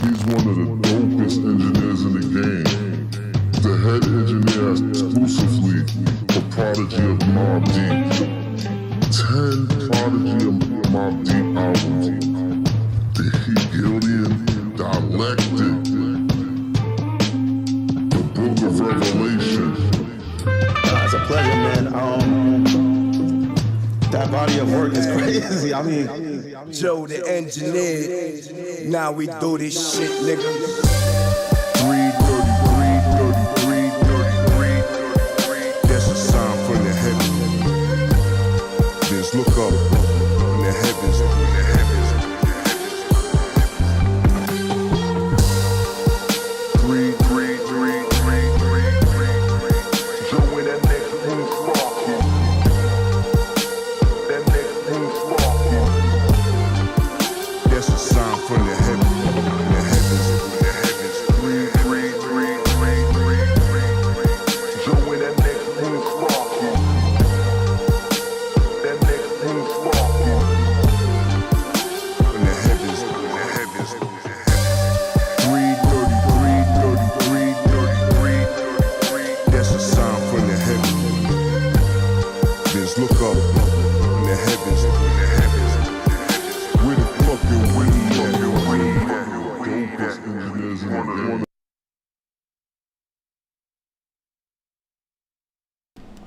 He's one of the dopest engineers in the game. The head engineer exclusively for Prodigy of Mobb Deep. 10 Prodigy of Mobb Deep albums. The Hegelian Dialectic. The Book of Revelation. It's a pleasure, man. That body of work is crazy. I mean, Joe the engineer. Now we do this shit, nigga. 333. That's a sign from the heavens. Just look up in the heavens.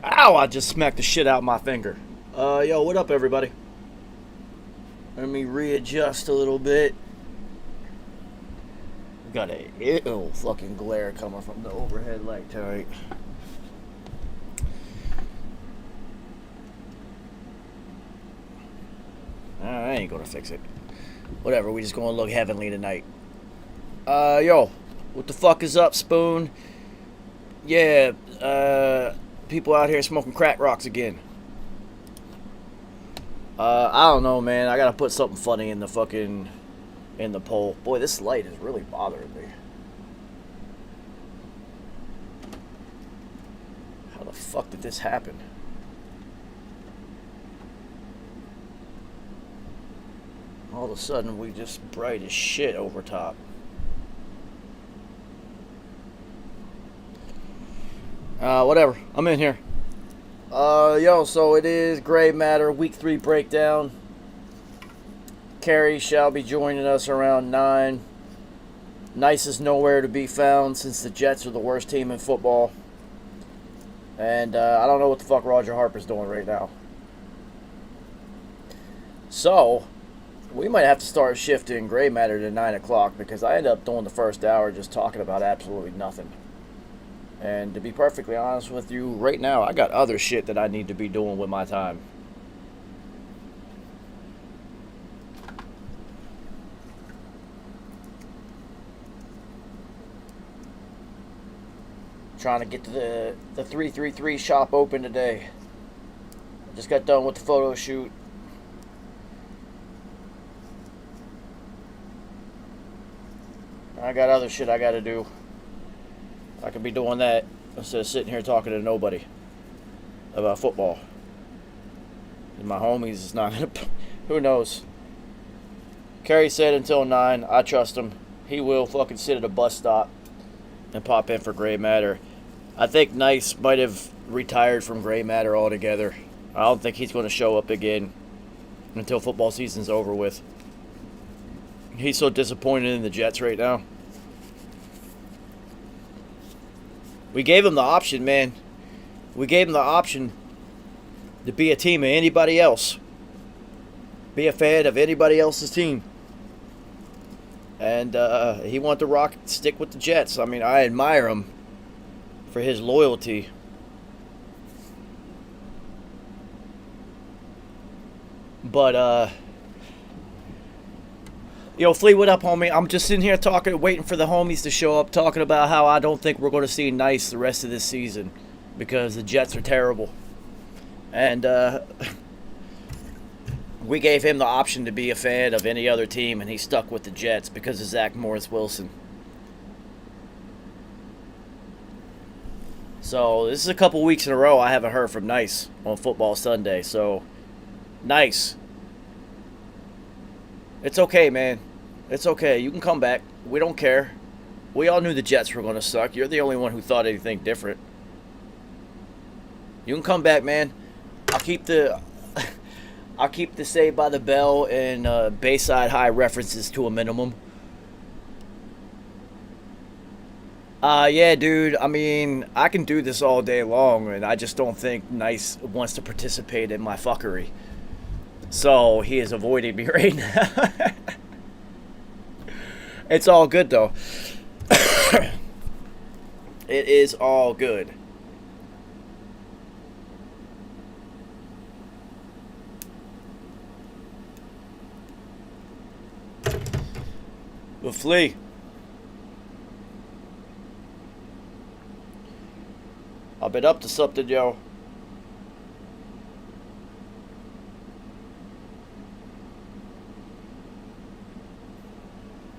Ow, I just smacked the shit out of my finger. Yo, what up, everybody? Let me readjust a little bit. We got a ill fucking glare coming from the overhead light tonight. I ain't gonna fix it. Whatever, we just gonna look heavenly tonight. Yo, what the fuck is up, Spoon? Yeah, people out here smoking crack rocks again. I don't know, man. I gotta put something funny in the poll. Boy, this light is really bothering me. How the fuck did this happen? All of a sudden, we just bright as shit over top. Whatever. I'm in here. Yo, so it is Gray Matter Week 3 breakdown. Carrie shall be joining us around 9. Nice is nowhere to be found since the Jets are the worst team in football. And I don't know what the fuck Roger Harper's doing right now. So, we might have to start shifting Gray Matter to 9 o'clock because I ended up doing the first hour just talking about absolutely nothing. And to be perfectly honest with you, right now, I got other shit that I need to be doing with my time. Trying to get to the 333 shop open today. Just got done with the photo shoot. I got other shit I gotta do. I could be doing that instead of sitting here talking to nobody about football. And my homies is not gonna. Who knows? Kerry said until 9. I trust him. He will fucking sit at a bus stop and pop in for Gray Matter. I think Nice might have retired from Gray Matter altogether. I don't think he's going to show up again until football season's over with. He's so disappointed in the Jets right now. We gave him the option, man. We gave him the option to be a team of anybody else. Be a fan of anybody else's team. And he wanted to stick with the Jets. I mean, I admire him for his loyalty. But, yo, Flea, what up, homie? I'm just sitting here talking, waiting for the homies to show up, talking about how I don't think we're going to see Nice the rest of this season because the Jets are terrible. And we gave him the option to be a fan of any other team, and he stuck with the Jets because of Zach Morris-Wilson. So this is a couple weeks in a row I haven't heard from Nice on Football Sunday. So, Nice. It's okay, man. It's okay. You can come back. We don't care. We all knew the Jets were going to suck. You're the only one who thought anything different. You can come back, man. I'll keep the Saved by the Bell and Bayside High references to a minimum. Yeah, dude. I mean, I can do this all day long, and I just don't think Nice wants to participate in my fuckery. So he is avoiding me right now. It's all good, though. It is all good. But Flea. I've been up to something, yo.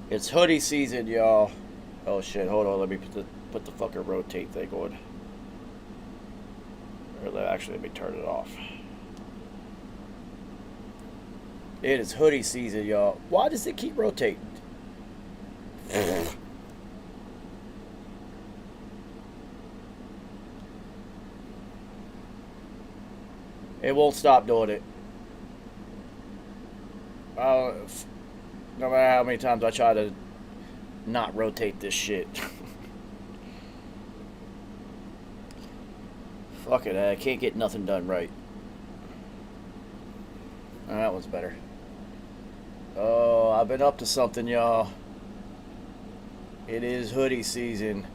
It's hoodie season, y'all. Oh shit, hold on, let me put the fucking rotate thing on. Or actually, let me turn it off. It is hoodie season, y'all. Why does it keep rotating? It won't stop doing it. No matter how many times I try to not rotate this shit. Fuck it, I can't get nothing done right. Oh, that one's better. Oh, I've been up to something, y'all. It is hoodie season.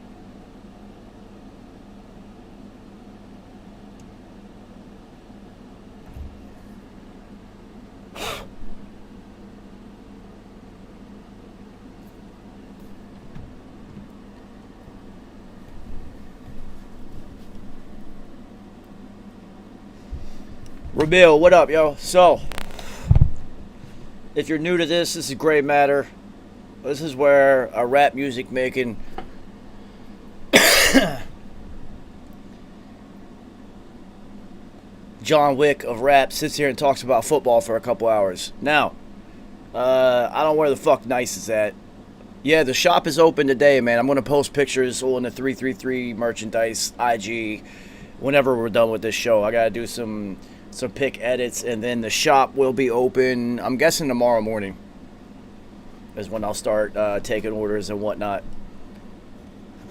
Ramil, what up, yo? So, if you're new to this is Gray Matter. This is where a rap music making John Wick of rap sits here and talks about football for a couple hours. Now, I don't know where the fuck Nice is at. Yeah, the shop is open today, man. I'm going to post pictures on the 333 merchandise IG whenever we're done with this show. I got to do some pic edits, and then the shop will be open, I'm guessing tomorrow morning is when I'll start taking orders and whatnot.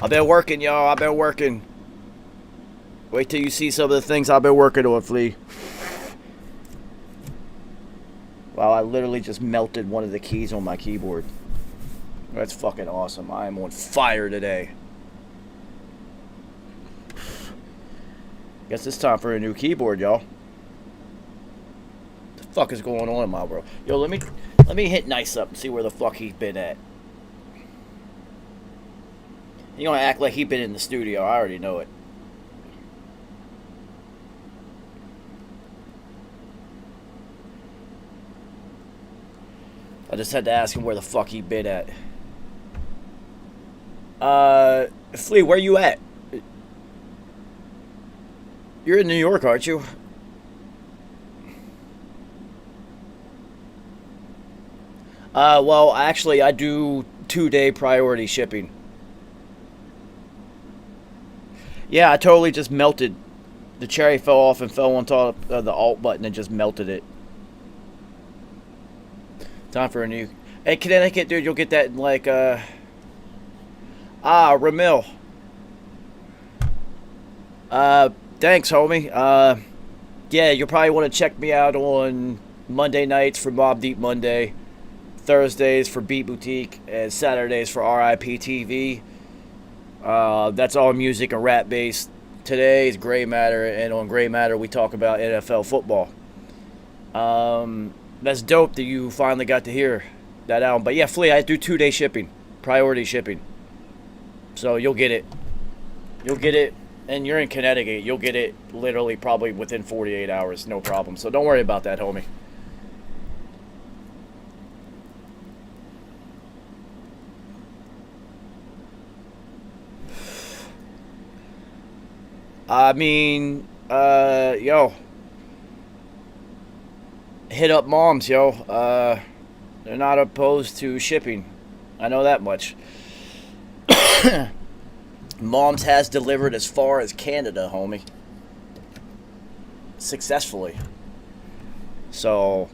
I've been working, y'all. I've been working. Wait till you see some of the things I've been working on, Flea. Wow, I literally just melted one of the keys on my keyboard. That's fucking awesome. I am on fire today. Guess it's time for a new keyboard, y'all. What the fuck is going on in my world? Yo, let me hit Nice up and see where the fuck he's been at. He gonna act like he been in the studio. I already know it. I just had to ask him where the fuck he been at. Flea, where you at? You're in New York, aren't you? Well, actually, I do 2-day priority shipping. Yeah, I totally just melted. The cherry fell off and fell on top of the alt button and just melted it. Time for a new... Hey, Connecticut, dude, you'll get that in like, Ramil. Thanks, homie. Yeah, you'll probably want to check me out on Monday nights for Mobb Deep Monday, Thursdays for Beat Boutique, and Saturdays for RIP TV. That's all music and rap based. Today is Gray Matter, and on Gray Matter we talk about NFL football. That's dope that you finally got to hear that album. But yeah, Flea, I do 2-day shipping, priority shipping. So you'll get it. You'll get it, and you're in Connecticut. You'll get it literally probably within 48 hours, no problem. So don't worry about that, homie. I mean, yo. Hit up moms, yo. They're not opposed to shipping. I know that much. Mom's has delivered as far as Canada, homie. Successfully. So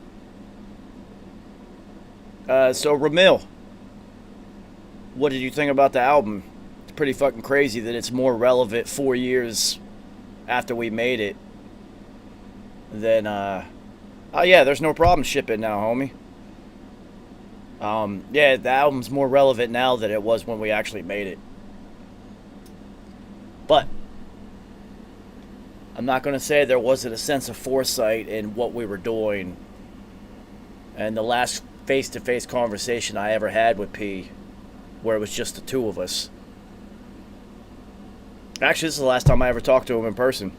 Ramil, what did you think about the album? It's pretty fucking crazy that it's more relevant 4 years after we made it than, oh yeah, there's no problem shipping now, homie. Yeah, the album's more relevant now than it was when we actually made it. But I'm not going to say there wasn't a sense of foresight in what we were doing. And the last face-to-face conversation I ever had with P, where it was just the two of us. Actually, this is the last time I ever talked to him in person.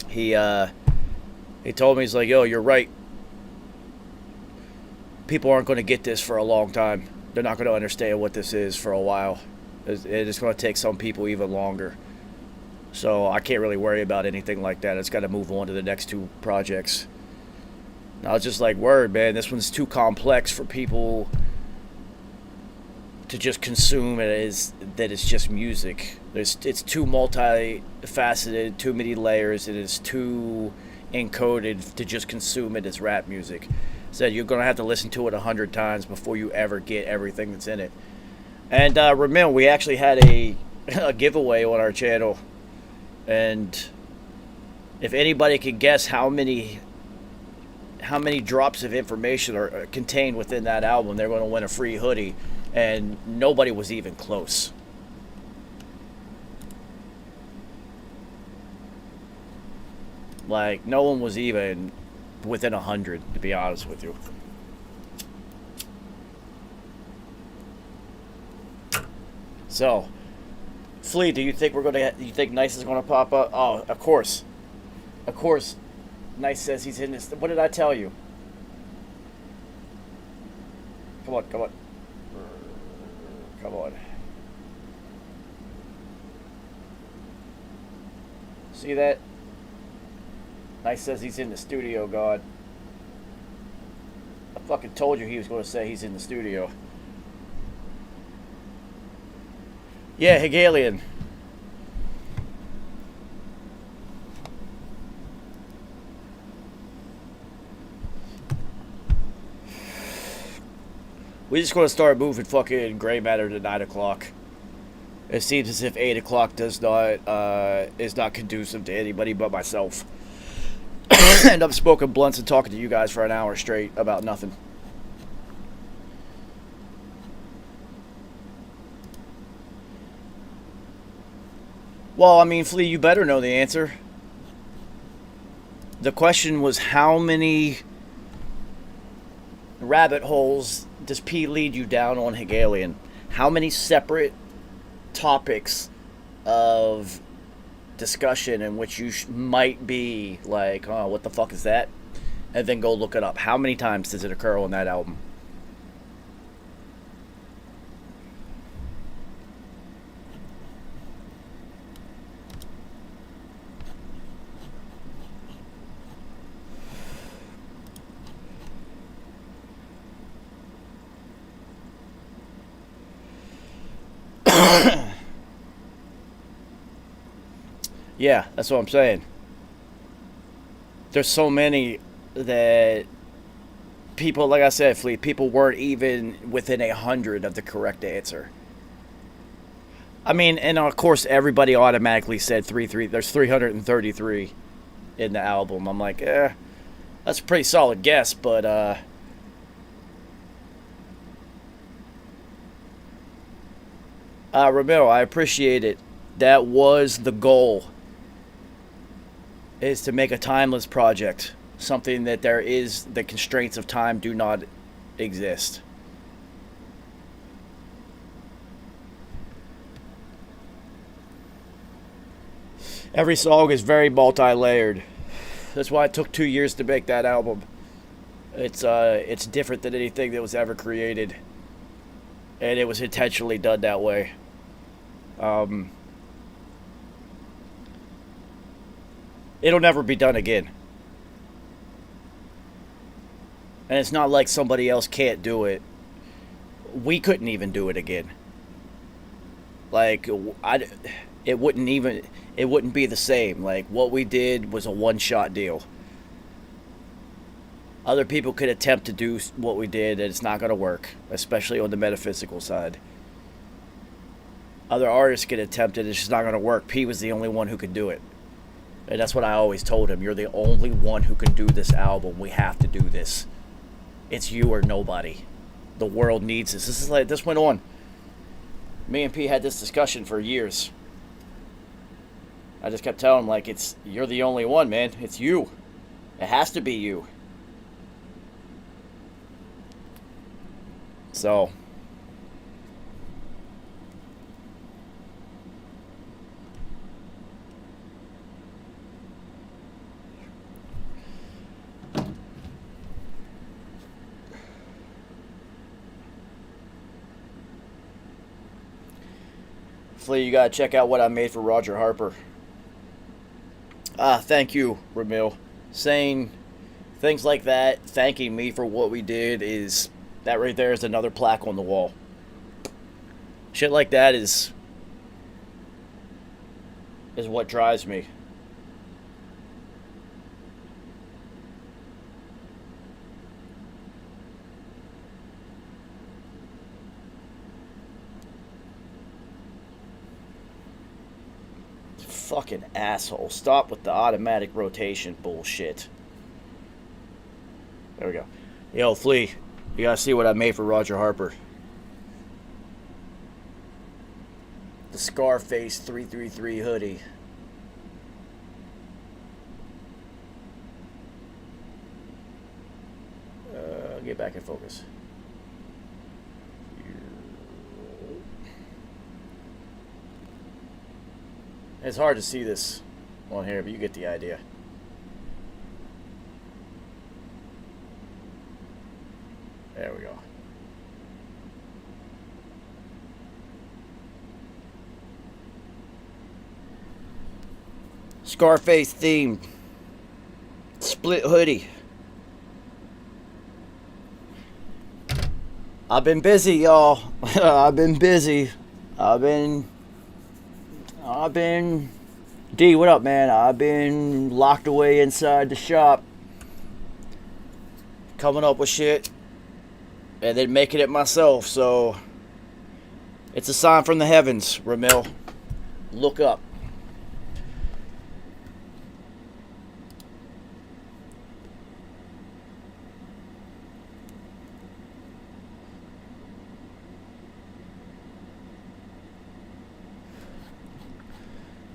He told me, he's like, yo, you're right. People aren't going to get this for a long time. They're not going to understand what this is for a while. It's going to take some people even longer. So I can't really worry about anything like that. It's got to move on to the next two projects. And I was just like, word, man, this one's too complex for people to just consume it as that it's just music. It's too multifaceted, too many layers, and it's too encoded to just consume it as rap music. Said you're gonna have to listen to it 100 times before you ever get everything that's in it. And remember, we actually had a giveaway on our channel, and if anybody can guess how many drops of information are contained within that album, they're going to win a free hoodie. And nobody was even close. Like, no one was even within 100, to be honest with you. So, Flea, do you think you think Nice is gonna pop up? Oh, of course. Of course. Nice says he's in this. What did I tell you? Come on, come on. Come on. See that? Nice says he's in the studio, God. I fucking told you he was going to say he's in the studio. Yeah, Hegelian. We just going to start moving fucking gray matter to 9 o'clock. It seems as if 8 o'clock is not conducive to anybody but myself. And I'm smoking blunts and talking to you guys for an hour straight about nothing. Well, I mean, Flea, you better know the answer. The question was, how many rabbit holes does P lead you down on Hegelian? How many separate topics of discussion in which you might be like, oh, what the fuck is that? And then go look it up. How many times does it occur on that album? Yeah, that's what I'm saying. There's so many that people, like I said, Fleet, people weren't even within 100 of the correct answer. I mean, and of course, everybody automatically said 3. There's 333 in the album. I'm like, that's a pretty solid guess, but Ramiro, I appreciate it. That was the goal, is to make a timeless project, something that the constraints of time do not exist. Every song is very multi-layered. That's why it took 2 years to make that album. It's different than anything that was ever created, and it was intentionally done that way. It'll never be done again. And it's not like somebody else can't do it. We couldn't even do it again. Like, it wouldn't be the same. Like, what we did was a one-shot deal. Other people could attempt to do what we did, and it's not going to work, especially on the metaphysical side. Other artists could attempt it, it's just not going to work. P was the only one who could do it. And that's what I always told him. You're the only one who can do this album. We have to do this. It's you or nobody. The world needs this. This went on. Me and P had this discussion for years. I just kept telling him, like, you're the only one, man. It's you. It has to be you. So, Flea, you gotta check out what I made for Roger Harper. Thank you, Ramil. Saying things like that, thanking me for what we did, that right there is another plaque on the wall. Shit like that is what drives me. Fucking asshole. Stop with the automatic rotation bullshit. There we go. Yo, Flea, you gotta see what I made for Roger Harper. The Scarface 333 hoodie. Get back in focus. It's hard to see this on here, but you get the idea. There we go. Scarface themed split hoodie. I've been busy, y'all. I've been busy. I've been D, what up, man? I've been locked away inside the shop, coming up with shit and then making it myself. So it's a sign from the heavens, Ramil. Look up.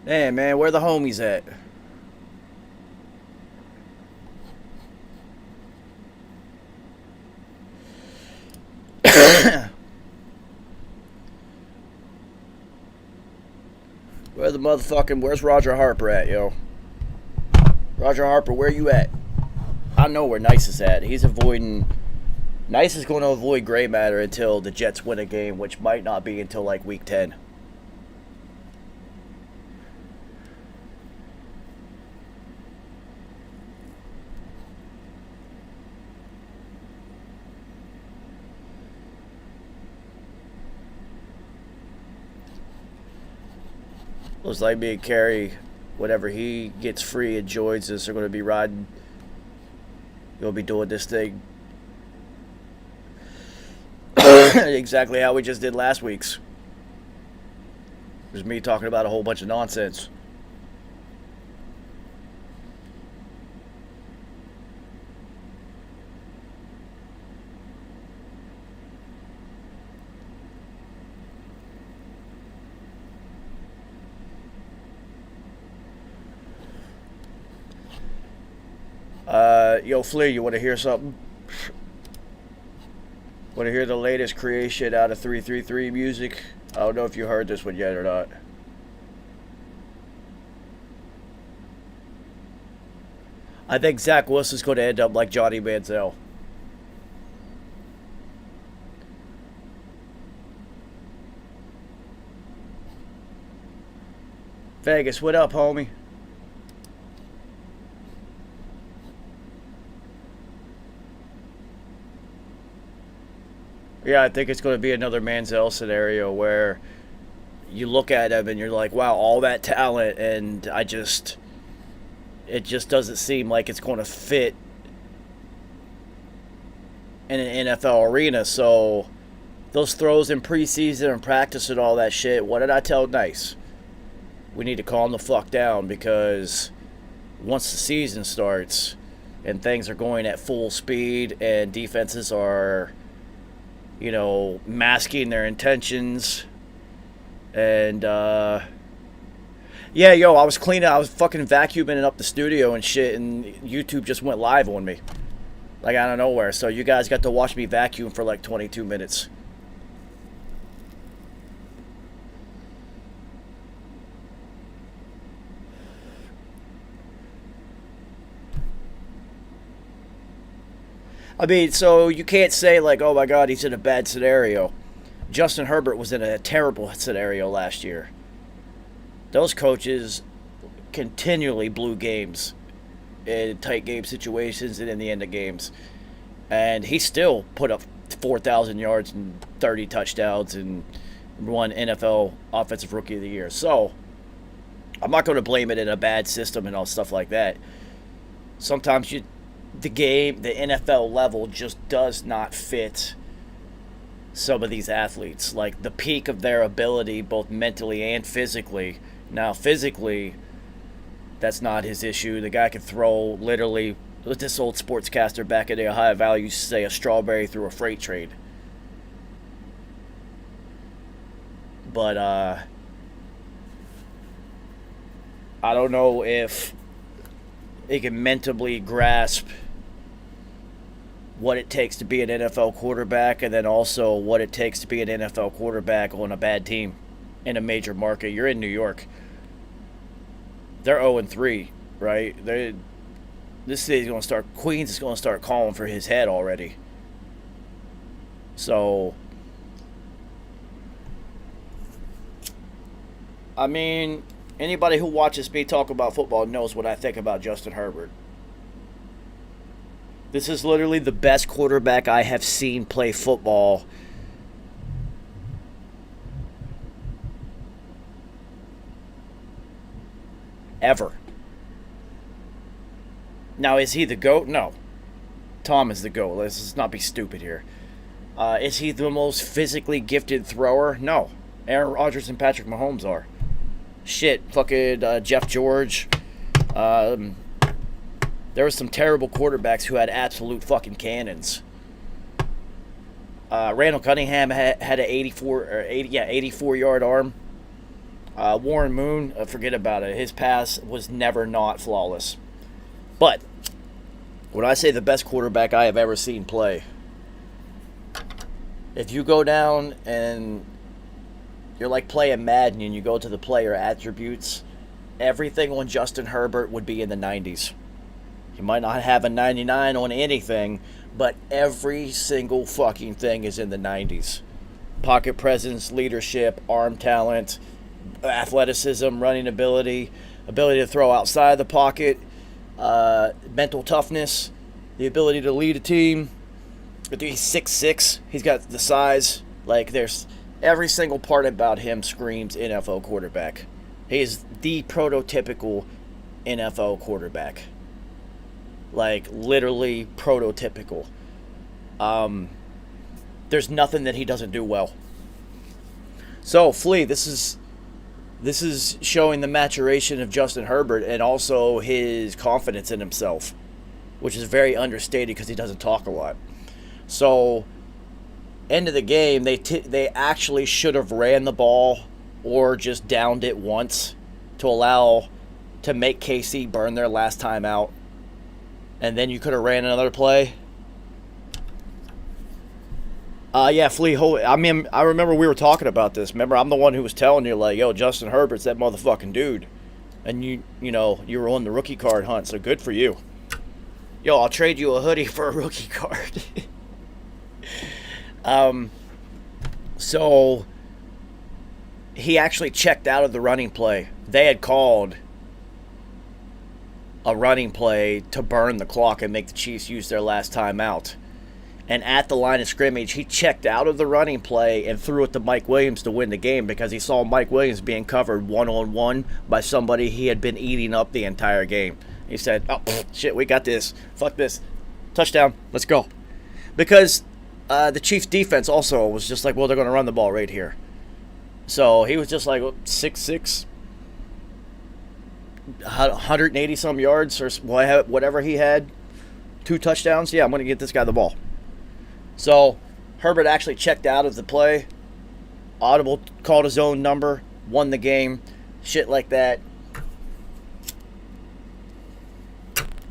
Hey, man, where the homies at? Where's Roger Harper at, yo? Roger Harper, where you at? I know where Nice is at. Nice is going to avoid gray matter until the Jets win a game, which might not be until like week 10. Looks like me and Kerry, whenever he gets free and joins us, are going to be riding. You'll be doing this thing exactly how we just did last week's. It was me talking about a whole bunch of nonsense. Yo, Flea, you want to hear something? Want to hear the latest creation out of 333 Music? I don't know if you heard this one yet or not. I think Zach Wilson's going to end up like Johnny Manziel. Vegas, what up, homie? Yeah, I think it's going to be another Manziel scenario where you look at him and you're like, wow, all that talent, and it just doesn't seem like it's going to fit in an NFL arena. So those throws in preseason and practice and all that shit, what did I tell Nice? We need to calm the fuck down, because once the season starts and things are going at full speed and defenses are, masking their intentions. And, I was fucking vacuuming up the studio and shit, and YouTube just went live on me. Like, out of nowhere. So you guys got to watch me vacuum for like 22 minutes. I mean, so you can't say like, oh my God, he's in a bad scenario. Justin Herbert was in a terrible scenario last year. Those coaches continually blew games in tight game situations and in the end of games. And he still put up 4,000 yards and 30 touchdowns and won NFL Offensive Rookie of the Year. So I'm not going to blame it in a bad system and all stuff like that. Sometimes the NFL level just does not fit some of these athletes. Like, the peak of their ability, both mentally and physically. Now, physically, that's not his issue. The guy can throw, literally, what this old sportscaster back in the Ohio Valley used to say, a strawberry through a freight train. But, I don't know if he can mentally grasp what it takes to be an NFL quarterback, and then also what it takes to be an NFL quarterback on a bad team in a major market. You're in New York. They're 0-3, right? This city's going to start, Queens is going to start calling for his head already. So, I mean, anybody who watches me talk about football knows what I think about Justin Herbert. This is literally the best quarterback I have seen play football ever. Now, is he the GOAT? No. Tom is the GOAT. Let's not be stupid here. Is he the most physically gifted thrower? No. Aaron Rodgers and Patrick Mahomes are. Shit, fucking Jeff George. There were some terrible quarterbacks who had absolute fucking cannons. Randall Cunningham had an 84-yard arm. Warren Moon, forget about it. His pass was never not flawless. But when I say the best quarterback I have ever seen play, if you go down and you're like playing Madden and you go to the player attributes, everything on Justin Herbert would be in the 90s. He might not have a 99 on anything, but every single fucking thing is in the 90s. Pocket presence, leadership, arm talent, athleticism, running ability to throw outside the pocket, mental toughness, the ability to lead a team. He's 6'6". He's got the size. Like, there's every single part about him screams NFL quarterback. He is the prototypical NFL quarterback. Like, literally prototypical. There's nothing that he doesn't do well. So, Flea, this is showing the maturation of Justin Herbert and also his confidence in himself, which is very understated because he doesn't talk a lot. So, end of the game, they actually should have ran the ball or just downed it once to make KC burn their last time out. And then you could have ran another play. Yeah, Flea. I mean, I remember we were talking about this. Remember, I'm the one who was telling you, like, yo, Justin Herbert's that motherfucking dude. And you were on the rookie card hunt, so good for you. Yo, I'll trade you a hoodie for a rookie card. So he actually checked out of the running play. They had called a running play to burn the clock and make the Chiefs use their last time out. And at the line of scrimmage, he checked out of the running play and threw it to Mike Williams to win the game because he saw Mike Williams being covered one-on-one by somebody he had been eating up the entire game. He said, oh, shit, we got this. Fuck this. Touchdown. Let's go. Because the Chiefs' defense also was just like, well, they're going to run the ball right here. So he was just like 6'6", 180-some yards or whatever he had. 2 touchdowns. Yeah, I'm going to get this guy the ball. So Herbert actually checked out of the play. Audible called his own number, won the game, shit like that.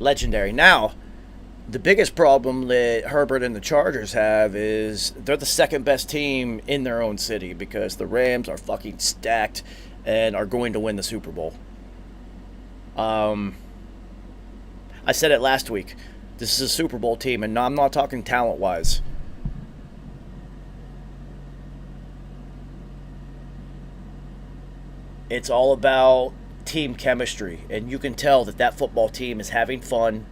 Legendary. Now, the biggest problem that Herbert and the Chargers have is they're the second best team in their own city because the Rams are fucking stacked and are going to win the Super Bowl. I said it last week. This is a Super Bowl team, and I'm not talking talent-wise. It's all about team chemistry, and you can tell that football team is having fun.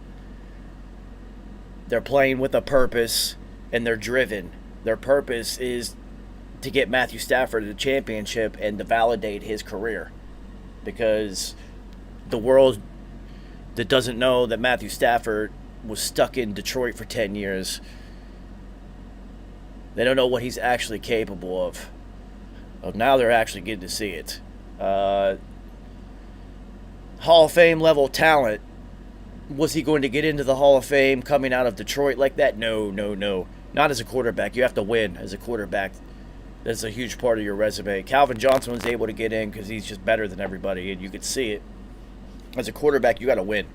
They're playing with a purpose, and they're driven. Their purpose is to get Matthew Stafford the championship and to validate his career. Because the world that doesn't know that Matthew Stafford was stuck in Detroit for 10 years, they don't know what he's actually capable of. Well, now they're actually getting to see it. Hall of Fame level talent. Was he going to get into the Hall of Fame coming out of Detroit like that? No. Not as a quarterback. You have to win as a quarterback. That's a huge part of your resume. Calvin Johnson was able to get in because he's just better than everybody, and you could see it. As a quarterback, you got to win.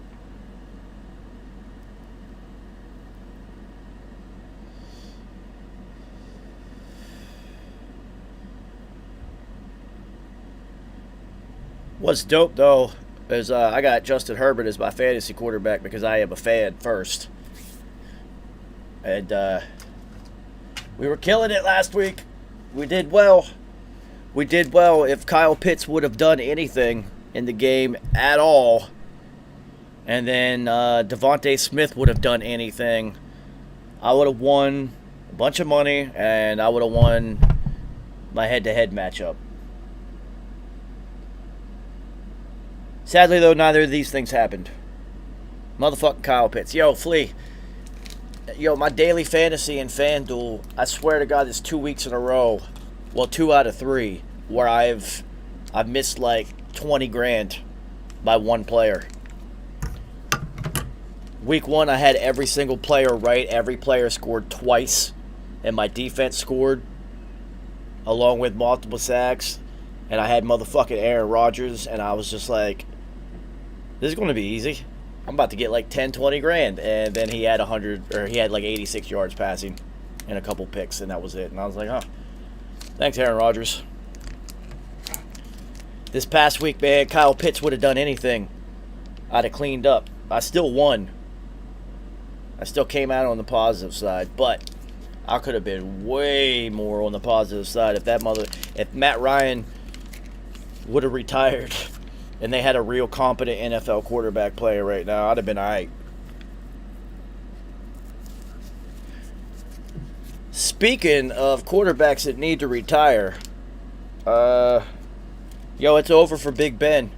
What's dope, though, is I got Justin Herbert as my fantasy quarterback because I am a fan first. And we were killing it last week. We did well. We did well. If Kyle Pitts would have done anything in the game at all, and then Devontae Smith would have done anything, I would have won a bunch of money, and I would have won my head-to-head matchup. Sadly, though, neither of these things happened. Motherfucking Kyle Pitts. Yo, Flea. Yo, my daily fantasy in FanDuel, I swear to God, it's 2 weeks in a row. Well, 2 out of 3, where I've missed like 20 grand by one player. Week 1, I had every single player right. Every player scored twice. And my defense scored along with multiple sacks. And I had motherfucking Aaron Rodgers. And I was just like, this is going to be easy. I'm about to get like 10, 20 grand. And then he had like 86 yards passing and a couple picks. And that was it. And I was like, huh. Thanks, Aaron Rodgers. This past week, man, Kyle Pitts would have done anything. I'd have cleaned up. I still won. I still came out on the positive side. But I could have been way more on the positive side if Matt Ryan would have retired and they had a real competent NFL quarterback player right now, I'd have been all right. Speaking of quarterbacks that need to retire, it's over for Big Ben.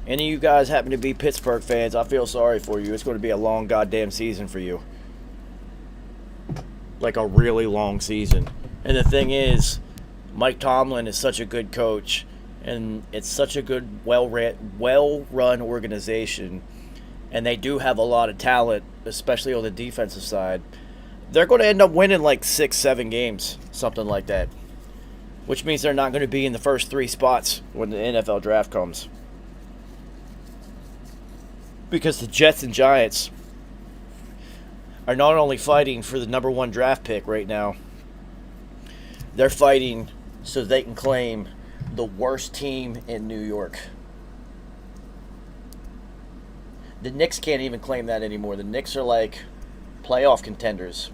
Any of you guys happen to be Pittsburgh fans, I feel sorry for you. It's going to be a long goddamn season for you. Like a really long season. And the thing is, Mike Tomlin is such a good coach, and it's such a good, well-run organization, and they do have a lot of talent, especially on the defensive side. They're going to end up winning like 6-7 games, something like that, which means they're not going to be in the first 3 spots when the NFL draft comes. Because the Jets and Giants are not only fighting for the number 1 draft pick right now, they're fighting so they can claim the worst team in New York. The Knicks can't even claim that anymore. The Knicks are like playoff contenders.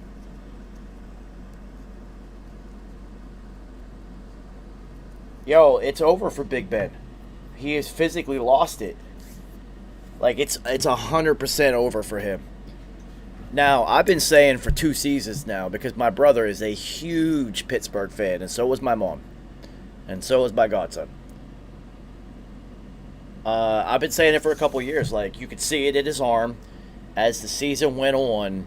Yo, it's over for Big Ben. He has physically lost it. Like, it's 100% over for him. Now, I've been saying for 2 seasons now, because my brother is a huge Pittsburgh fan, and so was my mom, and so was my godson. I've been saying it for a couple years. Like, you could see it in his arm as the season went on.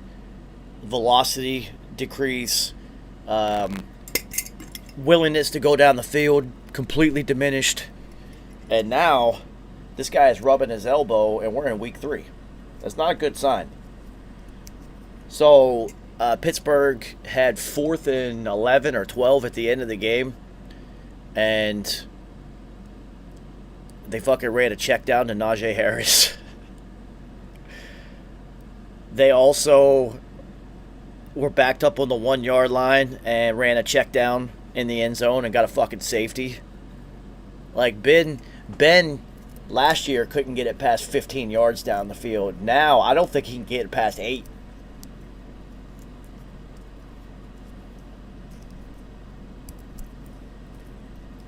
Velocity decrease, willingness to go down the field completely diminished, and now this guy is rubbing his elbow, and we're in week 3. That's not a good sign. So Pittsburgh had 4th and 11 or 12 at the end of the game, and they fucking ran a check down to Najee Harris. They also were backed up on the 1-yard line and ran a check down in the end zone and got a fucking safety. Like, Ben last year couldn't get it past 15 yards down the field. Now, I don't think he can get it past 8.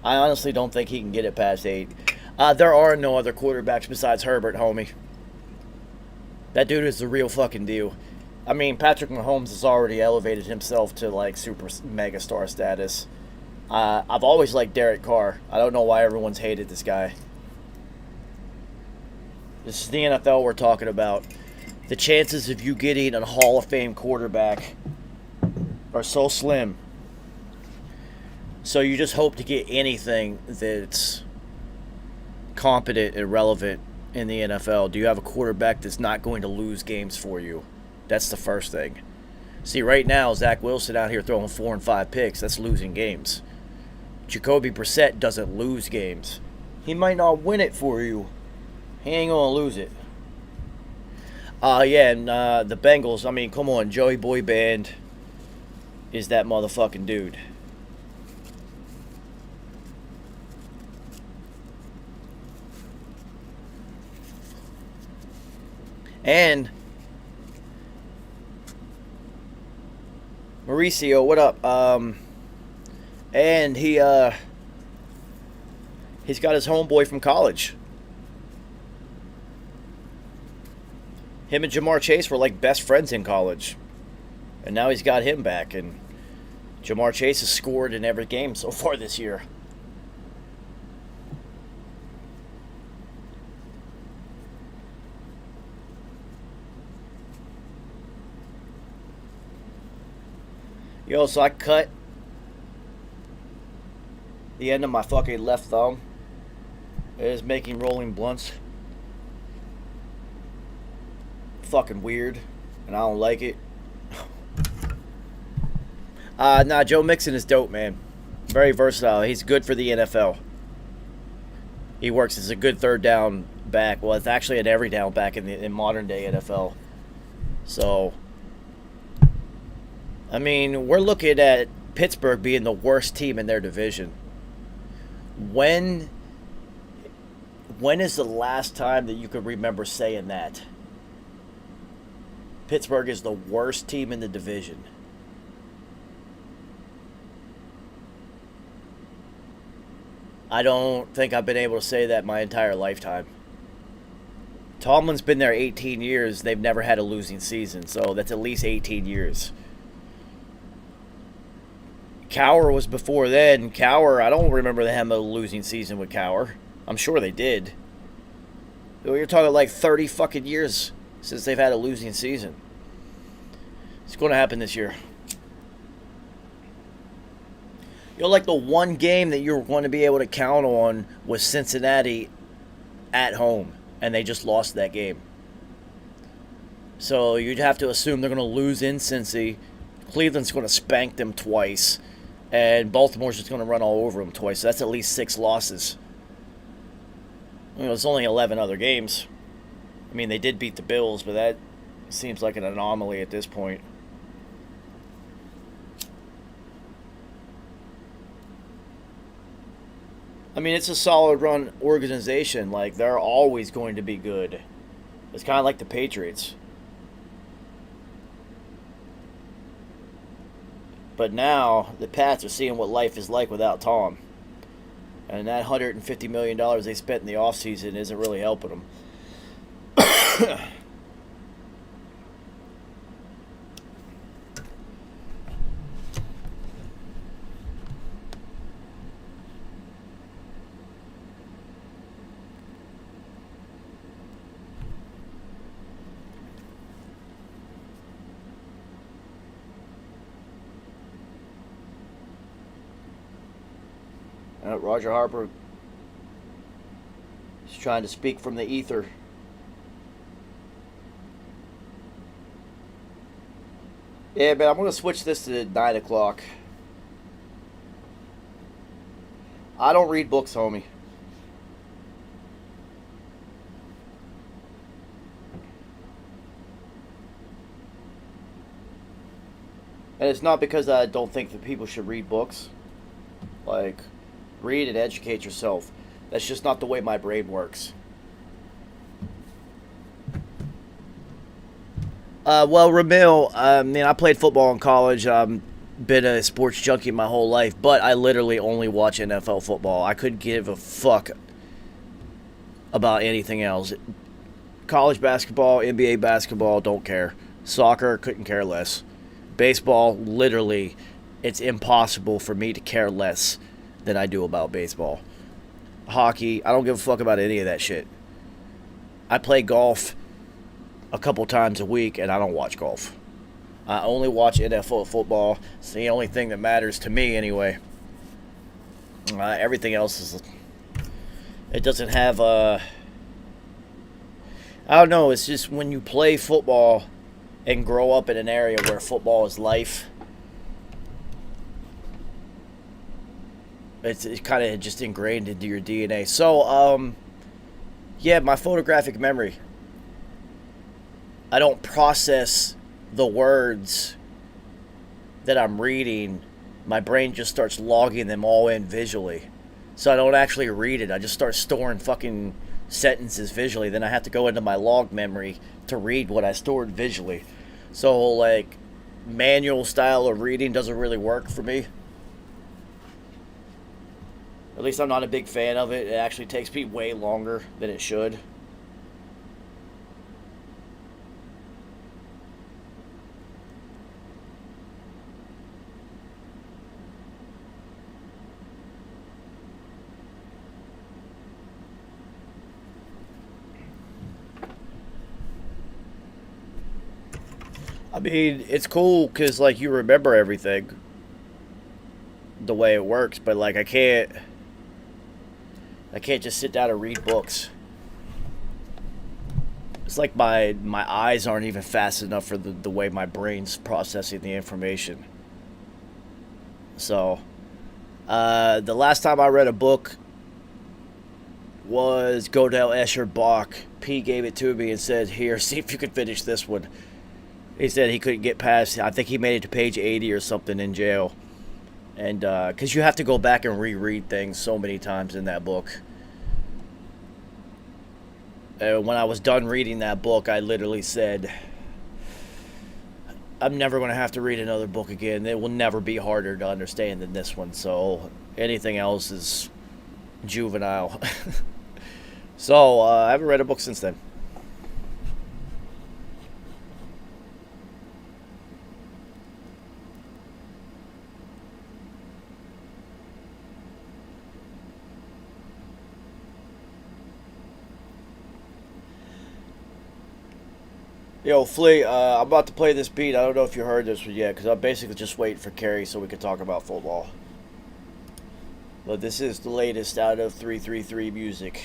I honestly don't think he can get it past 8. There are no other quarterbacks besides Herbert, homie. That dude is the real fucking deal. I mean, Patrick Mahomes has already elevated himself to, like, super mega star status. I've always liked Derek Carr. I don't know why everyone's hated this guy. This is the NFL we're talking about. The chances of you getting a Hall of Fame quarterback are so slim. So you just hope to get anything that's competent and relevant in the NFL. Do you have a quarterback that's not going to lose games for you? That's the first thing. See, right now, Zach Wilson out here throwing 4 and 5 picks. That's losing games. Jacoby Brissett doesn't lose games. He might not win it for you. He ain't going to lose it. Yeah, and the Bengals, I mean, come on. Joey Boy Band is that motherfucking dude. And Mauricio, what up? And he's got his homeboy from college. Him and Jamar Chase were like best friends in college. And now he's got him back, and Jamar Chase has scored in every game so far this year. Yo, so I cut the end of my fucking left thumb. It is making rolling blunts fucking weird, and I don't like it. Nah, Joe Mixon is dope, man. Very versatile. He's good for the NFL. He works as a good third down back. Well, it's actually an every down back in modern day NFL. So, I mean, we're looking at Pittsburgh being the worst team in their division. When is the last time that you could remember saying that? Pittsburgh is the worst team in the division. I don't think I've been able to say that my entire lifetime. Tomlin's been there 18 years. They've never had a losing season, so that's at least 18 years. Cowher was before then. Cowher, I don't remember them having a losing season with Cowher. I'm sure they did. You're talking like 30 fucking years since they've had a losing season. It's going to happen this year. You know, like the one game that you're going to be able to count on was Cincinnati at home, and they just lost that game. So you'd have to assume they're going to lose in Cincy. Cleveland's going to spank them twice, and Baltimore's just going to run all over them twice. So that's at least 6 losses. You know, it's only 11 other games. I mean, they did beat the Bills, but that seems like an anomaly at this point. I mean, it's a solid run organization. Like, they're always going to be good. It's kind of like the Patriots. But now, the Pats are seeing what life is like without Tom. And that $150 million they spent in the offseason isn't really helping them. Roger Harper is trying to speak from the ether. Yeah, man, I'm going to switch this to 9 o'clock. I don't read books, homie. And it's not because I don't think that people should read books. Like, read and educate yourself. That's just not the way my brain works. Well, Ramil, I played football in college. Been a sports junkie my whole life, but I literally only watch NFL football. I couldn't give a fuck about anything else. College basketball, NBA basketball, don't care. Soccer, couldn't care less. Baseball, literally, it's impossible for me to care less than I do about baseball. Hockey, I don't give a fuck about any of that shit. I play golf a couple times a week, and I don't watch golf. I only watch NFL football. It's the only thing that matters to me, anyway. Everything else is... It doesn't have I don't know, it's just when you play football and grow up in an area where football is life, it's kind of just ingrained into your DNA. So, yeah, my photographic memory. I don't process the words that I'm reading. My brain just starts logging them all in visually. So I don't actually read it. I just start storing fucking sentences visually. Then I have to go into my log memory to read what I stored visually. So, like, manual style of reading doesn't really work for me. At least I'm not a big fan of it. It actually takes me way longer than it should. I mean, it's cool because, like, you remember everything the way it works, but, like, I can't just sit down and read books. It's like my eyes aren't even fast enough for the way my brain's processing the information. So, the last time I read a book was Gödel Escher Bach. P gave it to me and said, here, see if you can finish this one. He said he couldn't get past, I think he made it to page 80 or something in jail. And, because you have to go back and reread things so many times in that book. When I was done reading that book, I literally said, I'm never going to have to read another book again. It will never be harder to understand than this one. So, anything else is juvenile. So, I haven't read a book since then. Yo, Flea, I'm about to play this beat. I don't know if you heard this one yet, because I'm basically just waiting for Carrie so we can talk about football. But this is the latest out of 333 Music.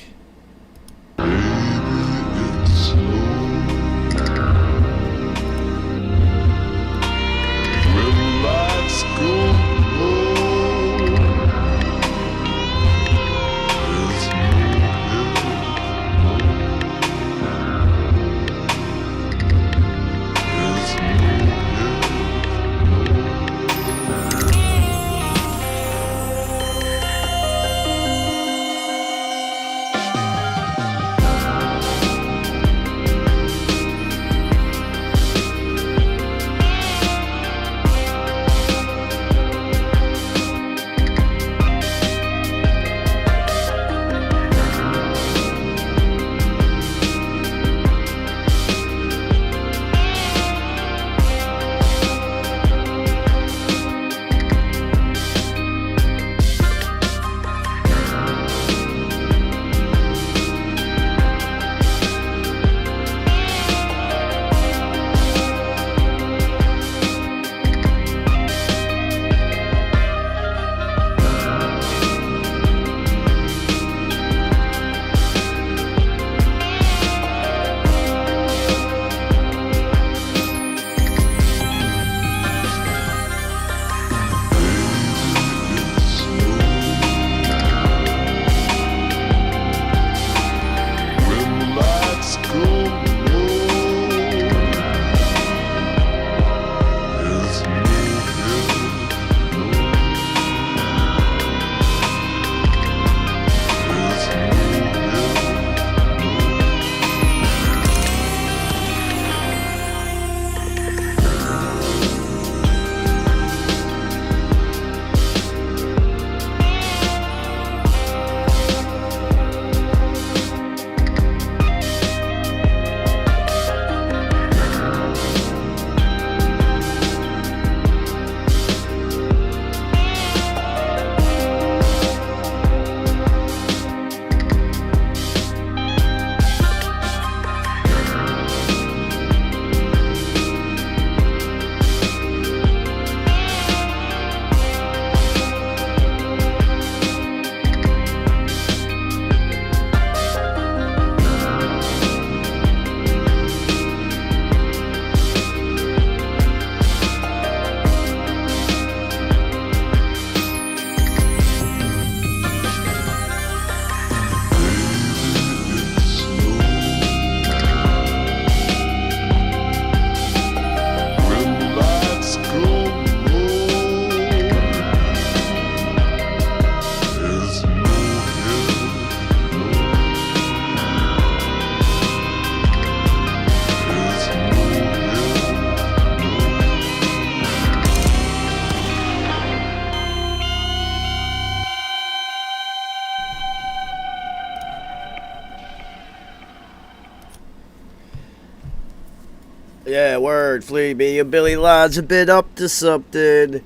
Yeah, word, Flea. Me and Billy Lines have been up to something.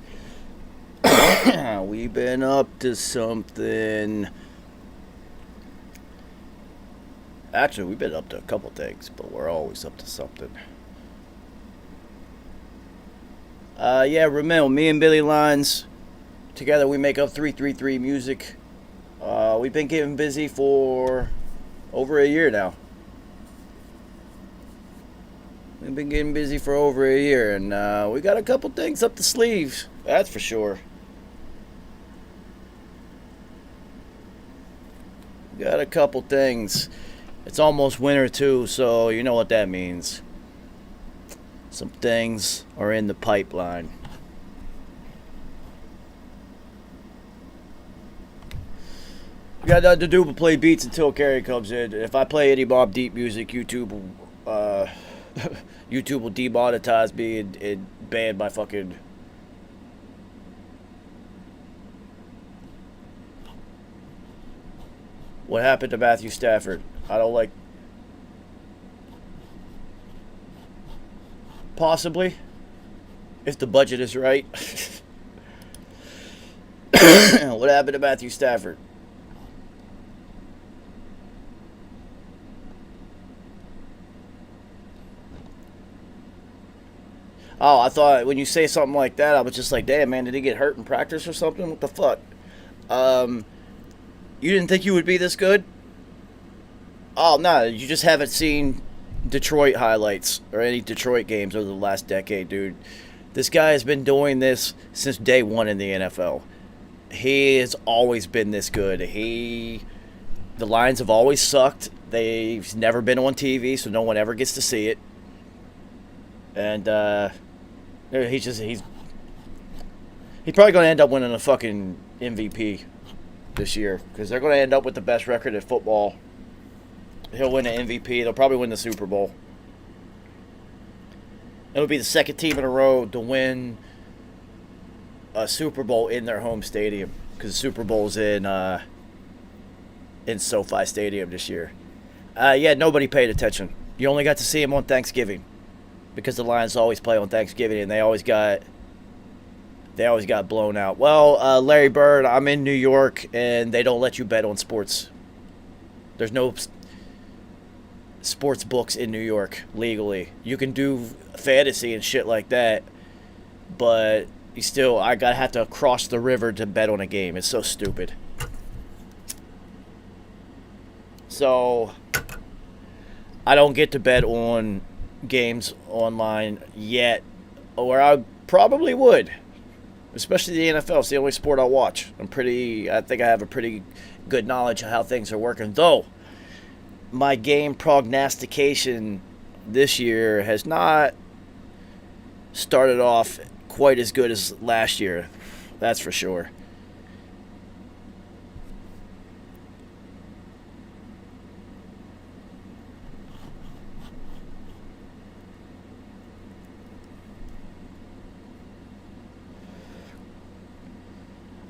We've been up to something. Actually, we've been up to a couple things, but we're always up to something. Yeah, Ramil, me and Billy Lines, together we make up 333 Music. We've been getting busy for over a year now. We've been getting busy for over a year, and we got a couple things up the sleeves, that's for sure. Got a couple things. It's almost winter too, so you know what that means. Some things are in the pipeline. We got nothing to do but play beats until Carrie comes in. If I play any Mobb Deep music, YouTube will YouTube will demonetize me and ban my fucking. What happened to Matthew Stafford? I don't like. Possibly. If the budget is right. What happened to Matthew Stafford? Oh, I thought when you say something like that, I was just like, damn, man, did he get hurt in practice or something? What the fuck? You didn't think you would be this good? Oh, no, you just haven't seen Detroit highlights or any Detroit games over the last decade, dude. This guy has been doing this since day one in the NFL. He has always been this good. The Lions have always sucked. They've never been on TV, so no one ever gets to see it. And he's probably going to end up winning a fucking MVP this year because they're going to end up with the best record at football. He'll win an MVP. They'll probably win the Super Bowl. It'll be the second team in a row to win a Super Bowl in their home stadium because the Super Bowl's in SoFi Stadium this year. Yeah, nobody paid attention. You only got to see him on Thanksgiving because the Lions always play on Thanksgiving and they always got blown out. Well, Larry Bird, I'm in New York and they don't let you bet on sports. There's no sports books in New York legally. You can do fantasy and shit like that, but I gotta have to cross the river to bet on a game. It's so stupid. So I don't get to bet on games online yet, or I probably would, especially the NFL. It's the only sport I watch. I think I have a pretty good knowledge of how things are working, though my game prognostication this year has not started off quite as good as last year. That's for sure.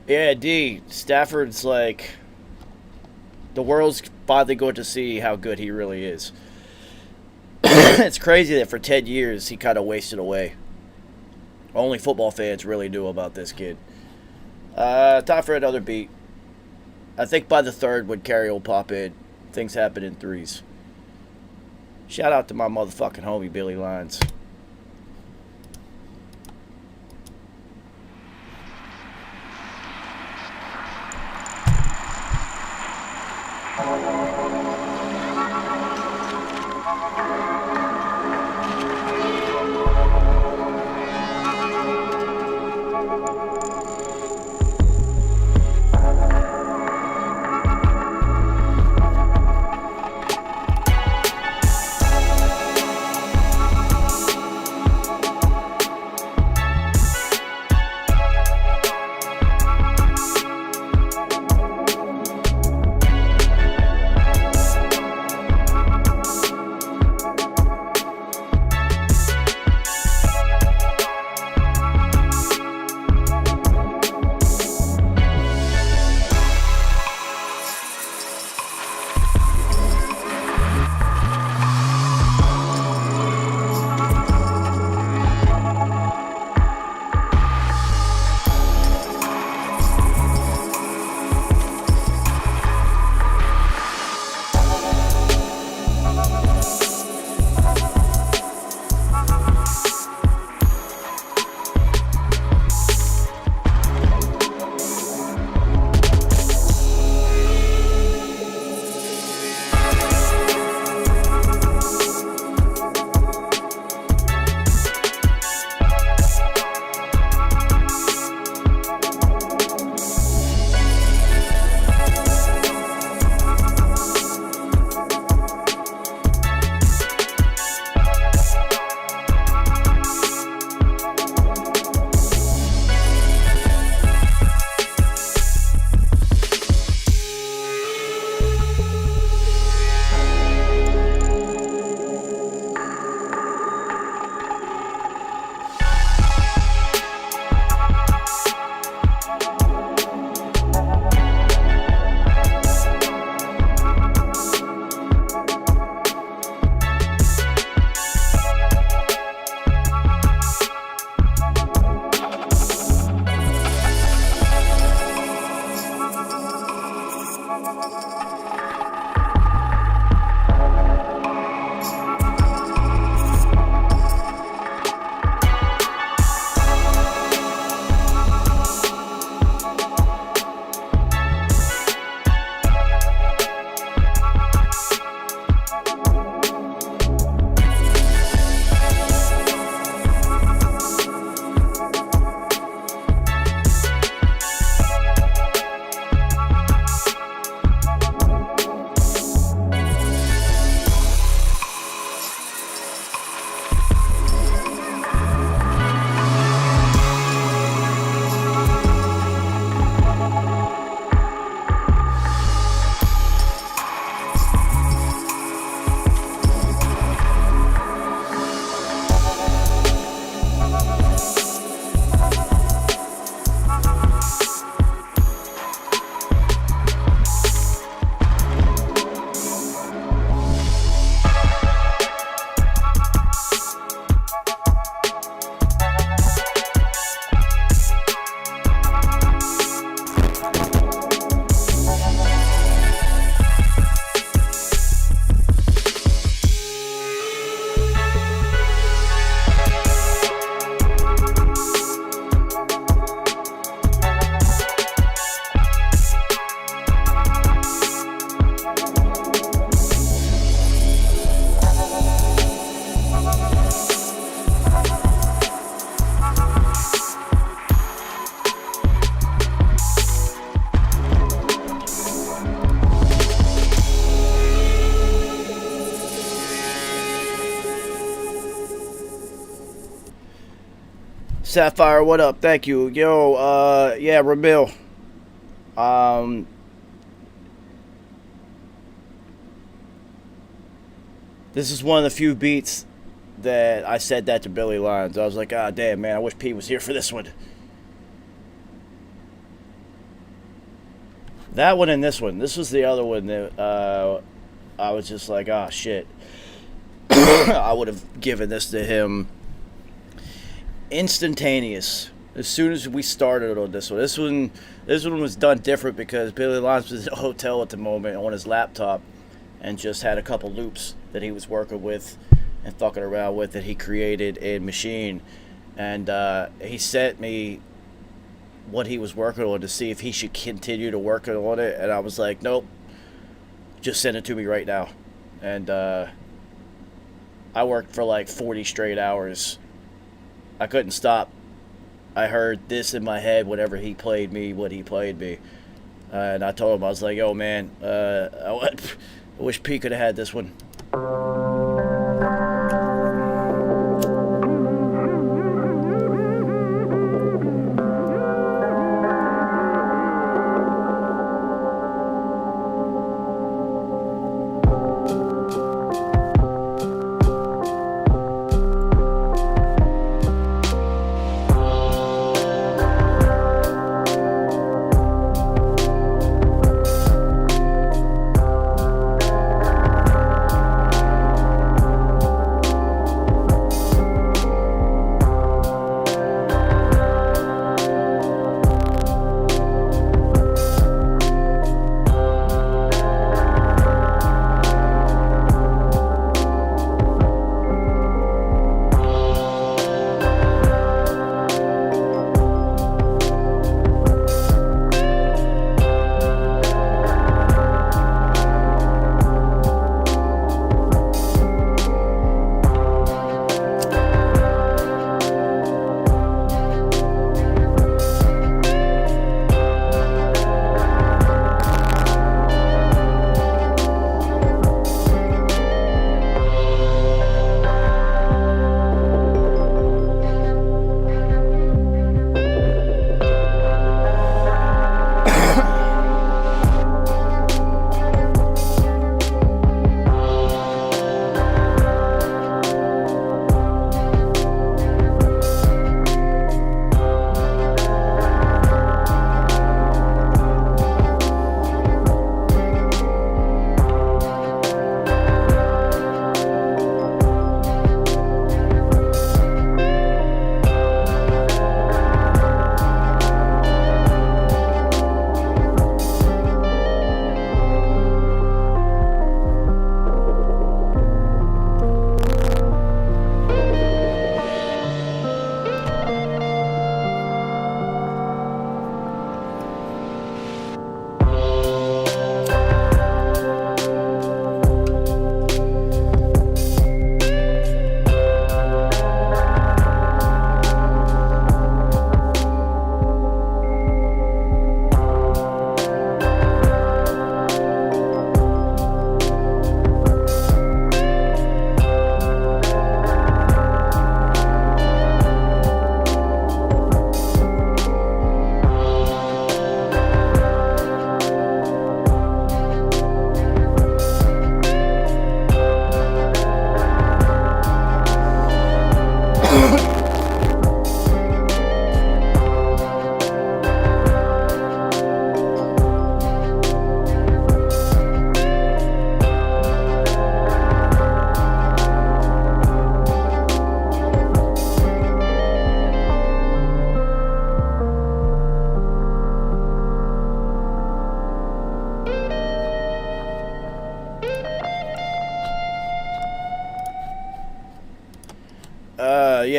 Yeah, Stafford's like, the world's finally going to see how good he really is. It's crazy that for 10 years he kind of wasted away. Only football fans really knew about this kid. Time for another beat. I think by the third when Carrie will pop in, things happen in threes. Shout out to my motherfucking homie Billy Lines. Sapphire, what up? Thank you. Yo, yeah, Ramil. This is one of the few beats that I said that to Billy Lyons. I was like, ah, damn, man, I wish Pete was here for this one. That one and this one. This was the other one that I was just like, ah, shit. I would have given this to him instantaneous. As soon as we started on this one. This one was done different because Billy Lyons was in a hotel at the moment on his laptop and just had a couple loops that he was working with and fucking around with that he created in Machine. And he sent me what he was working on to see if he should continue to work on it. And I was like, nope, just send it to me right now. And I worked for like 40 straight hours. I couldn't stop. I heard this in my head whenever he played me what he played me. And I told him, I was like, yo, man, I wish Pete could have had this one.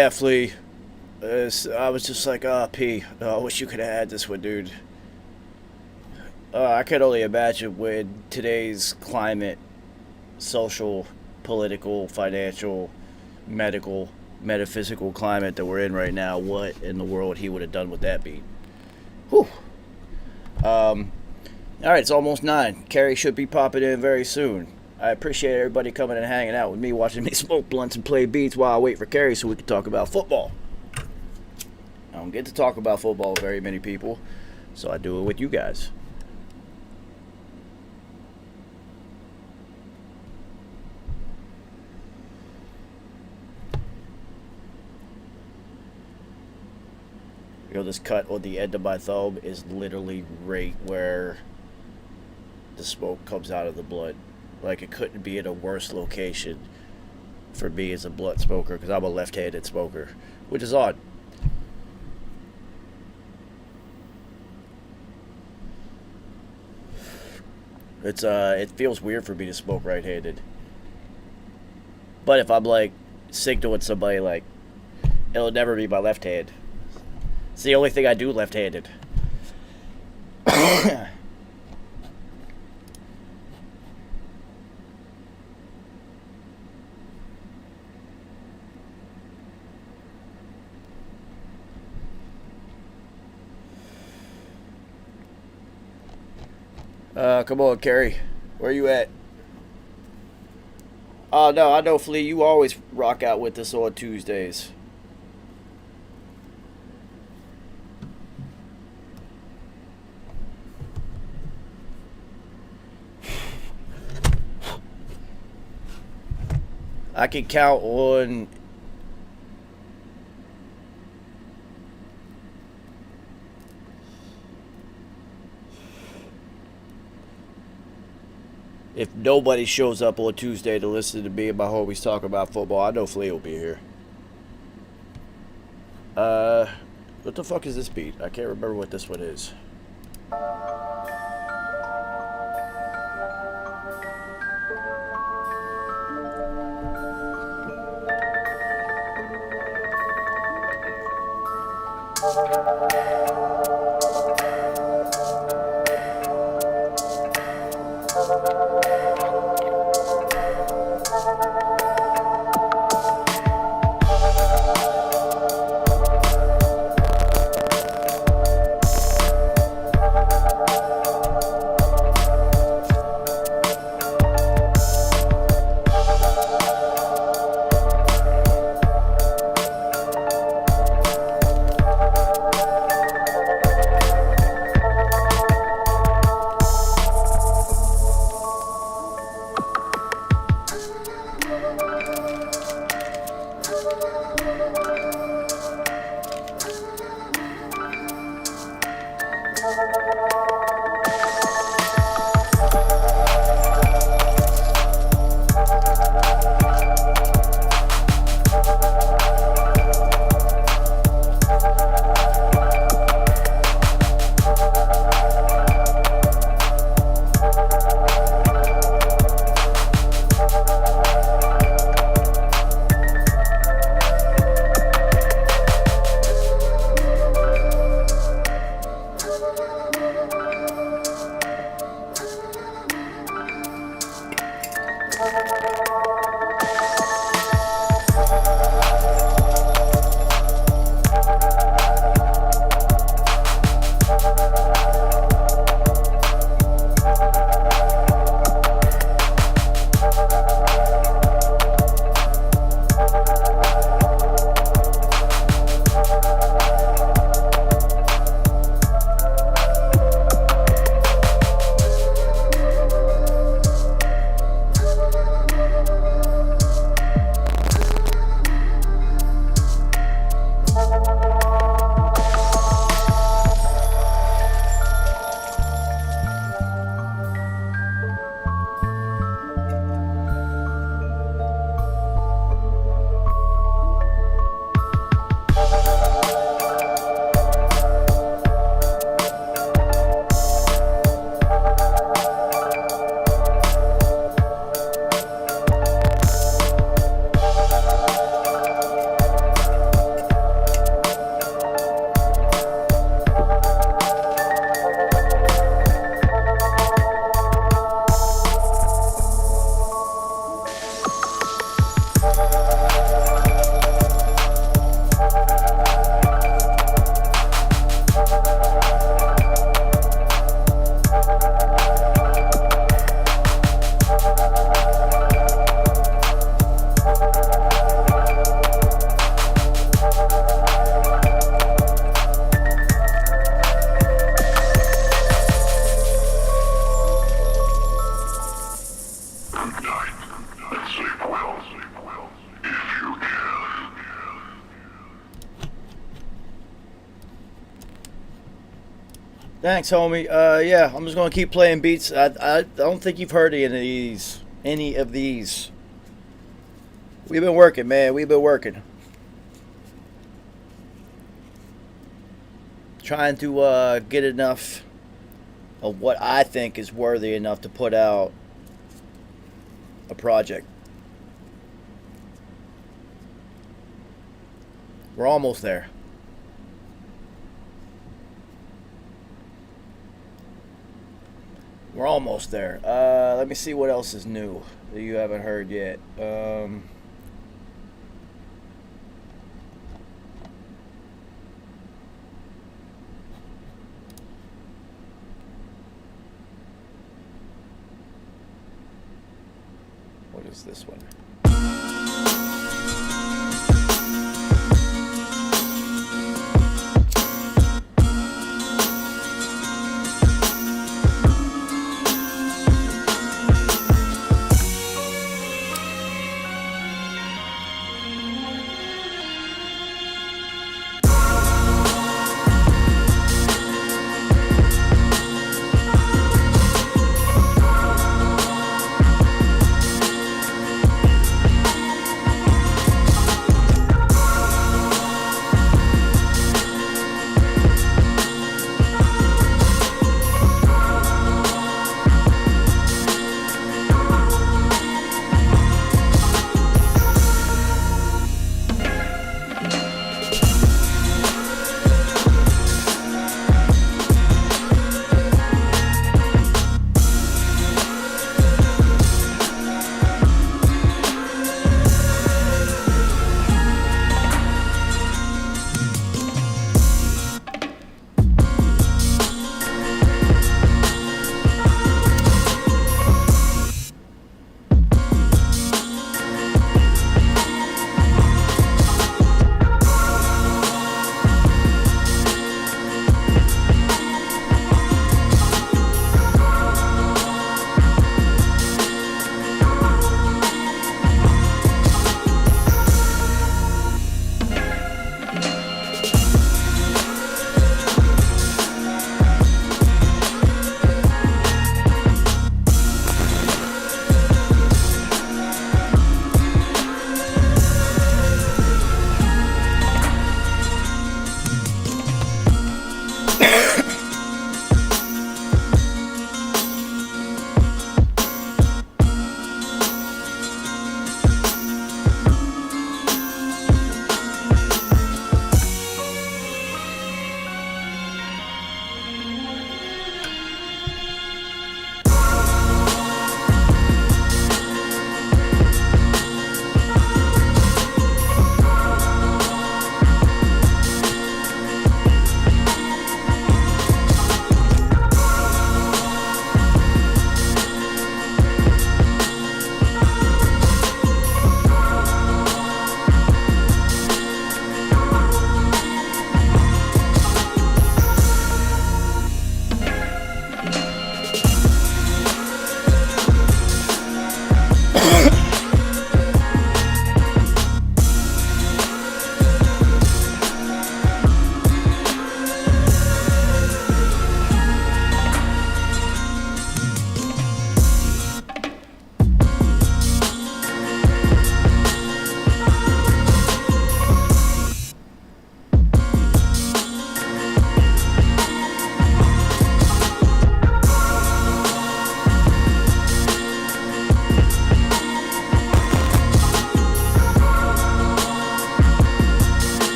Yeah, Flea. I was just like, P. I wish you could have had this one, dude. I could only imagine with today's climate, social, political, financial, medical, metaphysical climate that we're in right now, what in the world he would have done with that beat. Whew. Alright, it's almost 9. Carrie should be popping in very soon. I appreciate everybody coming and hanging out with me, watching me smoke blunts and play beats while I wait for Carrie so we can talk about football. I don't get to talk about football with very many people, so I do it with you guys. You know, this cut on the end of my thumb is literally right where the smoke comes out of the blunt. Like, it couldn't be in a worse location for me as a blunt smoker, because I'm a left-handed smoker, which is odd. It feels weird for me to smoke right-handed. But if I'm, like, signaling somebody, like, it'll never be my left hand. It's the only thing I do left-handed. Come on, Carrie. Where you at? Oh, no, I know, Flea. You always rock out with us on Tuesdays. I can count on... If nobody shows up on Tuesday to listen to me and my homies talk about football, I know Flea will be here. What the fuck is this beat? I can't remember what this one is. Thanks, homie. Yeah, I'm just gonna keep playing beats. I don't think you've heard any of these. Any of these. We've been working, man. We've been working. Trying to get enough of what I think is worthy enough to put out a project. We're almost there. We're almost there. Let me see what else is new that you haven't heard yet. What is this one?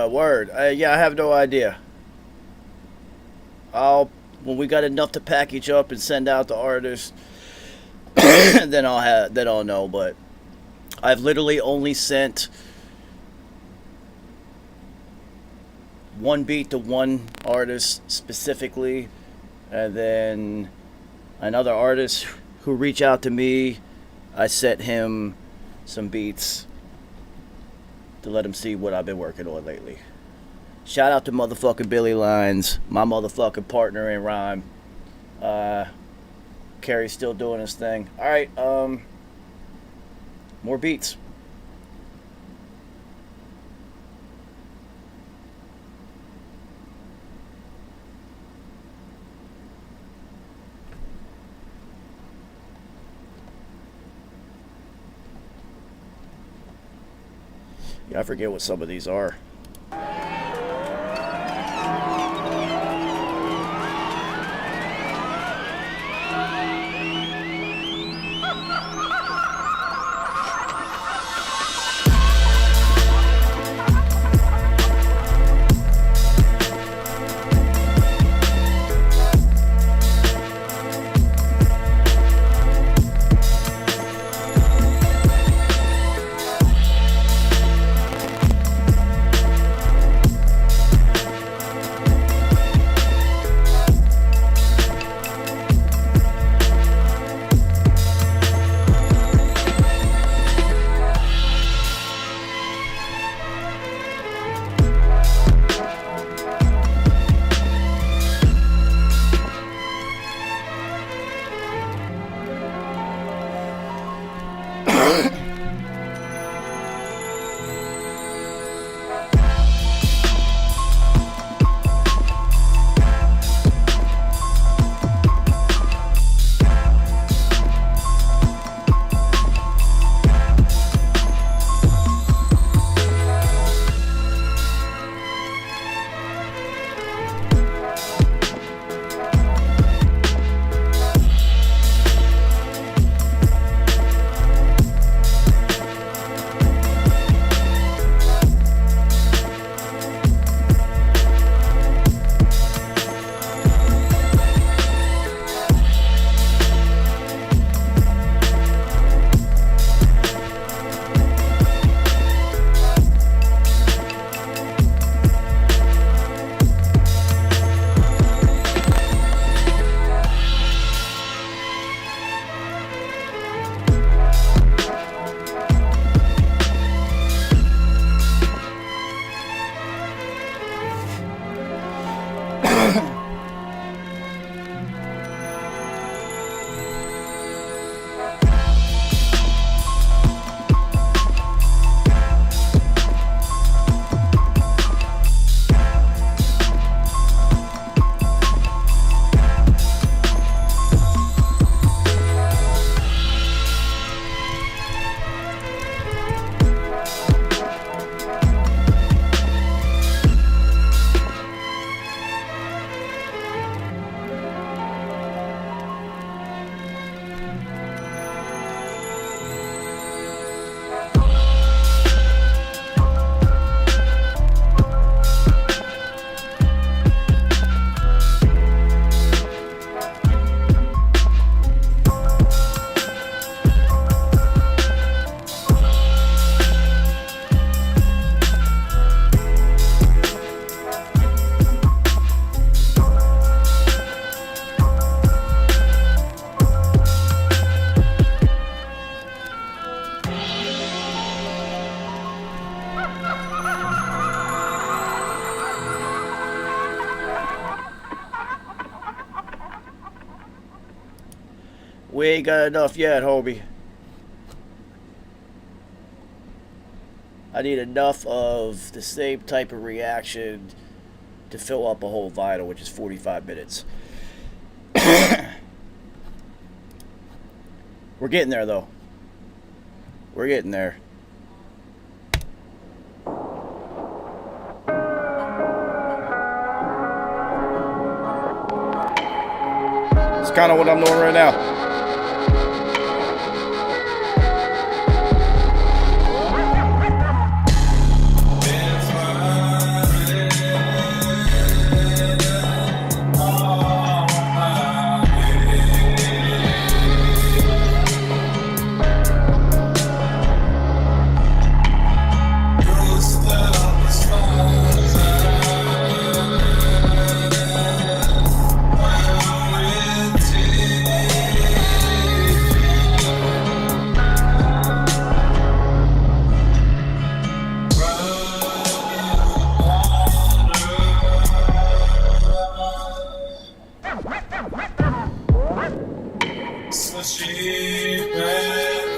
Word. Yeah, I have no idea. when we got enough to package up and send out to artists, then I'll know. But I've literally only sent one beat to one artist specifically, and then another artist who reached out to me, I sent him some beats to let him see what I've been working on lately. Shout out to motherfucking Billy Lines, my motherfucking partner in rhyme. Carrie's still doing his thing. Alright, more beats. Yeah, I forget what some of these are. We ain't got enough yet, homie. I need enough of the same type of reaction to fill up a whole vinyl, which is 45 minutes. We're getting there, though. We're getting there. It's kind of what I'm doing right now. So cheap and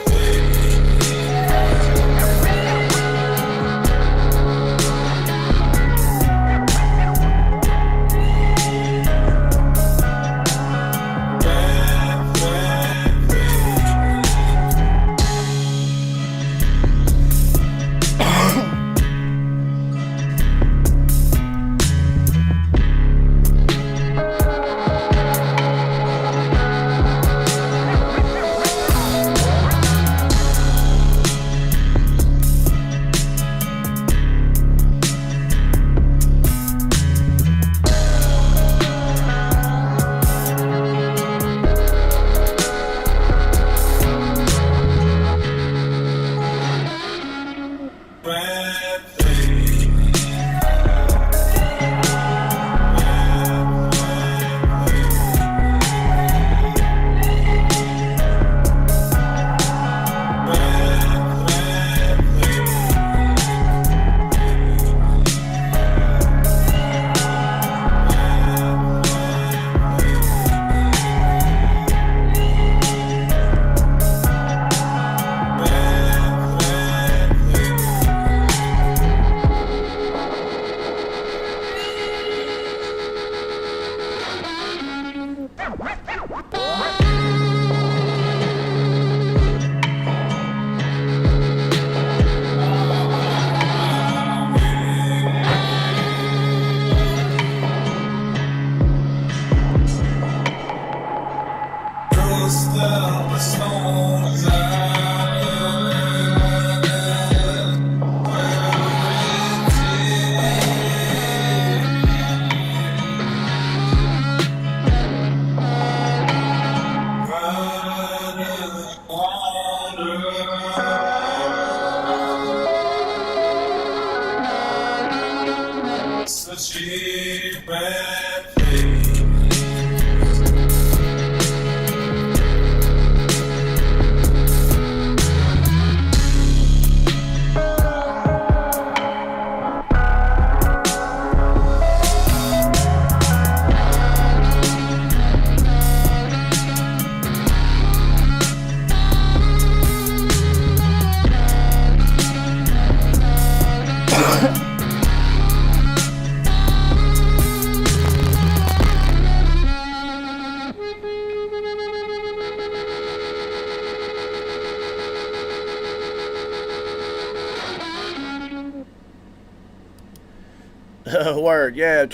Word, yeah,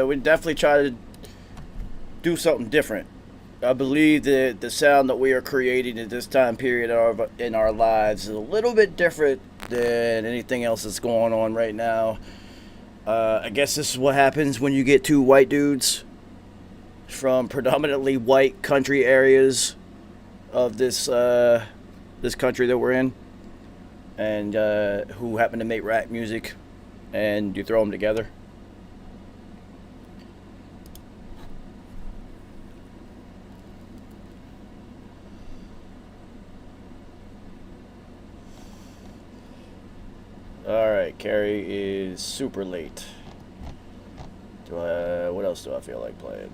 we definitely try to do something different. I believe that the sound that we are creating at this time period in our lives is a little bit different than anything else that's going on right now. I guess this is what happens when you get two white dudes from predominantly white country areas of this country that we're in, and who happen to make rap music, and you throw them together. Alright, Carrie is super late. What else do I feel like playing?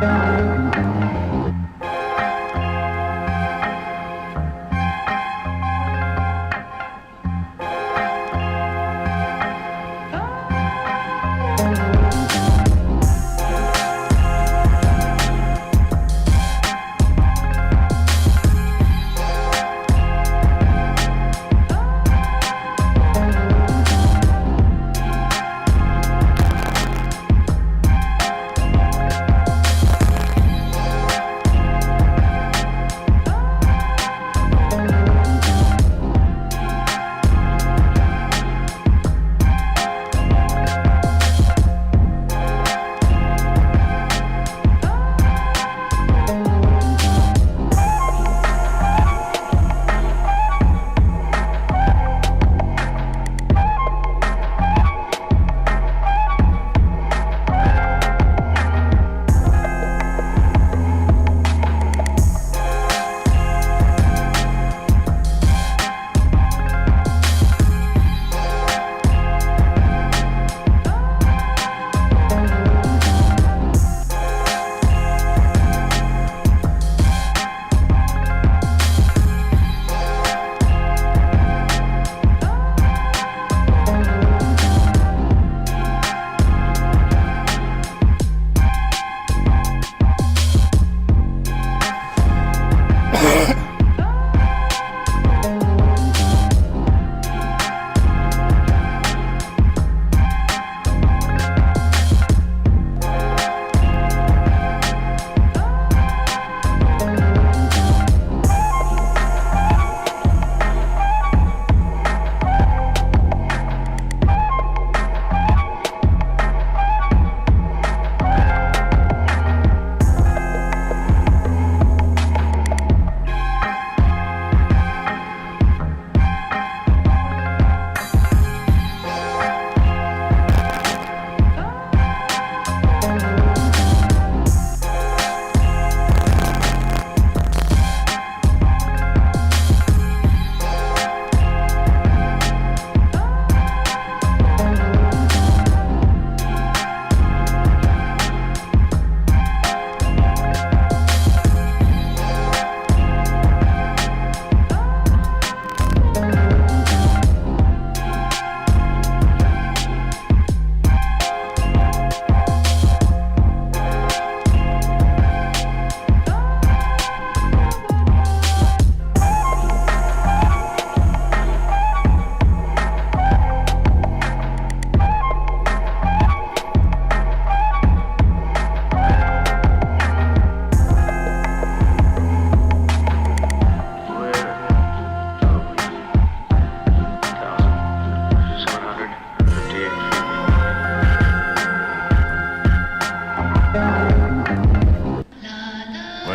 Yeah.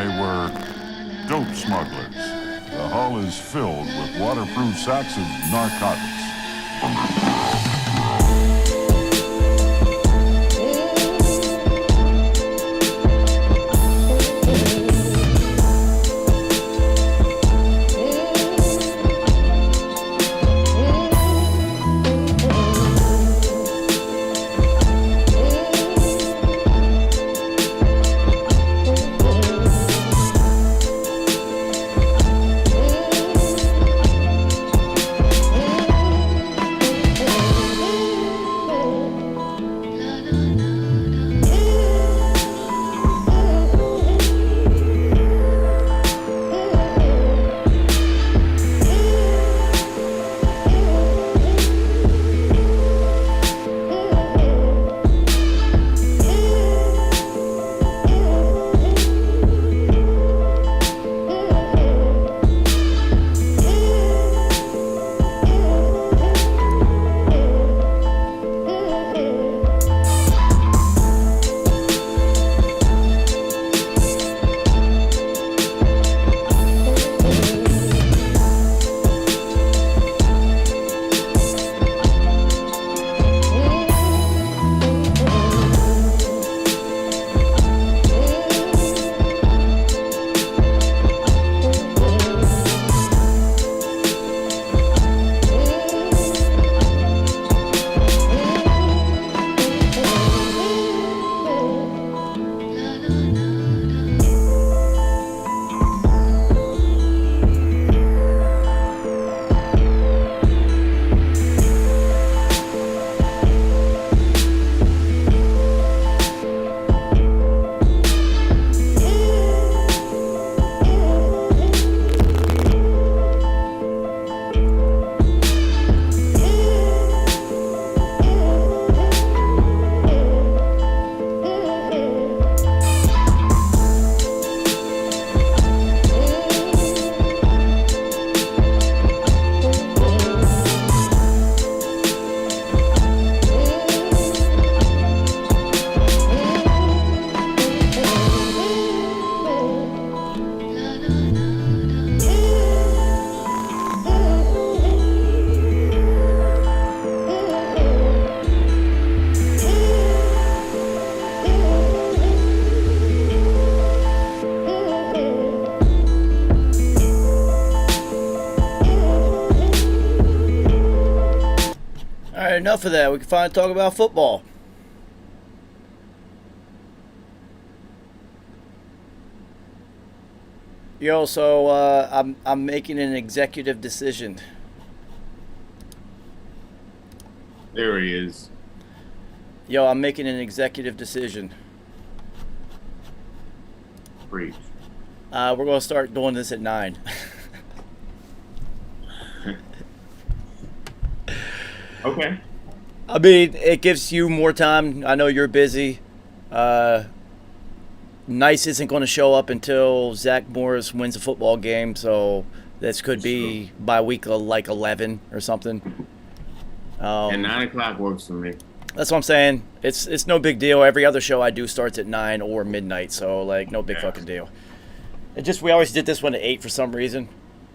They were dope smugglers. The hull is filled with waterproof sacks of narcotics. Alright, enough of that. We can finally talk about football. Yo, so I'm making an executive decision. There he is. Yo, I'm making an executive decision. Preach. We're going to start doing this at 9. Okay. I mean, it gives you more time. I know you're busy. Nice isn't going to show up until Zach Morris wins a football game, so this could be by week like 11 or something. And 9 o'clock works for me. That's what I'm saying. It's no big deal. Every other show I do starts at 9 or midnight, so like no big fucking deal. It just we always did this one at 8 for some reason.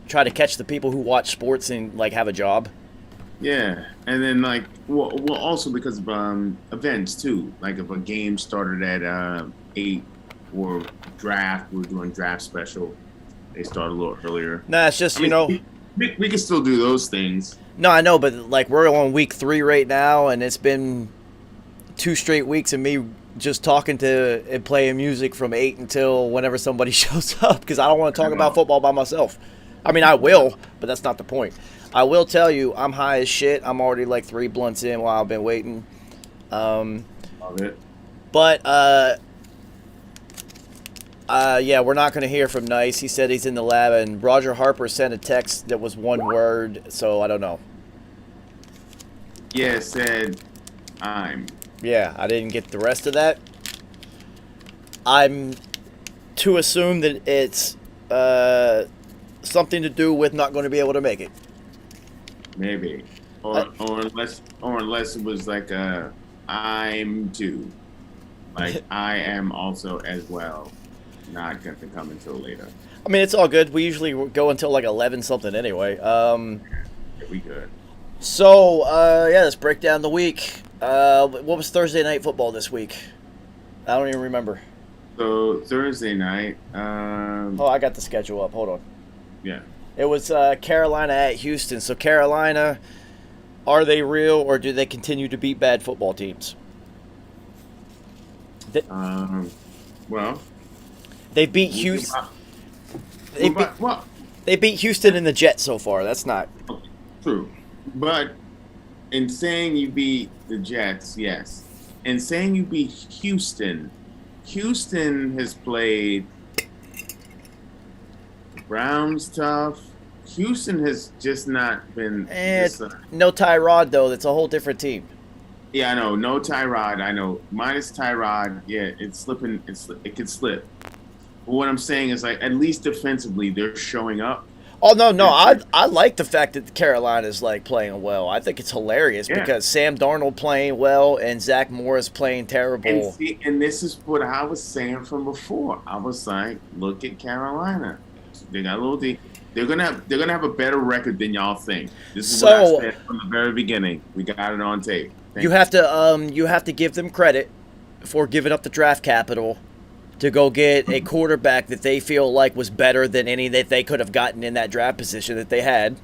Try to catch the people who watch sports and like have a job. Yeah, and then like well also because of events too. Like if a game started at 8 or draft, we're doing draft special. They start a little earlier. Nah, it's just I mean, you know. we can still do those things. No, I know, but like we're on week 3 right now, and it's been 2 straight weeks of me just talking to and playing music from 8 until whenever somebody shows up because I don't want to talk about football by myself. I mean, I will, but that's not the point. I will tell you, I'm high as shit. I'm already like 3 blunts in while I've been waiting. Love it. But yeah, we're not going to hear from Nice. He said he's in the lab, and Roger Harper sent a text that was 1 word, so I don't know. Yeah, it said I'm. Yeah, I didn't get the rest of that. I'm to assume that it's something to do with not going to be able to make it. Maybe, or unless it was like a I'm too, like I am also as well, not going to come until later. I mean, it's all good. We usually go until like 11 something anyway. Yeah, we good. So yeah, let's break down the week. What was Thursday night football this week? I don't even remember. So Thursday night. Oh, I got the schedule up. Hold on. Yeah. It was Carolina at Houston. So Carolina, are they real or do they continue to beat bad football teams? Well, They beat Houston. Well, They beat Houston and the Jets so far. That's not. true. But in saying you beat the Jets, yes. In saying you beat Houston, Houston has played Browns tough. Houston has just not been. No Tyrod though. That's a whole different team. Yeah, I know. No Tyrod. I know. Minus Tyrod. Yeah, it's slipping. It could slip. But what I'm saying is, like, at least defensively, they're showing up. Oh no, I like the fact that Carolina's like playing well. I think it's hilarious because Sam Darnold playing well and Zach Morris playing terrible. And this is what I was saying from before. I was like, look at Carolina. They got a little deep. They're gonna have a better record than y'all think. This is what I said from the very beginning. We got it on tape. You have to give them credit for giving up the draft capital to go get a quarterback that they feel like was better than any that they could have gotten in that draft position that they had,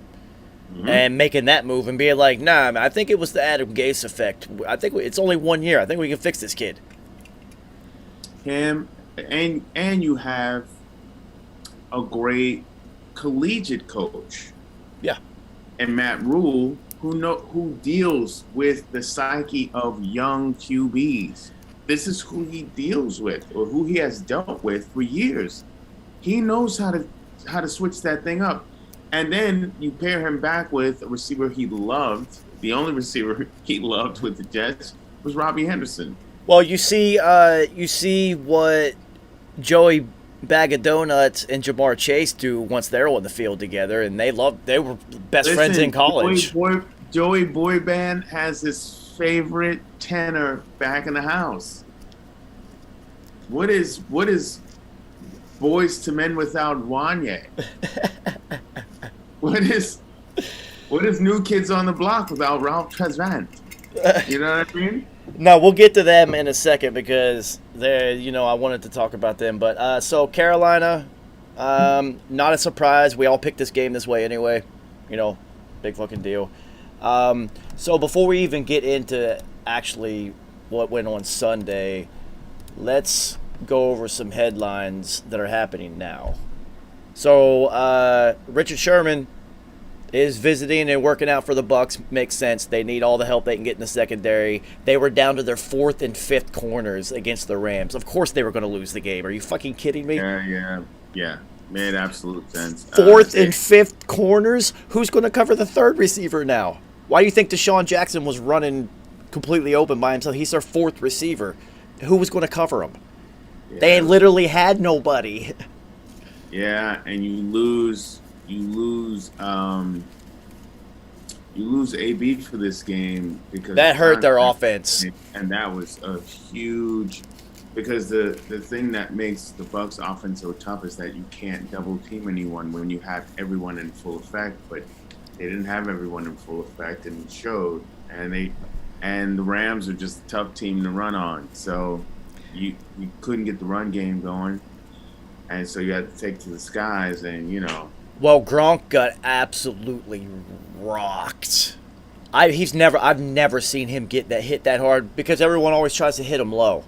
and making that move and being like, nah, man, I think it was the Adam Gase effect. I think it's only 1 year. I think we can fix this kid. Him and you have a great collegiate coach. Yeah. And Matt Rule, who deals with the psyche of young QBs. This is who he deals with, or who he has dealt with for years. He knows how to switch that thing up. And then you pair him back with a receiver he loved. The only receiver he loved with the Jets was Robbie Henderson. Well, you see what Joey Bag of Donuts and Jamar Chase do once they're on the field together, and they were best friends in college. Joey Boyband has his favorite tenor back in the house. What is Boys to Men Without Wanye? What is New Kids on the Block without Ralph Tresvant? You know what I mean? No, we'll get to them in a second because I wanted to talk about them. But so Carolina, not a surprise. We all picked this game this way anyway. Big fucking deal. So before we even get into actually what went on Sunday, let's go over some headlines that are happening now. So Richard Sherman is visiting and working out for the Bucs. Makes sense. They need all the help they can get in the secondary. They were down to their 4th and 5th corners against the Rams. Of course they were going to lose the game. Are you fucking kidding me? Yeah. Yeah, made absolute sense. Fourth and fifth corners. Who's going to cover the third receiver now? Why do you think Deshaun Jackson was running completely open by himself? He's their fourth receiver. Who was going to cover him? Yeah. They literally had nobody. Yeah, and you lose AB for this game because That hurt their offense. and that was a huge because the thing that makes the Bucks offense so tough is that you can't double team anyone when you have everyone in full effect, but they didn't have everyone in full effect and it showed, and the Rams are just a tough team to run on, so you couldn't get the run game going, and so you had to take to the skies, and Well, Gronk got absolutely rocked. I've never seen him get hit that hard because everyone always tries to hit him low.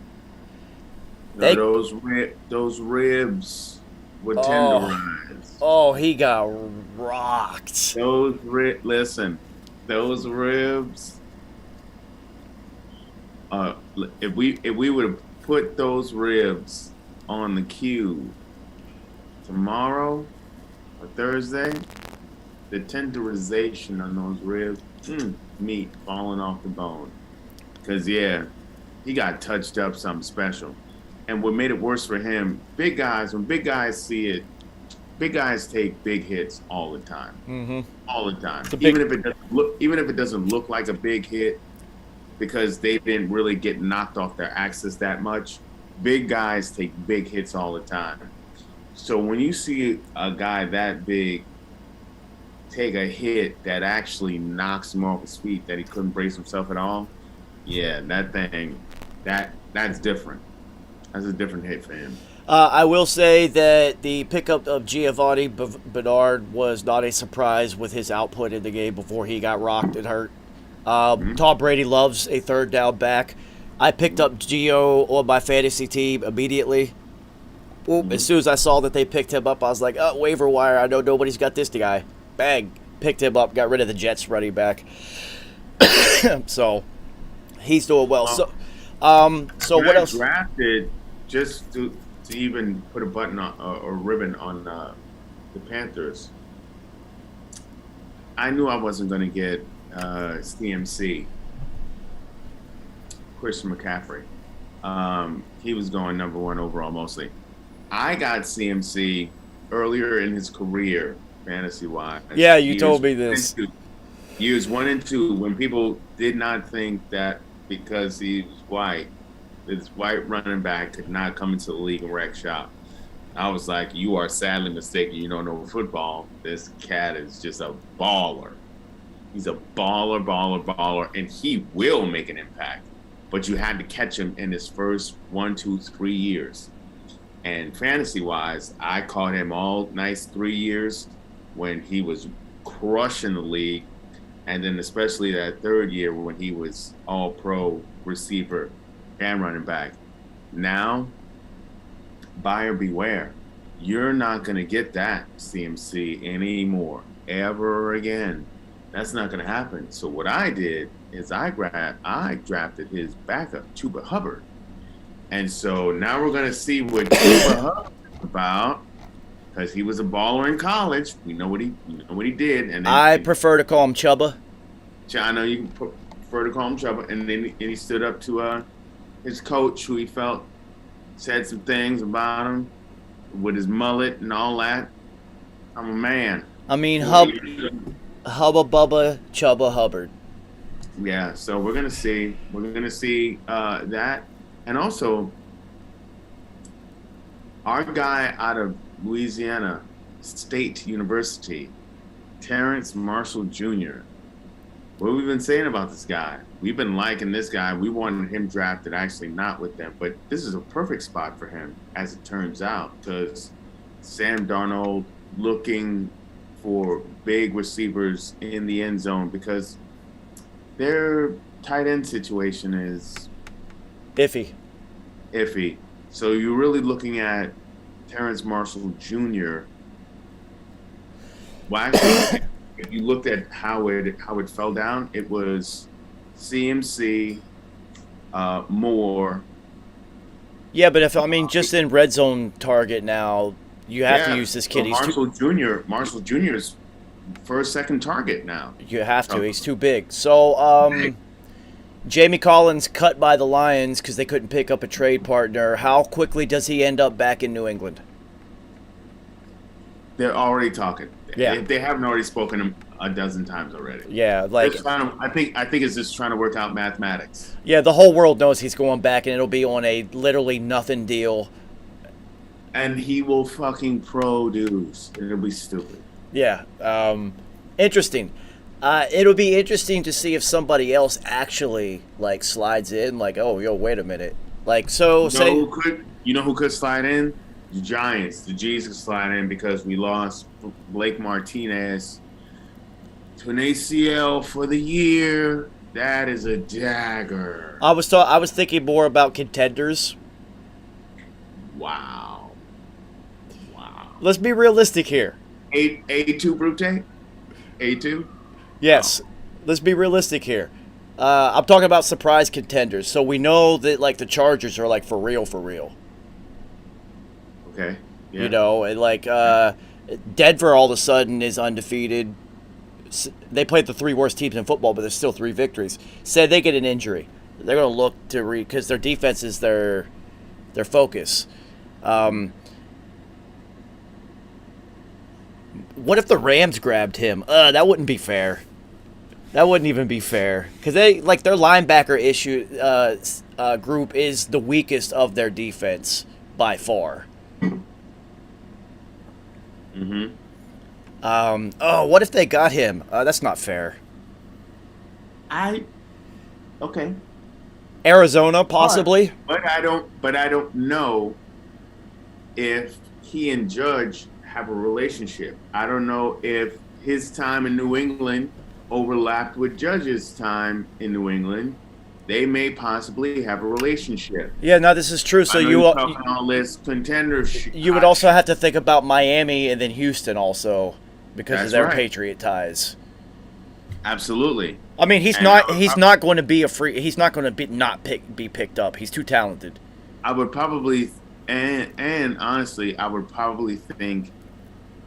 those ribs were tenderized. Oh, he got rocked. Those ribs. If we would have put those ribs on the cube tomorrow or Thursday, the tenderization on those ribs, meat falling off the bone. Because he got touched up something special. And what made it worse for him, when big guys see it, big guys take big hits all the time. Mm-hmm. All the time. Even if it doesn't look like a big hit, because they didn't really get knocked off their axis that much, big guys take big hits all the time. So when you see a guy that big take a hit that actually knocks him off his feet, that he couldn't brace himself at all, that's different. That's a different hit for him. I will say that the pickup of Giovanni Bernard was not a surprise with his output in the game before he got rocked and hurt. Tom Brady loves a third down back. I picked up Gio on my fantasy team immediately. As soon as I saw that they picked him up, I was like, oh, waiver wire. I know nobody's got this guy. Bang. Picked him up. Got rid of the Jets running back. So he's doing well. So what else? Drafted just to even put a button on or ribbon on the Panthers. I knew I wasn't going to get CMC, Christian McCaffrey. He was going number one overall mostly. I got CMC earlier in his career, fantasy-wise. Yeah, you told me this. Years 1 and 2, when people did not think that because he was white, this white running back could not come into the league and wreck shop. I was like, you are sadly mistaken. You don't know football. This cat is just a baller. He's a baller, and he will make an impact. But you had to catch him in his first 1, 2, 3 years. And fantasy-wise, I caught him all nice 3 years when he was crushing the league. And then especially that third year when he was all-pro receiver and running back. Now, buyer beware. You're not going to get that CMC anymore, ever again. That's not going to happen. So what I did is I drafted his backup, Chuba Hubbard. And so now we're going to see what Chuba Hubbard is about, because he was a baller in college. We know what he did. And then I prefer to call him Chubba. I know you prefer to call him Chubba. And then he stood up to his coach, who he felt said some things about him with his mullet and all that. I'm a man. I mean, Hubba Bubba Chubba Hubbard. Yeah, so we're gonna see that, and also our guy out of Louisiana State University, Terrence Marshall Jr. What have we been saying about this guy? We've been liking this guy. We wanted him drafted, actually not with them, but this is a perfect spot for him, as it turns out, because Sam Darnold looking for big receivers in the end zone, because their tight end situation is iffy. So you're really looking at Terrence Marshall Jr. Well, actually, if you looked at how it fell down, it was CMC, Moore. Yeah, but just in red zone target now, You have to use this kid. So Marshall Jr.'s first, second target now. You have to. He's too big. So, Jamie Collins cut by the Lions because they couldn't pick up a trade partner. How quickly does he end up back in New England? They're already talking. Yeah. If they haven't already spoken a dozen times already. Yeah, like I think it's just trying to work out mathematics. yeah, the whole world knows he's going back, and it'll be on a literally nothing deal. And he will fucking produce. It'll be stupid. Yeah, interesting. It'll be interesting to see if somebody else actually like slides in. Like, oh, yo, wait a minute. Like, so You know who could slide in? The Giants. The G's could slide in because we lost Blake Martinez to an ACL for the year. That is a dagger. I was thinking more about contenders. Wow. Let's be realistic here. A2 Brute? A2? Yes, let's be realistic here. I'm talking about surprise contenders. So we know that like the Chargers are like for real. Okay. Yeah. You know, and like Denver all of a sudden is undefeated. They played the 3 worst teams in football, but there's still 3 victories. Say they get an injury, they're going to look to because their defense is their focus. What if the Rams grabbed him? That wouldn't be fair. That wouldn't even be fair because they like their linebacker group is the weakest of their defense by far. Mm-hmm. What if they got him? That's not fair. Okay. Arizona, possibly. But I don't know if he and Judge have a relationship. I don't know if his time in New England overlapped with Judge's time in New England. They may possibly have a relationship. Yeah, no, this is true. So you talking all this contender shit. You would also have to think about Miami and then Houston also because of their right. Patriot ties. Absolutely. I mean, he's not going to be a free. He's not going to be picked up. He's too talented. I would probably and honestly, I would probably think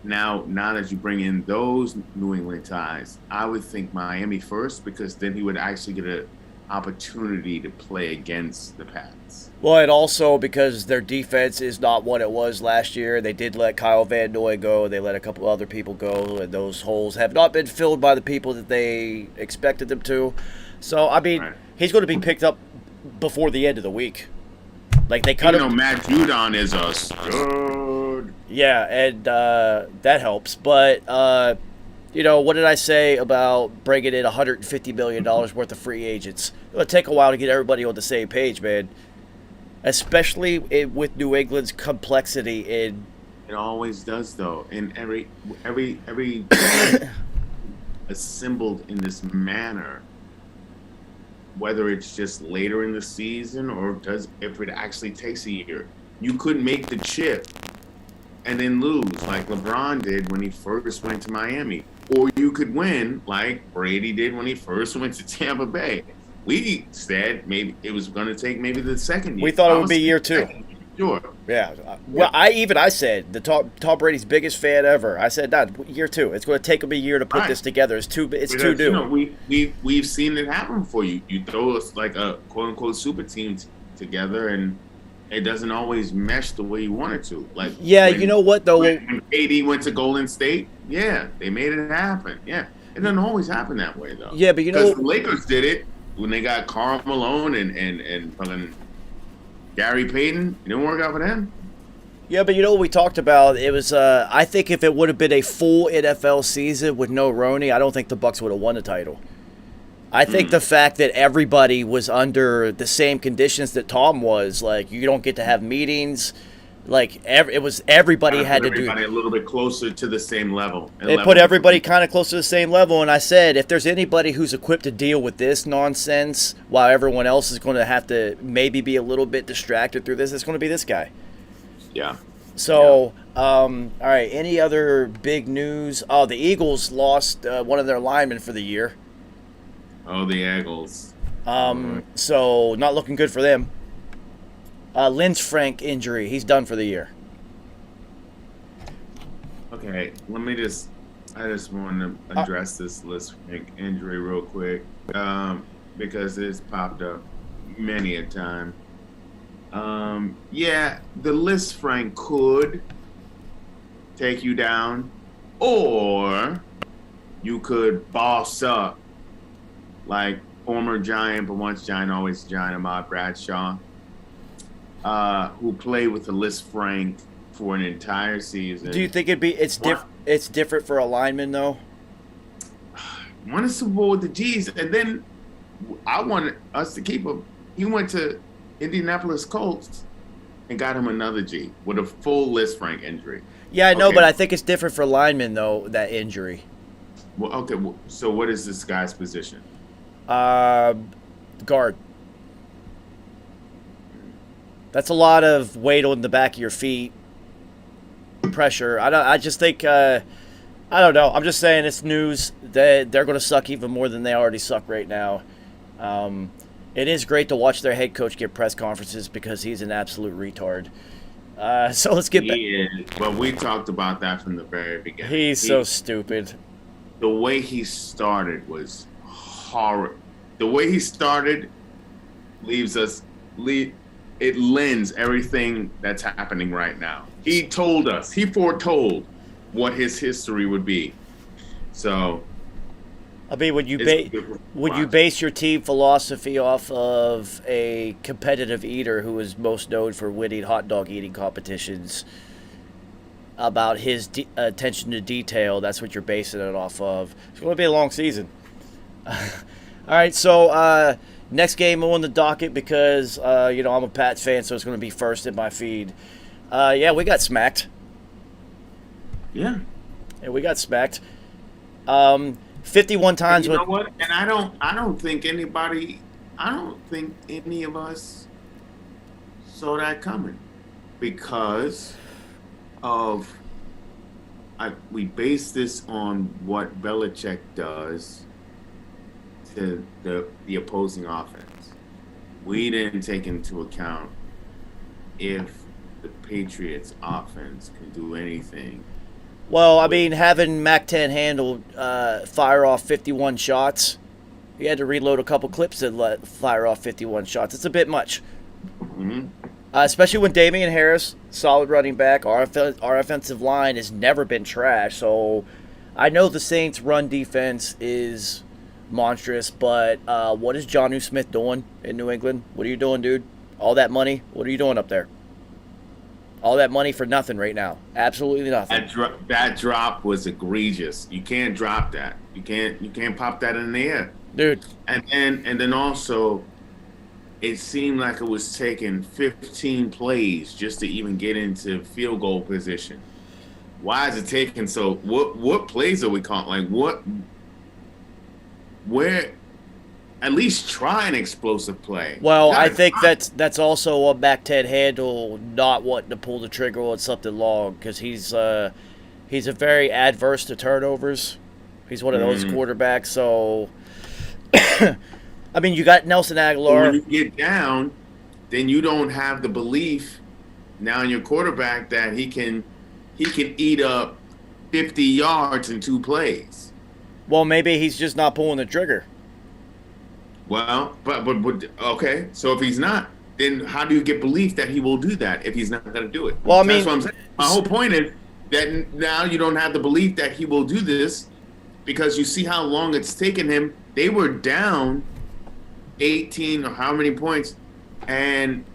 now that you bring in those New England ties, I would think Miami first because then he would actually get an opportunity to play against the Pats. Well, and also because their defense is not what it was last year. They did let Kyle Van Noy go. They let a couple other people go, and those holes have not been filled by the people that they expected them to. So, I mean, He's going to be picked up before the end of the week. Like they cut him. Matt Judon is a stud. Yeah, and that helps. But what did I say about bringing in $150 million worth of free agents? It'll take a while to get everybody on the same page, man. Especially with New England's complexity in. It always does, though. In every assembled in this manner. Whether it's just later in the season or if it actually takes a year, you could make the chip and then lose like LeBron did when he first went to Miami, or you could win like Brady did when he first went to Tampa Bay. We said maybe it was going to take maybe the second year. We thought it would be year 2. Sure. Yeah. Well, I said the Tom Brady's biggest fan ever. I said year 2. It's going to take him a year to put this together. It's too new. We've seen it happen for you. You throw us like a quote unquote super team together, and it doesn't always mesh the way you want it to. Like you know what though? When KD went to Golden State, they made it happen. Yeah, it doesn't always happen that way though. Yeah, but because the Lakers did it when they got Karl Malone and fucking Gary Payton. It didn't work out for them. Yeah, but what we talked about? It was I think if it would have been a full NFL season with no Roney, I don't think the Bucks would have won the title. I think the fact that everybody was under the same conditions that Tom was, like you don't get to have meetings, like everybody had to do everybody a little bit closer to the same level. They put everybody kind of close to the same level, and I said if there's anybody who's equipped to deal with this nonsense while everyone else is going to have to maybe be a little bit distracted through this, it's going to be this guy. Yeah. So, all right, any other big news? Oh, the Eagles lost one of their linemen for the year. Oh, the Eagles. So not looking good for them. Lynch Frank injury. He's done for the year. Okay, I just want to address this Liz Frank injury real quick, because it's popped up many a time. Yeah, the Liz Frank could take you down, or you could boss up like former Giant, but once Giant, always Giant, Ahmad Bradshaw, who played with the Liz Frank for an entire season. Do you think it's different for a lineman though? Won a Super Bowl with the G's, and then I wanted us to keep him. He went to Indianapolis Colts and got him another G with a full Liz Frank injury. Yeah, I know, Okay. but I think it's different for linemen though, that injury. Well, okay, so what is this guy's position? Guard. That's a lot of weight on the back of your feet. Pressure. I just think I don't know. I'm just saying it's news that they're going to suck even more than they already suck right now. It is great to watch their head coach give press conferences because he's an absolute retard. So let's get back. He is, but we talked about that from the very beginning. He's so stupid. The way he started was horrible. The way he started it lends everything that's happening right now. He foretold what his history would be. So, I mean, would you watch. base your team philosophy off of a competitive eater who is most known for winning hot dog eating competitions? About his attention to detail, that's what you're basing it off of. It's going to be a long season. All right, so next game on the docket because I'm a Pats fan, so it's going to be first in my feed. Yeah, we got smacked. Yeah. Yeah, we got smacked. 51 times. You know what? And I don't think any of us saw that coming because of we base this on what Belichick does to the opposing offense. We didn't take into account if the Patriots offense can do anything. Well, I mean, having Mac-10 handle fire off 51 shots, he had to reload a couple clips to fire off 51 shots. It's a bit much. Mm-hmm. Especially when Damian Harris, solid running back, our offensive line has never been trash. So I know the Saints' run defense is monstrous, but what is Jonnu Smith doing in New England? What are you doing, dude? All that money? What are you doing up there? All that money for nothing right now. Absolutely nothing. That drop was egregious. You can't drop that. You can't pop that in the air, dude. And then also, it seemed like it was taking 15 plays just to even get into field goal position. Why is it taking so? What plays are we calling? Like where? At least try an explosive play. Well, I think that's also a Mac-10 handle, not wanting to pull the trigger on something long because he's a very adverse to turnovers. He's one of those quarterbacks. So, I mean, you got Nelson Aguilar. When you get down, then you don't have the belief now in your quarterback that he can eat up 50 yards in 2 plays. Well, maybe he's just not pulling the trigger. Well, but okay. So if he's not, then how do you get belief that he will do that if he's not going to do it? Well, I mean, that's what I'm saying. My whole point is that now you don't have the belief that he will do this because you see how long it's taken him. They were down 18 or how many points, and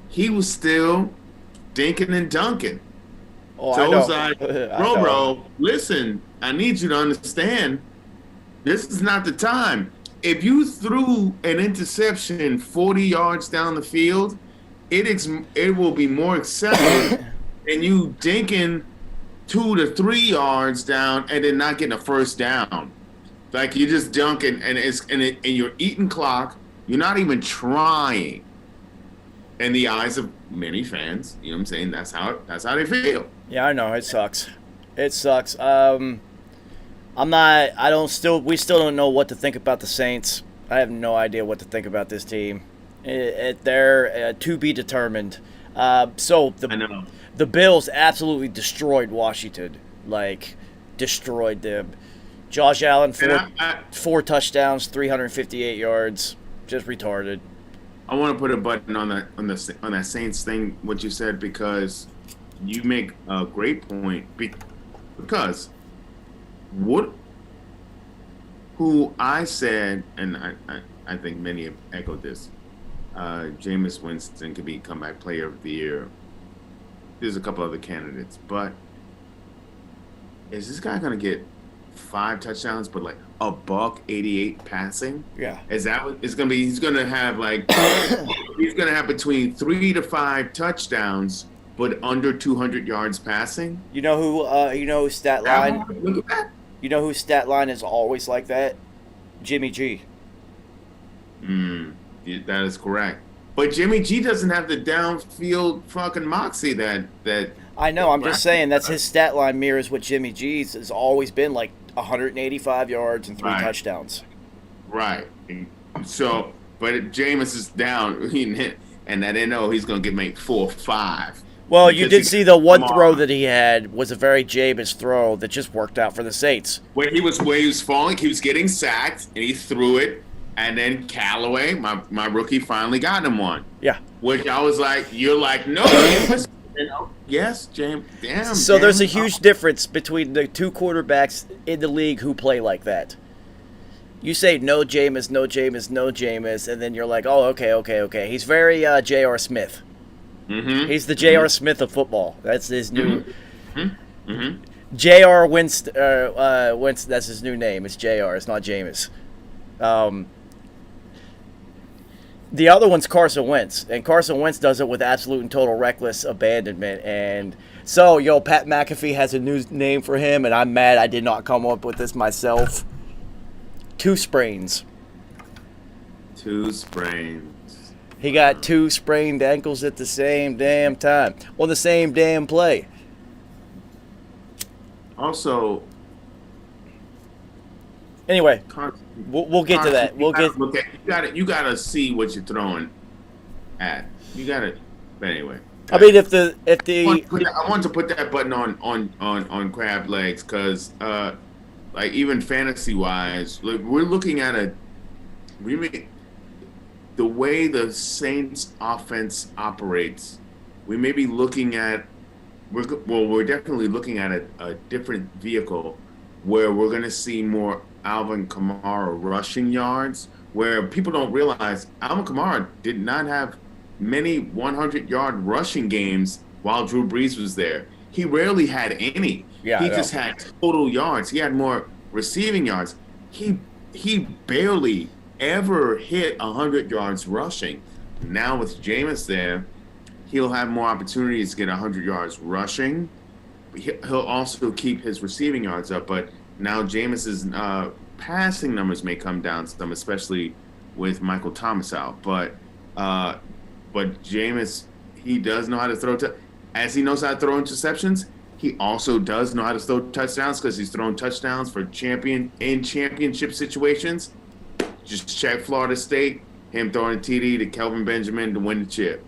he was still dinking and dunking. Oh, so I it know. was like, bro, listen, I need you to understand, this is not the time. If you threw an interception 40 yards down the field, it will be more accepted than you dinking 2 to 3 yards down and then not getting a first down. Like you're just dunking and you're eating clock. You're not even trying. In the eyes of many fans, you know what I'm saying? That's how they feel. Yeah, I know it sucks. It sucks. We still don't know what to think about the Saints. I have no idea what to think about this team. They're to be determined. So I know. The Bills absolutely destroyed Washington. like destroyed them. Josh Allen, And four touchdowns, 358 yards, just retarded. I want to put a button on that Saints thing, what you said, because you make a great point. Because who I said, and I think many have echoed this, Jameis Winston could be comeback player of the year. There's a couple other candidates, but is this guy gonna get 5 touchdowns, but like $188 passing? Yeah. Is that what it's gonna be? He's gonna have like he's gonna have between 3 to 5 touchdowns, but under 200 yards passing. You know whose stat line? Look at that. You know whose stat line is always like that? Jimmy G. That is correct. But Jimmy G doesn't have the downfield fucking moxie that I know. I'm just saying that's his stat line mirrors what Jimmy G's has always been, like 185 yards and 3 Right. touchdowns. Right. So, but if Jameis is down, and I didn't know he's gonna make 4 or 5. Well, you Because did he see the one come throw on. that he had was a very Jameis throw that just worked out for the Saints. Where he was falling, he was getting sacked, and he threw it, and then Callaway, my rookie, finally got him one. Yeah. Which I was like, you're like, no, Jameis. Yes, James. Damn. So there's a Jameis. huge difference between the 2 quarterbacks in the league who play like that. You say no Jameis, no Jameis, no Jameis, and then you're like, oh, okay. He's very J.R. Smith. Mm-hmm. He's the J.R. Smith of football. That's his new. Mm-hmm. J.R. Winston. That's his new name. It's J.R. It's not Jameis. The other one's Carson Wentz, and Carson Wentz does it with absolute and total reckless abandonment. And so, Pat McAfee has a new name for him, and I'm mad I did not come up with this myself. 2 sprains. 2 sprains. He got 2 sprained ankles at the same damn time on the same damn play. Also, Anyway, we'll get to that. You gotta see what you're throwing at. You gotta. But anyway. I mean, if the I want to put that button on crab legs because, like, even fantasy wise, like, we're looking at the way the Saints offense operates. We may be looking at we're definitely looking at a different vehicle where we're going to see more Alvin Kamara rushing yards, where people don't realize Alvin Kamara did not have many 100-yard rushing games while Drew Brees was there. He rarely had any. Yeah, he I know. just had total yards. He had more receiving yards. He barely ever hit 100 yards rushing. Now with Jameis there, he'll have more opportunities to get 100 yards rushing. He'll also keep his receiving yards up, but now Jameis's passing numbers may come down some, especially with Michael Thomas out. But Jameis, he does know how to throw. As he knows how to throw interceptions, he also does know how to throw touchdowns because he's thrown touchdowns for championship situations. Just check Florida State, him throwing a TD to Kelvin Benjamin to win the chip.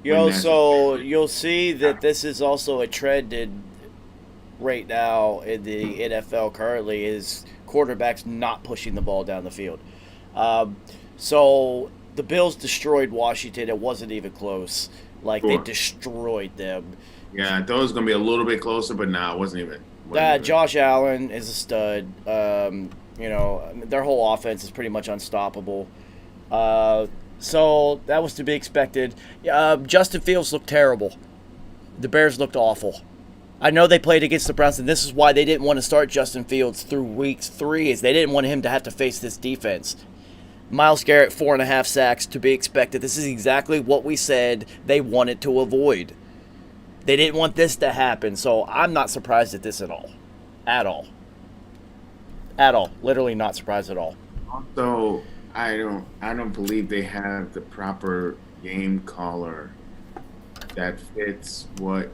so you'll see that this is also a trend right now in the NFL currently is quarterbacks not pushing the ball down the field. So the Bills destroyed Washington. It wasn't even close. They Sure. destroyed them. Yeah, I thought it was going to be a little bit closer, but no, it wasn't even. Josh Allen is a stud. Their whole offense is pretty much unstoppable. So that was to be expected. Justin Fields looked terrible. The Bears looked awful. I know they played against the Browns, and this is why they didn't want to start Justin Fields through week 3, is they didn't want him to have to face this defense. Myles Garrett, 4.5 sacks, to be expected. This is exactly what we said they wanted to avoid. They didn't want this to happen, so I'm not surprised at this at all. At all. At all. Literally not surprised at all. Also, I don't believe they have the proper game caller that fits what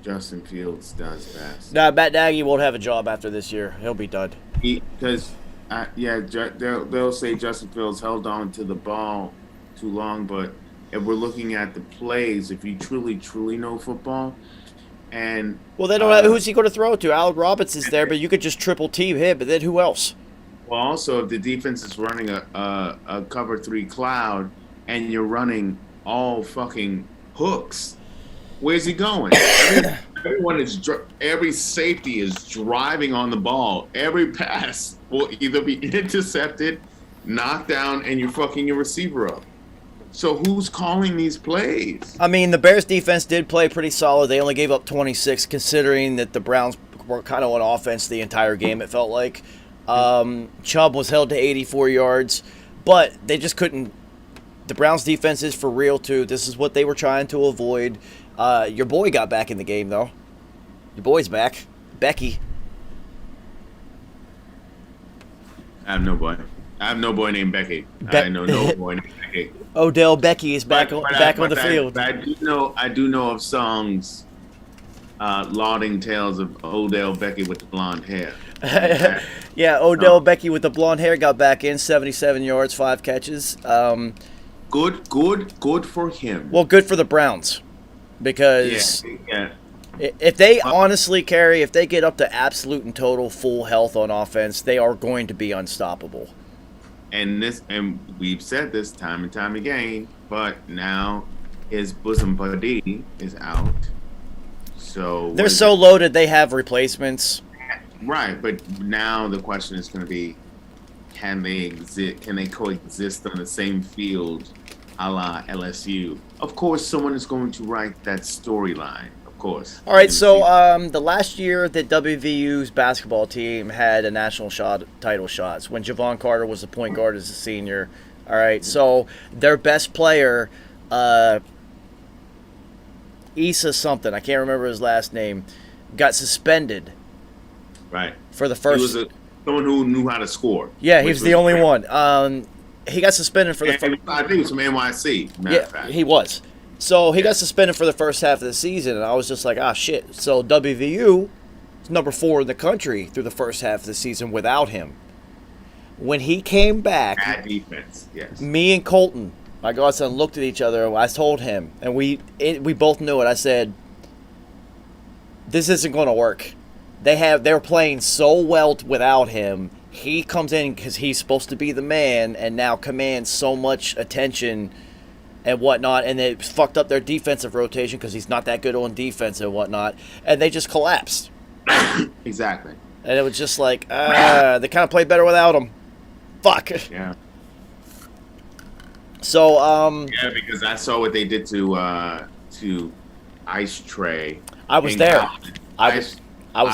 Justin Fields does best. Nah, Matt Nagy won't have a job after this year. He'll be done. Because they'll say Justin Fields held on to the ball too long, but if we're looking at the plays, if you truly know football, And Well, they don't have, who's he going to throw it to? Allen Robinson's there, but you could just triple team him, but then who else? well, also if the defense is running a cover 3 cloud and you're running all fucking hooks, where's he going? Every safety is driving on the ball. Every pass will either be intercepted, knocked down, and you're fucking your receiver up. So who's calling these plays? I mean, the Bears defense did play pretty solid. They only gave up 26, considering that the Browns were kind of on offense the entire game, it felt like. Chubb was held to 84 yards, but they just couldn't. The Browns defense is for real, too. This is what they were trying to avoid. Your boy got back in the game, though. Your boy's back. Becky. I have no boy. I have no boy named Becky. I know no boy named Becky. Odell Becky is back on the field. But I do know of songs lauding tales of Odell Becky with the blonde hair. Yeah, Odell Becky with the blonde hair got back in, 77 yards, 5 catches. Good for him. Well, good for the Browns, because Yeah. if they honestly carry, if they get up to absolute and total full health on offense, they are going to be unstoppable. And we've said this time and time again, but now his bosom buddy is out. So They're so loaded, they have replacements. right, but now the question is going to be, can they coexist on the same field, a la LSU? Of course, someone is going to write that storyline. Of course. All right, so the last year that WVU's basketball team had a national title shots, when Javon Carter was the point guard as a senior. All right, so their best player, Issa something, I can't remember his last name, got suspended. Right. For the first. He was someone who knew how to score. Yeah, he was the only one. He got suspended for the first. I think it was from NYC. Matter of fact. He was. So he got suspended for the first half of the season, and I was just like, ah, shit. So WVU is number 4 in the country through the first half of the season without him. When he came back, bad defense. Yes. Me and Colton, my godson, looked at each other. And I told him, and we both knew it. I said, "This isn't going to work. They're playing so well without him. He comes in because he's supposed to be the man, and now commands so much attention." And whatnot, and they fucked up their defensive rotation because he's not that good on defense and whatnot, and they just collapsed. Exactly. And it was just like, they kind of played better without him. Fuck. Yeah. So, yeah, because I saw what they did to Ice Tray. I was there. I was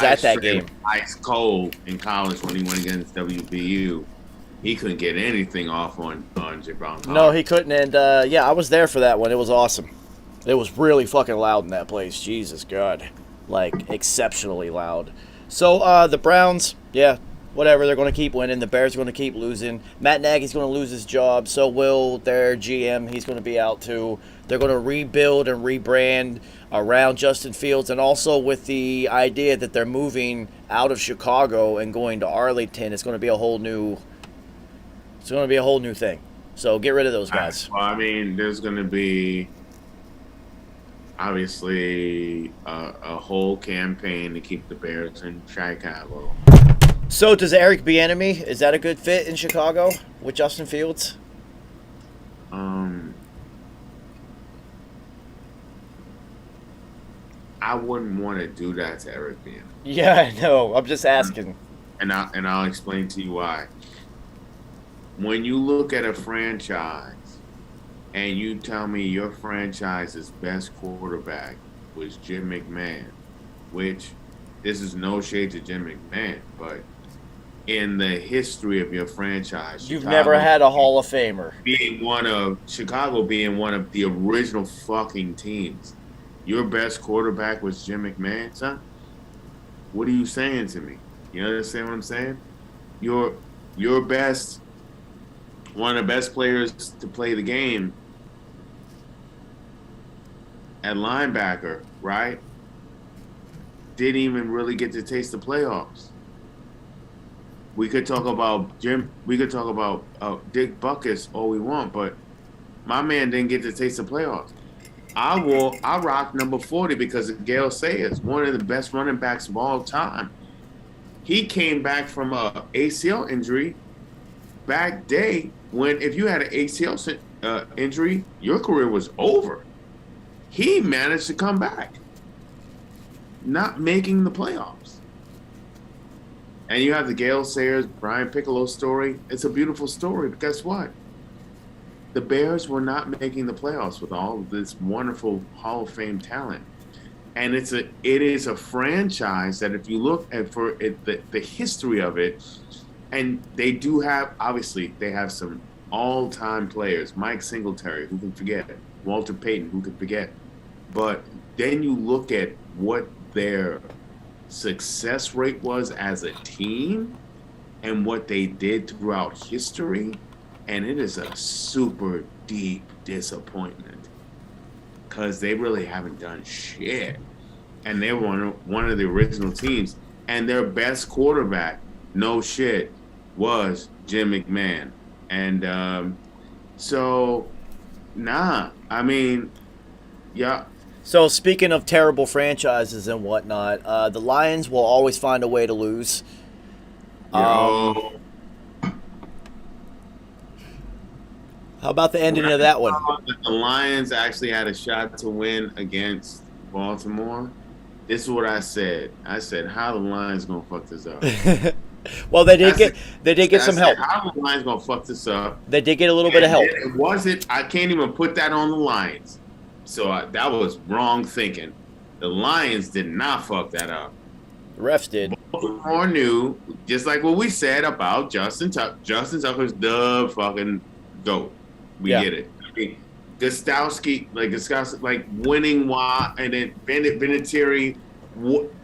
at that game. Ice cold in college when he went against WVU. He couldn't get anything off on Javon. No, he couldn't. And, I was there for that one. It was awesome. It was really fucking loud in that place. Jesus God. Like, exceptionally loud. So, the Browns, whatever. They're going to keep winning. The Bears are going to keep losing. Matt Nagy's going to lose his job. So will their GM. He's going to be out, too. They're going to rebuild and rebrand around Justin Fields, and also with the idea that they're moving out of Chicago and going to Arlington. It's going to be a whole new... It's going to be a whole new thing. So get rid of those guys. Well, I mean, there's going to be obviously a whole campaign to keep the Bears in Chicago. So does Eric Bieniemy, is that a good fit in Chicago with Justin Fields? I wouldn't want to do that to Eric Bieniemy. Yeah, I know. I'm just asking. And I'll explain to you why. When you look at a franchise and you tell me your franchise's best quarterback was Jim McMahon, which this is no shade to Jim McMahon, but in the history of your franchise, you've never had a Hall of Famer. Chicago being one of the original fucking teams. Your best quarterback was Jim McMahon, son? What are you saying to me? You understand what I'm saying? Your best... one of the best players to play the game at linebacker, right? Didn't even really get to taste the playoffs. We could talk about Dick Butkus all we want, but my man didn't get to taste the playoffs. I rock number 40 because of Gale Sayers, one of the best running backs of all time. He came back from a ACL injury back day when if you had an ACL injury, your career was over. He managed to come back, not making the playoffs. And you have the Gale Sayers, Brian Piccolo story. It's a beautiful story, but guess what? The Bears were not making the playoffs with all of this wonderful Hall of Fame talent. And it is a franchise that if you look at the history of it, and they do have, obviously, they have some all-time players. Mike Singletary, who can forget? Walter Payton, who can forget? But then you look at what their success rate was as a team and what they did throughout history, and it is a super deep disappointment because they really haven't done shit. And they were one of the original teams, and their best quarterback, no shit, was Jim McMahon. And yeah. So speaking of terrible franchises and whatnot, the Lions will always find a way to lose. How about the ending of that one? The Lions actually had a shot to win against Baltimore. This is what I said. I said, how the Lions gonna fuck this up? Well, they did get some help. How the Lions gonna fuck this up? They did get a little bit of help. It wasn't. I can't even put that on the Lions. So that was wrong thinking. The Lions did not fuck that up. The refs did. Baltimore knew, just like what we said about Justin Tucker. Justin Tucker's the fucking GOAT. We get it. I mean, Gostowski, like winning and then Vinatieri,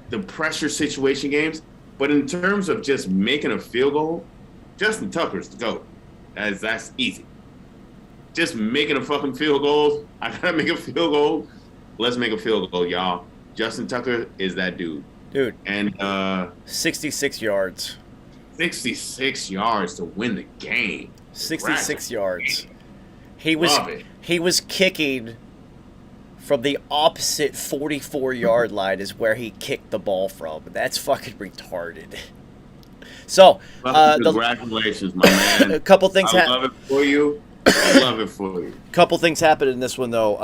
the pressure situation games. But in terms of just making a field goal, Justin Tucker's the GOAT. That's easy. Just making a fucking field goal. I gotta make a field goal. Let's make a field goal, y'all. Justin Tucker is that dude. Dude. And 66 yards. 66 yards to win the game. 66 yards. He was kicking from the opposite 44-yard line is where he kicked the ball from. That's fucking retarded. So, congratulations, my man. A couple things I love it for you. I love it for you. Couple things happened in this one though.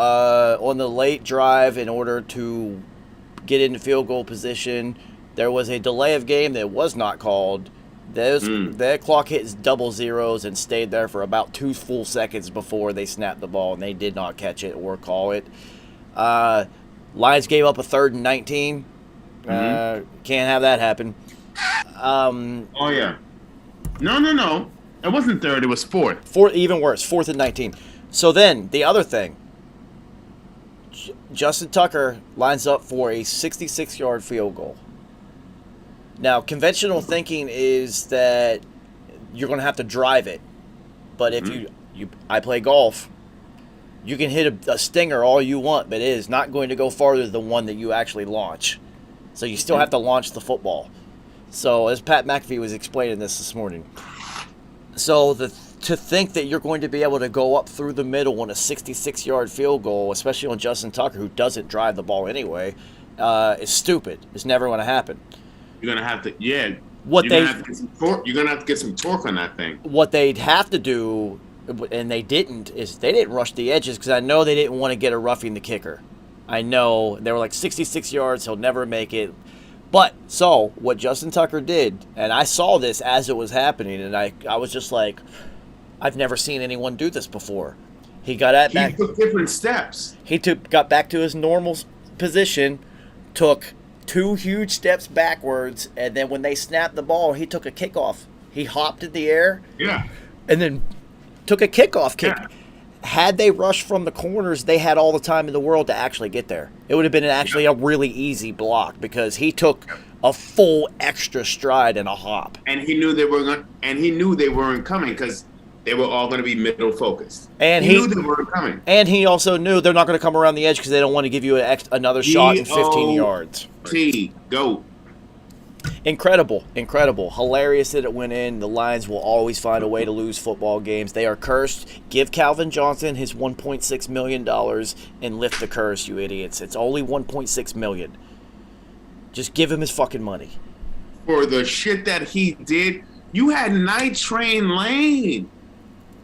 On the late drive, in order to get into field goal position, there was a delay of game that was not called. That clock hit double zeros and stayed there for about 2 full seconds before they snapped the ball, and they did not catch it or call it. Lions gave up a 3rd and 19. Can't have that happen. Oh yeah. No. It wasn't 3rd. It was 4th. Even worse, 4th and 19. So then the other thing, Justin Tucker lines up for a 66-yard field goal. Now, conventional thinking is that you're going to have to drive it. But if I play golf, you can hit a stinger all you want, but it is not going to go farther than the one that you actually launch. So you still have to launch the football. So as Pat McAfee was explaining this morning. So to think that you're going to be able to go up through the middle on a 66-yard field goal, especially on Justin Tucker, who doesn't drive the ball anyway, is stupid. It's never going to happen. You're going to have to, You're going to have to get some torque on that thing. What they'd have to do, and they didn't, is they didn't rush the edges because I know they didn't want to get a roughing the kicker. I know they were like 66 yards, he'll never make it. But so what Justin Tucker did, and I saw this as it was happening, and I was just like, I've never seen anyone do this before. He got back. He took different steps. Got back to his normal position, took 2 huge steps backwards, and then when they snapped the ball, he took a kickoff. He hopped in the air. Yeah. And then took a kickoff kick. Yeah. Had they rushed from the corners, they had all the time in the world to actually get there. It would have been a really easy block because he took a full extra stride and a hop. And he knew they weren't coming because they were all going to be middle focused. And he knew they weren't coming. And he also knew they're not going to come around the edge because they don't want to give you another shot in 15 yards. Go. Incredible. Hilarious that it went in. The Lions will always find a way to lose football games. They are cursed. Give Calvin Johnson his $1.6 million and lift the curse, you idiots. It's only $1.6 million. Just give him his fucking money. For the shit that he did, you had Night Train Lane.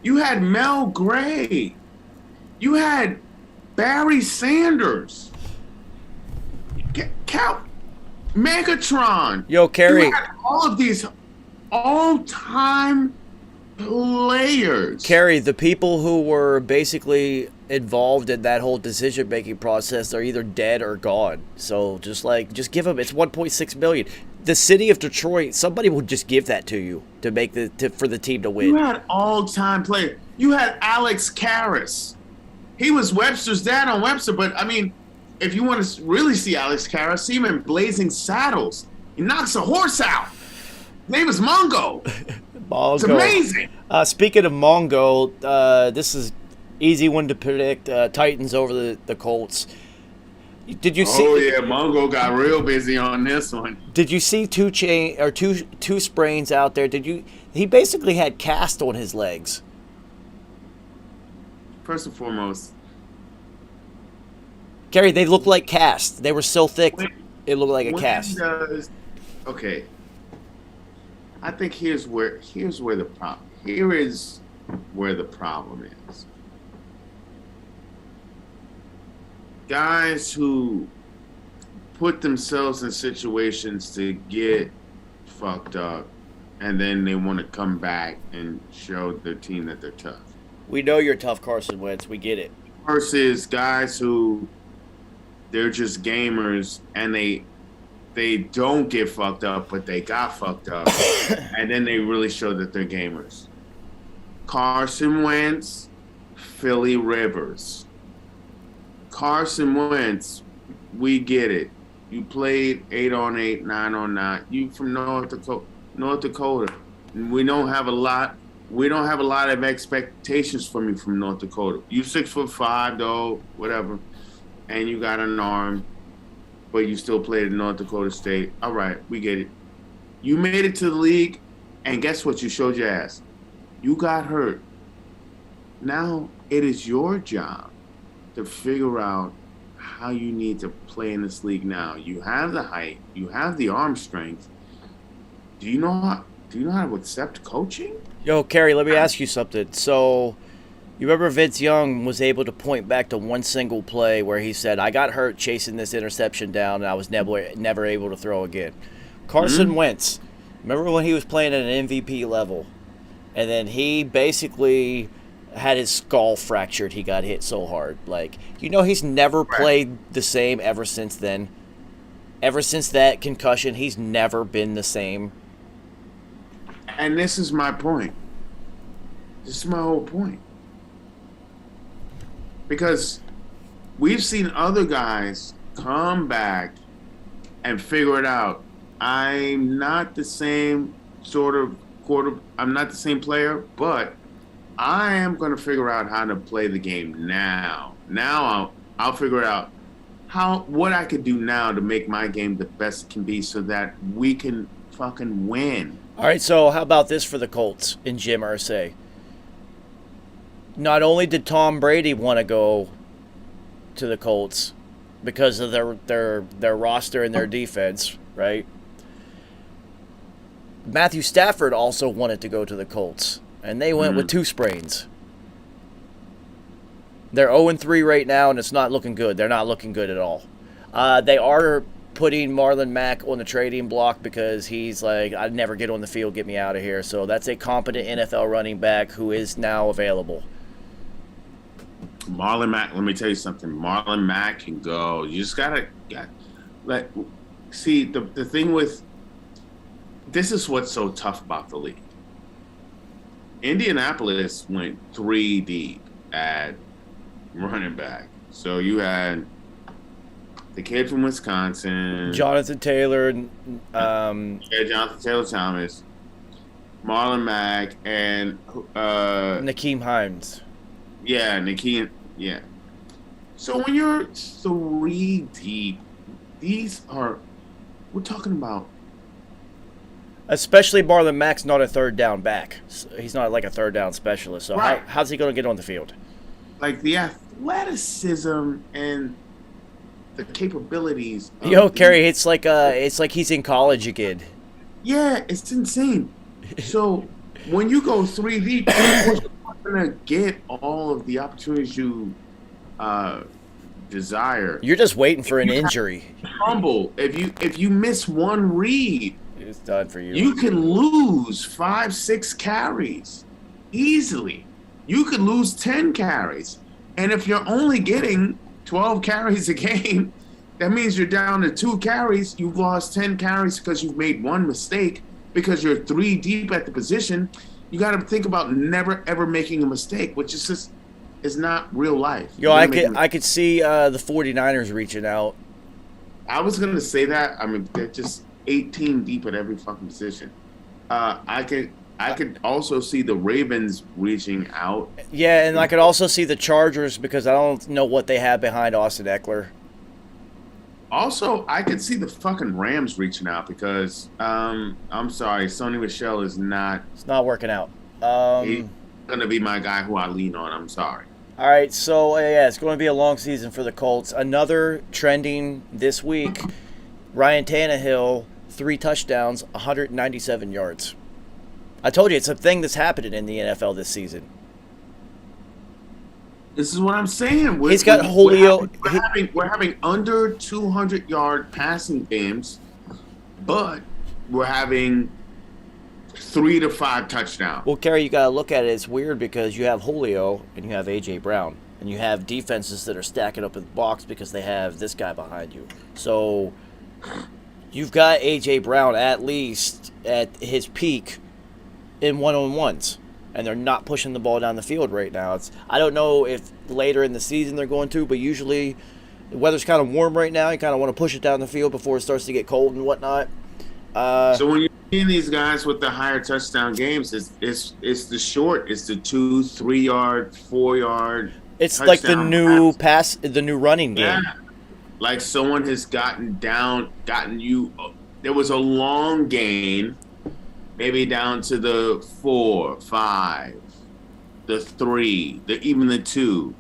You had Mel Gray. You had Barry Sanders. Megatron. Yo, Kerry. You had all of these all-time players. Kerry, the people who were basically involved in that whole decision-making process are either dead or gone. So just give them. It's $1.6 million. The city of Detroit, somebody will just give that to you to make for the team to win. You had all-time players. You had Alex Karras. He was Webster's dad on Webster, but I mean, if you want to really see Alex Karras, see him in Blazing Saddles. He knocks a horse out. His name is Mongo. Mongo. It's amazing. Speaking of Mongo, this is easy one to predict. Titans over the Colts. Did you see? Oh yeah, Mongo got real busy on this one. Did you see two sprains out there? He basically had cast on his legs. First and foremost, Gary, they look like cast. They were so thick, it looked like a cast. Okay. I think here's where the problem. Here is where the problem is. Guys who put themselves in situations to get fucked up, and then they want to come back and show their team that they're tough. We know you're tough, Carson Wentz. We get it. Versus guys who they're just gamers and they don't get fucked up, but they got fucked up, and then they really show that they're gamers. Carson Wentz, Philly Rivers. Carson Wentz, we get it. You played 8-on-8, 9-on-9. You from North Dakota. We don't have a lot of expectations from you from North Dakota. You 6'5" though, whatever, and you got an arm, but you still played at North Dakota State. All right, we get it. You made it to the league, and guess what? You showed your ass. You got hurt. Now it is your job to figure out how you need to play in this league now. You have the height. You have the arm strength. Do you know how to accept coaching? Yo, Kerry, let me ask you something. So, you remember Vince Young was able to point back to one single play where he said, I got hurt chasing this interception down, and I was never able to throw again. Carson Wentz, remember when he was playing at an MVP level, and then he basically had his skull fractured. He got hit so hard. He's never played the same ever since then. Ever since that concussion, he's never been the same. And this is my point. This is my whole point. Because we've seen other guys come back and figure it out. I'm not the same I'm not the same player, but I am going to figure out how to play the game now. Now I'll figure out what I could do now to make my game the best it can be so that we can fucking win. All right, so how about this for the Colts and Jim Irsay? Not only did Tom Brady want to go to the Colts because of their roster and their defense, right? Matthew Stafford also wanted to go to the Colts, and they went with 2 sprains. They're 0-3 right now, and it's not looking good. They're not looking good at all. They are putting Marlon Mack on the trading block because he's like, I'd never get on the field, get me out of here. So that's a competent NFL running back who is now available. Marlon Mack, let me tell you something. Marlon Mack can go. You just gotta see the thing with this is what's so tough about the league. Indianapolis went 3 deep at running back. So you had the kid from Wisconsin, Jonathan Taylor, Jonathan Taylor Thomas, Marlon Mack, and Nakeem Hines. Yeah, Nakeem. Yeah. So when you're 3 deep, we're talking about Especially Marlon Mack's not a third down back. He's not like a third down specialist. So Right. how's he going to get on the field? Like the athleticism and the capabilities. Of Yo, the- Kerry, it's like he's in college again. Yeah, it's insane. So when you go 3 deep, you're not gonna get all of the opportunities you desire. You're just waiting for an injury. Humble. If you miss one read, It's done for you. you can lose 5-6 carries easily. You could lose 10 carries, and if you're only getting 12 carries a game, that means you're down to 2 carries. You've lost 10 carries because you've made one mistake because you're 3 deep at the position. You got to think about never ever making a mistake, which is just is not real life. Yo, I could see the 49ers reaching out. I was gonna say that. I mean, they're just 18 deep at every fucking position. I could also see the Ravens reaching out. Yeah, and I could also see the Chargers because I don't know what they have behind Austin Eckler. Also, I could see the fucking Rams reaching out because I'm sorry, Sony Michel is not It's not working out. he's gonna be my guy who I lean on. I'm sorry. All right, so yeah, it's going to be a long season for the Colts. Another trending this week, Ryan Tannehill, 3 touchdowns, 197 yards. I told you, it's a thing that's happening in the NFL this season. This is what I'm saying. He's got Julio- We're having under 200-yard passing games, but we're having 3 to 5 touchdowns. Well, Kerry, you got to look at it. It's weird because you have Julio and you have A.J. Brown. And you have defenses that are stacking up in the box because they have this guy behind you. So you've got A.J. Brown at least at his peak in one-on-ones. And they're not pushing the ball down the field right now. I don't know if later in the season they're going to, but usually the weather's kind of warm right now. You kind of want to push it down the field before it starts to get cold and whatnot. So when you're seeing these guys with the higher touchdown games, it's the short, it's the 2-3 yard, 4 yard. It's like the touchdown new pass. the new running game. Yeah. Like someone has gotten you. There was a long gain, maybe down to the 4, 5, the 3, even the 2.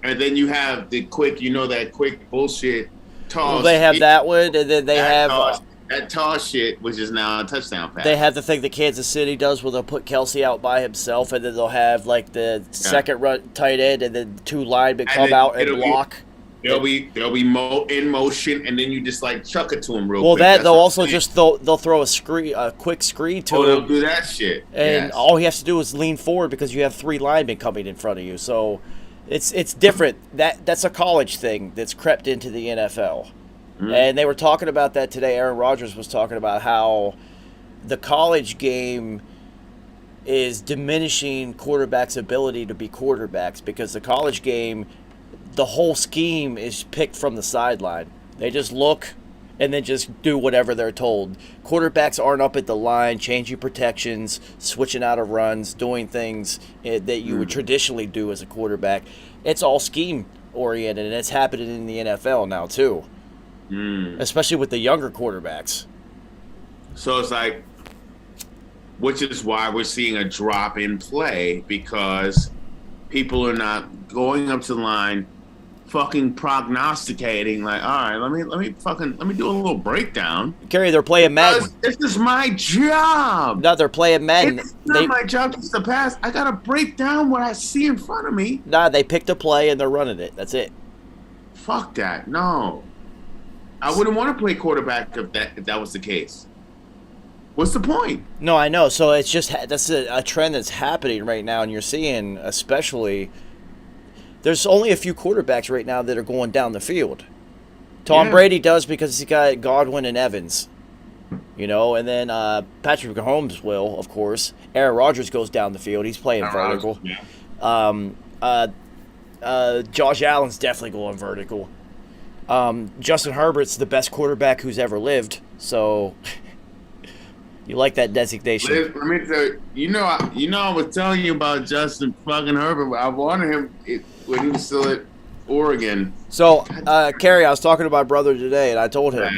And then you have the quick, that quick bullshit toss. Well, they have that one, and then they have that toss shit, which is now a touchdown pass. they have the thing that Kansas City does, where they'll put Kelsey out by himself, and then they'll have like the second run tight end, and then 2 linemen come out and block. They'll be in motion, and then you just like chuck it to them real Well, quick. that That's they'll what also I'm saying. just they'll throw a quick screen to they'll him, do that shit. and Yes. all he has to do is lean forward because you have 3 linemen coming in front of you. So it's different. That's a college thing that's crept into the NFL. And they were talking about that today. Aaron Rodgers was talking about how the college game is diminishing quarterbacks' ability to be quarterbacks because the college game, the whole scheme is picked from the sideline. They just look and then just do whatever they're told. Quarterbacks aren't up at the line, changing protections, switching out of runs, doing things that you would traditionally do as a quarterback. It's all scheme oriented, and it's happening in the NFL now too. Especially with the younger quarterbacks. So it's like, which is why we're seeing a drop in play because people are not going up to the line, fucking prognosticating. Like, all right, let me do a little breakdown. Kerry, they're playing Madden. This is my job. No, they're playing Madden. It's not my job just to pass. I gotta break down what I see in front of me. They picked a play and they're running it. That's it. Fuck that. No. I wouldn't want to play quarterback if that was the case. What's the point? No, I know. So it's just that's a trend that's happening right now, and you're seeing, especially, there's only a few quarterbacks right now that are going down the field. Tom Brady does because he's got Godwin and Evans, and then Patrick Mahomes will, of course. Aaron Rodgers goes down the field. He's playing vertical. Josh Allen's definitely going vertical. Justin Herbert's the best quarterback who's ever lived, so you like that designation. Let me tell you, I was telling you about Justin fucking Herbert. I wanted him when he was still at Oregon. So, Kerry, I was talking to my brother today, and I told him,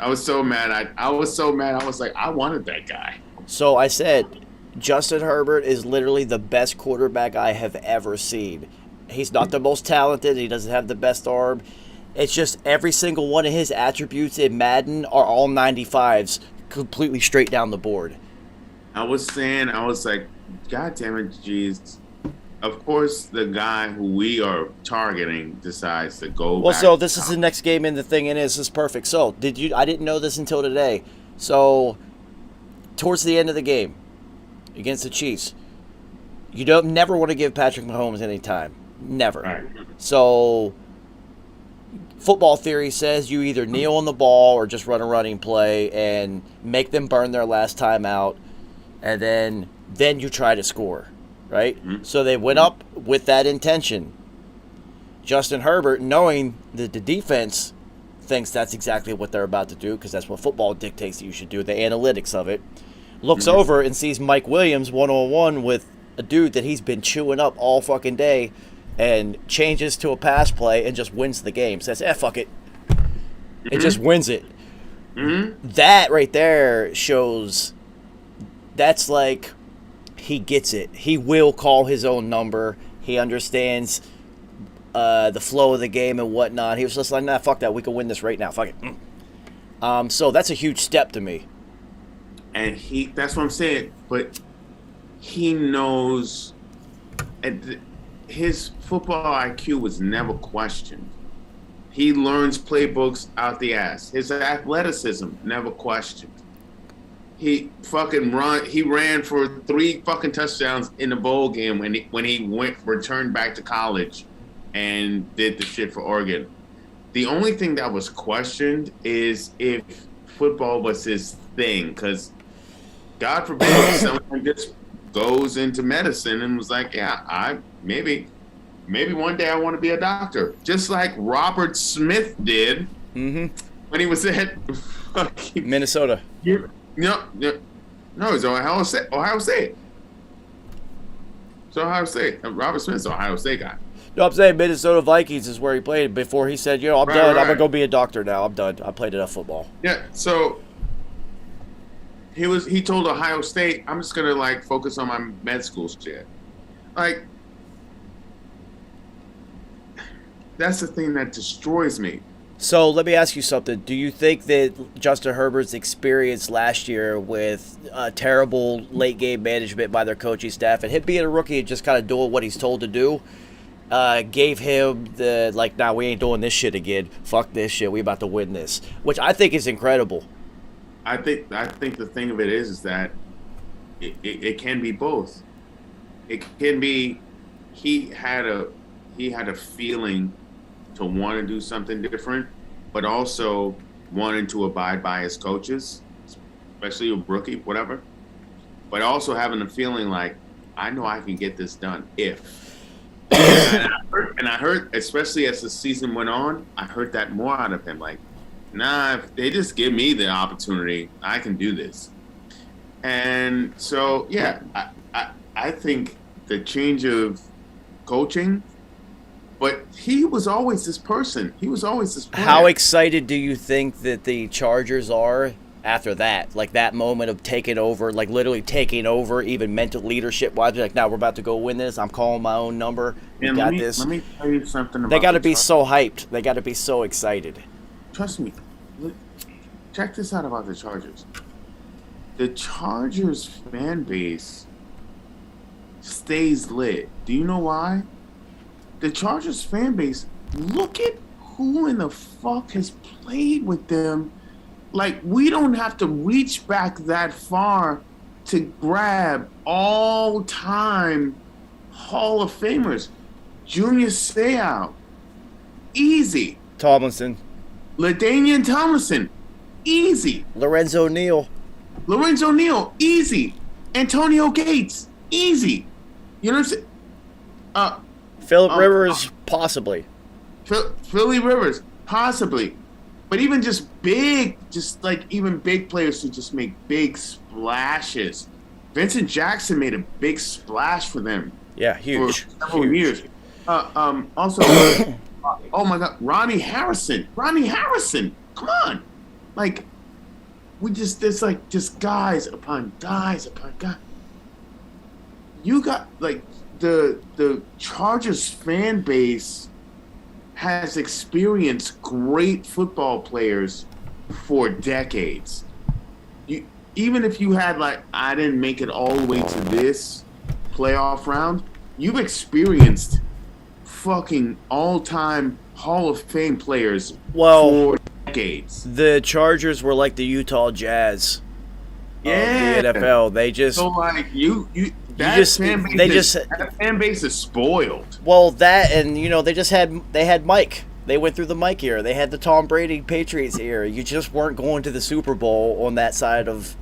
I was so mad. I was so mad. I was like, I wanted that guy. So I said, Justin Herbert is literally the best quarterback I have ever seen. He's not the most talented. He doesn't have the best arm. It's just every single one of his attributes in Madden are all 95s, completely straight down the board. I was like, God damn it, jeez. Of course, the guy who we are targeting decides to go Well, back. so this is the next game in the thing, and this is perfect. So, I didn't know this until today. So, towards the end of the game against the Chiefs, you never want to give Patrick Mahomes any time. Never. Right. So, football theory says you either kneel on the ball or just run a running play and make them burn their last time out, and then you try to score, right? Mm-hmm. So they went up with that intention. Justin Herbert, knowing that the defense thinks that's exactly what they're about to do, because that's what football dictates that you should do, the analytics of it, looks over and sees Mike Williams one-on-one with a dude that he's been chewing up all fucking day, and changes to a pass play and just wins the game. Says, fuck it. It just wins it. Mm-hmm. That right there shows that's like he gets it. He will call his own number. He understands the flow of the game and whatnot. He was just like, nah, fuck that. We can win this right now. Fuck it. So that's a huge step to me. And that's what I'm saying. But he knows... His football IQ was never questioned. He learns playbooks out the ass. His athleticism never questioned. He ran for 3 fucking touchdowns in the bowl game when he returned back to college and did the shit for Oregon. The only thing that was questioned is if football was his thing, because God forbid someone just goes into medicine and was like, yeah, maybe one day I want to be a doctor, just like Robert Smith did when he was at Minnesota. No, it's Ohio State. It's Ohio State. Robert Smith's an Ohio State guy. No, I'm saying Minnesota Vikings is where he played before he said, I'm done. I'm going to go be a doctor now. I'm done. I played enough football. Yeah, so he told Ohio State, I'm just going to, focus on my med school shit. That's the thing that destroys me. So let me ask you something. Do you think that Justin Herbert's experience last year with terrible late game management by their coaching staff and him being a rookie and just kind of doing what he's told to do gave him the, nah, we ain't doing this shit again. Fuck this shit. We about to win this, which I think is incredible. I think the thing of it is that it can be both. It can be he had a feeling to want to do something different, but also wanting to abide by his coaches, especially a rookie, whatever. But also having a feeling like, I know I can get this done if. And I heard, especially as the season went on, I heard that more out of him. Like, nah, if they just give me the opportunity, I can do this. And so, yeah, I think the change of coaching, but he was always this person. He was always this player. How excited do you think that the Chargers are after that? Like that moment of taking over, like literally taking over, even mental leadership wise. Like, now we're about to go win this. I'm calling my own number. We got this. Let me tell you something about They got to be so hyped. They got to be so excited. Trust me. Check this out about the Chargers. The Chargers fan base stays lit. Do you know why? The Chargers fan base, look at who in the fuck has played with them. Like, we don't have to reach back that far to grab all-time Hall of Famers. Junior Seau, easy. Tomlinson. LaDainian Tomlinson, easy. Lorenzo Neal, easy. Antonio Gates, easy. You know what I'm saying? Phillip Rivers, possibly. Philly Rivers, possibly. But even just big players who just make big splashes. Vincent Jackson made a big splash for them. Yeah, huge. For several years. Also, oh my God, Ronnie Harrison. Come on. Like, there's like just guys upon guys upon guys. You got like the Chargers fan base has experienced great football players for decades. Even if you had like, I didn't make it all the way to this playoff round, you've experienced fucking all-time Hall of Fame players for decades. The Chargers were like the Utah Jazz of the NFL. They just so like that fan base is spoiled. Well, that and they had Mike. They went through the Mike era. They had the Tom Brady Patriots era. You just weren't going to the Super Bowl on that side of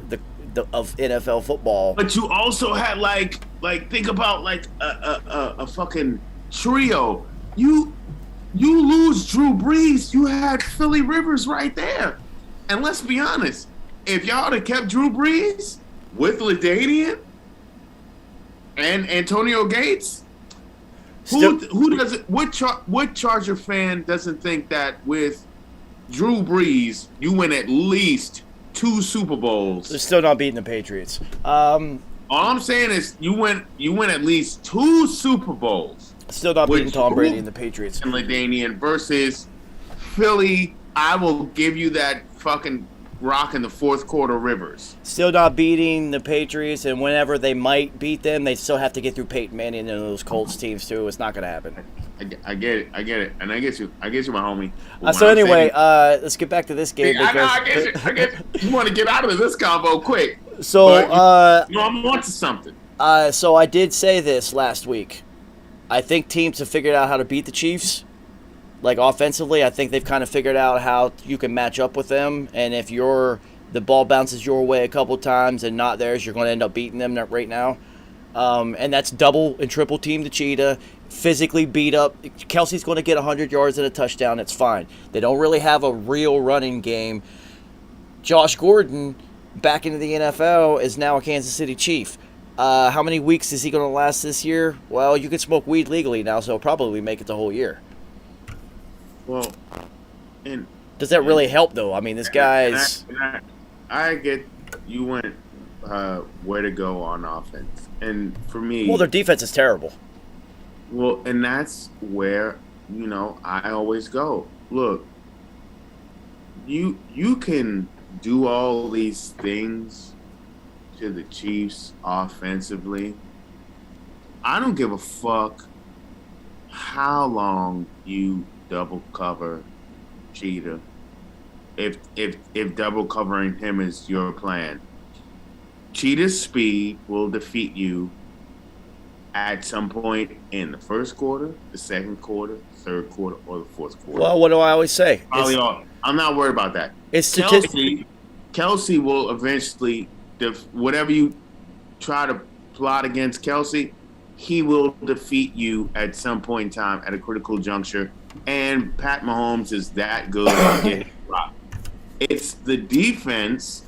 of NFL football. But you also had like think about like a fucking trio. You lose Drew Brees, you had Philly Rivers right there. And let's be honest, if y'all had kept Drew Brees with LaDainian and Antonio Gates, who doesn't? What Charger fan doesn't think that with Drew Brees you win at least 2 Super Bowls? They're still not beating the Patriots. All I'm saying is you win at least 2 Super Bowls. Still not beating Tom Brady and the Patriots. And LaDainian versus Philly. I will give you that fucking rock in the fourth quarter Rivers. Still not beating the Patriots, and whenever they might beat them, they still have to get through Peyton Manning and those Colts teams too. It's not going to happen. I get it, and I get you, my homie. So anyway, let's get back to this game. I get you. You want to get out of this combo quick. So, I'm on to something. So I did say this last week. I think teams have figured out how to beat the Chiefs. Like offensively, I think they've kind of figured out how you can match up with them. And if the ball bounces your way a couple times and not theirs, you're going to end up beating them right now. And that's double and triple team the Cheetah. Physically beat up. Kelsey's going to get 100 yards and a touchdown. It's fine. They don't really have a real running game. Josh Gordon, back into the NFL, is now a Kansas City Chief. How many weeks is he going to last this year? Well, you can smoke weed legally now, so he'll probably make it the whole year. Well, does that really help, though? I mean, this guy's... I get you went where to go on offense. And for me... Well, their defense is terrible. Well, and that's where, I always go. Look, you can do all these things to the Chiefs offensively. I don't give a fuck how long you double cover Cheetah. If double covering him is your plan, Cheetah's speed will defeat you at some point in the first quarter, the second quarter, third quarter, or the fourth quarter. Well, what do I always say? I'm not worried about that. It's Kelsey will eventually, whatever you try to plot against Kelsey, he will defeat you at some point in time at a critical juncture. And Pat Mahomes is that good at getting dropped. It's the defense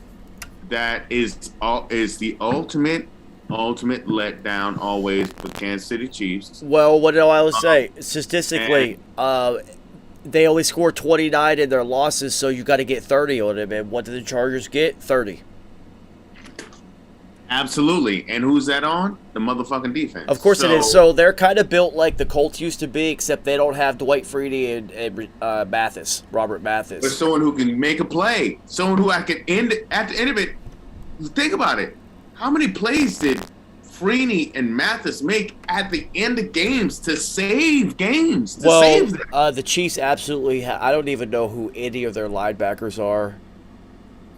that is the ultimate letdown always with Kansas City Chiefs. Well, what do I always say? Statistically, they only score 29 in their losses, so you got to get 30 on them. And what did the Chargers get? 30. Absolutely. And who's that on? The motherfucking defense. Of course it is. So they're kind of built like the Colts used to be, except they don't have Dwight Freeney and Robert Mathis. But someone who can make a play. Someone who I can end at the end of it. Think about it. How many plays did Freeney and Mathis make at the end of games to save games? Save them? The Chiefs absolutely I don't even know who any of their linebackers are.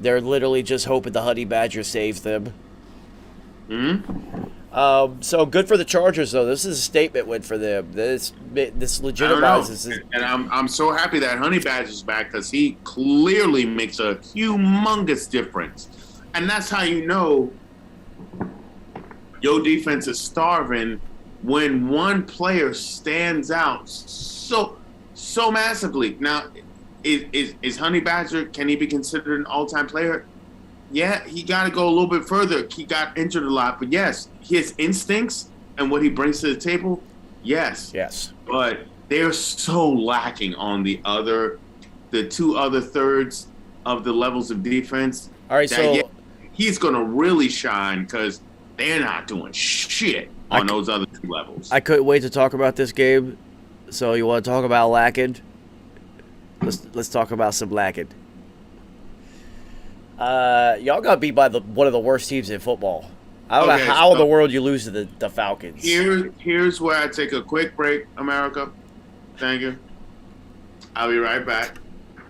They're literally just hoping the Honey Badger saves them. So good for the Chargers, though. This is a statement win for them. This legitimizes it. And I'm so happy that Honey Badger's back because he clearly makes a humongous difference. And that's how you know your defense is starving when one player stands out so massively. Now, is Honey Badger, can he be considered an all-time player? Yeah, he got to go a little bit further. He got injured a lot. But, yes, his instincts and what he brings to the table, yes. Yes. But they're so lacking on the 2 other thirds of the levels of defense. All right, so he's gonna really shine because they're not doing shit on those other two levels. I couldn't wait to talk about this game. So you want to talk about lacking? Let's talk about some lacking. Y'all got beat by one of the worst teams in football. I don't know how in the world you lose to the Falcons. Here's where I take a quick break, America. Thank you. I'll be right back.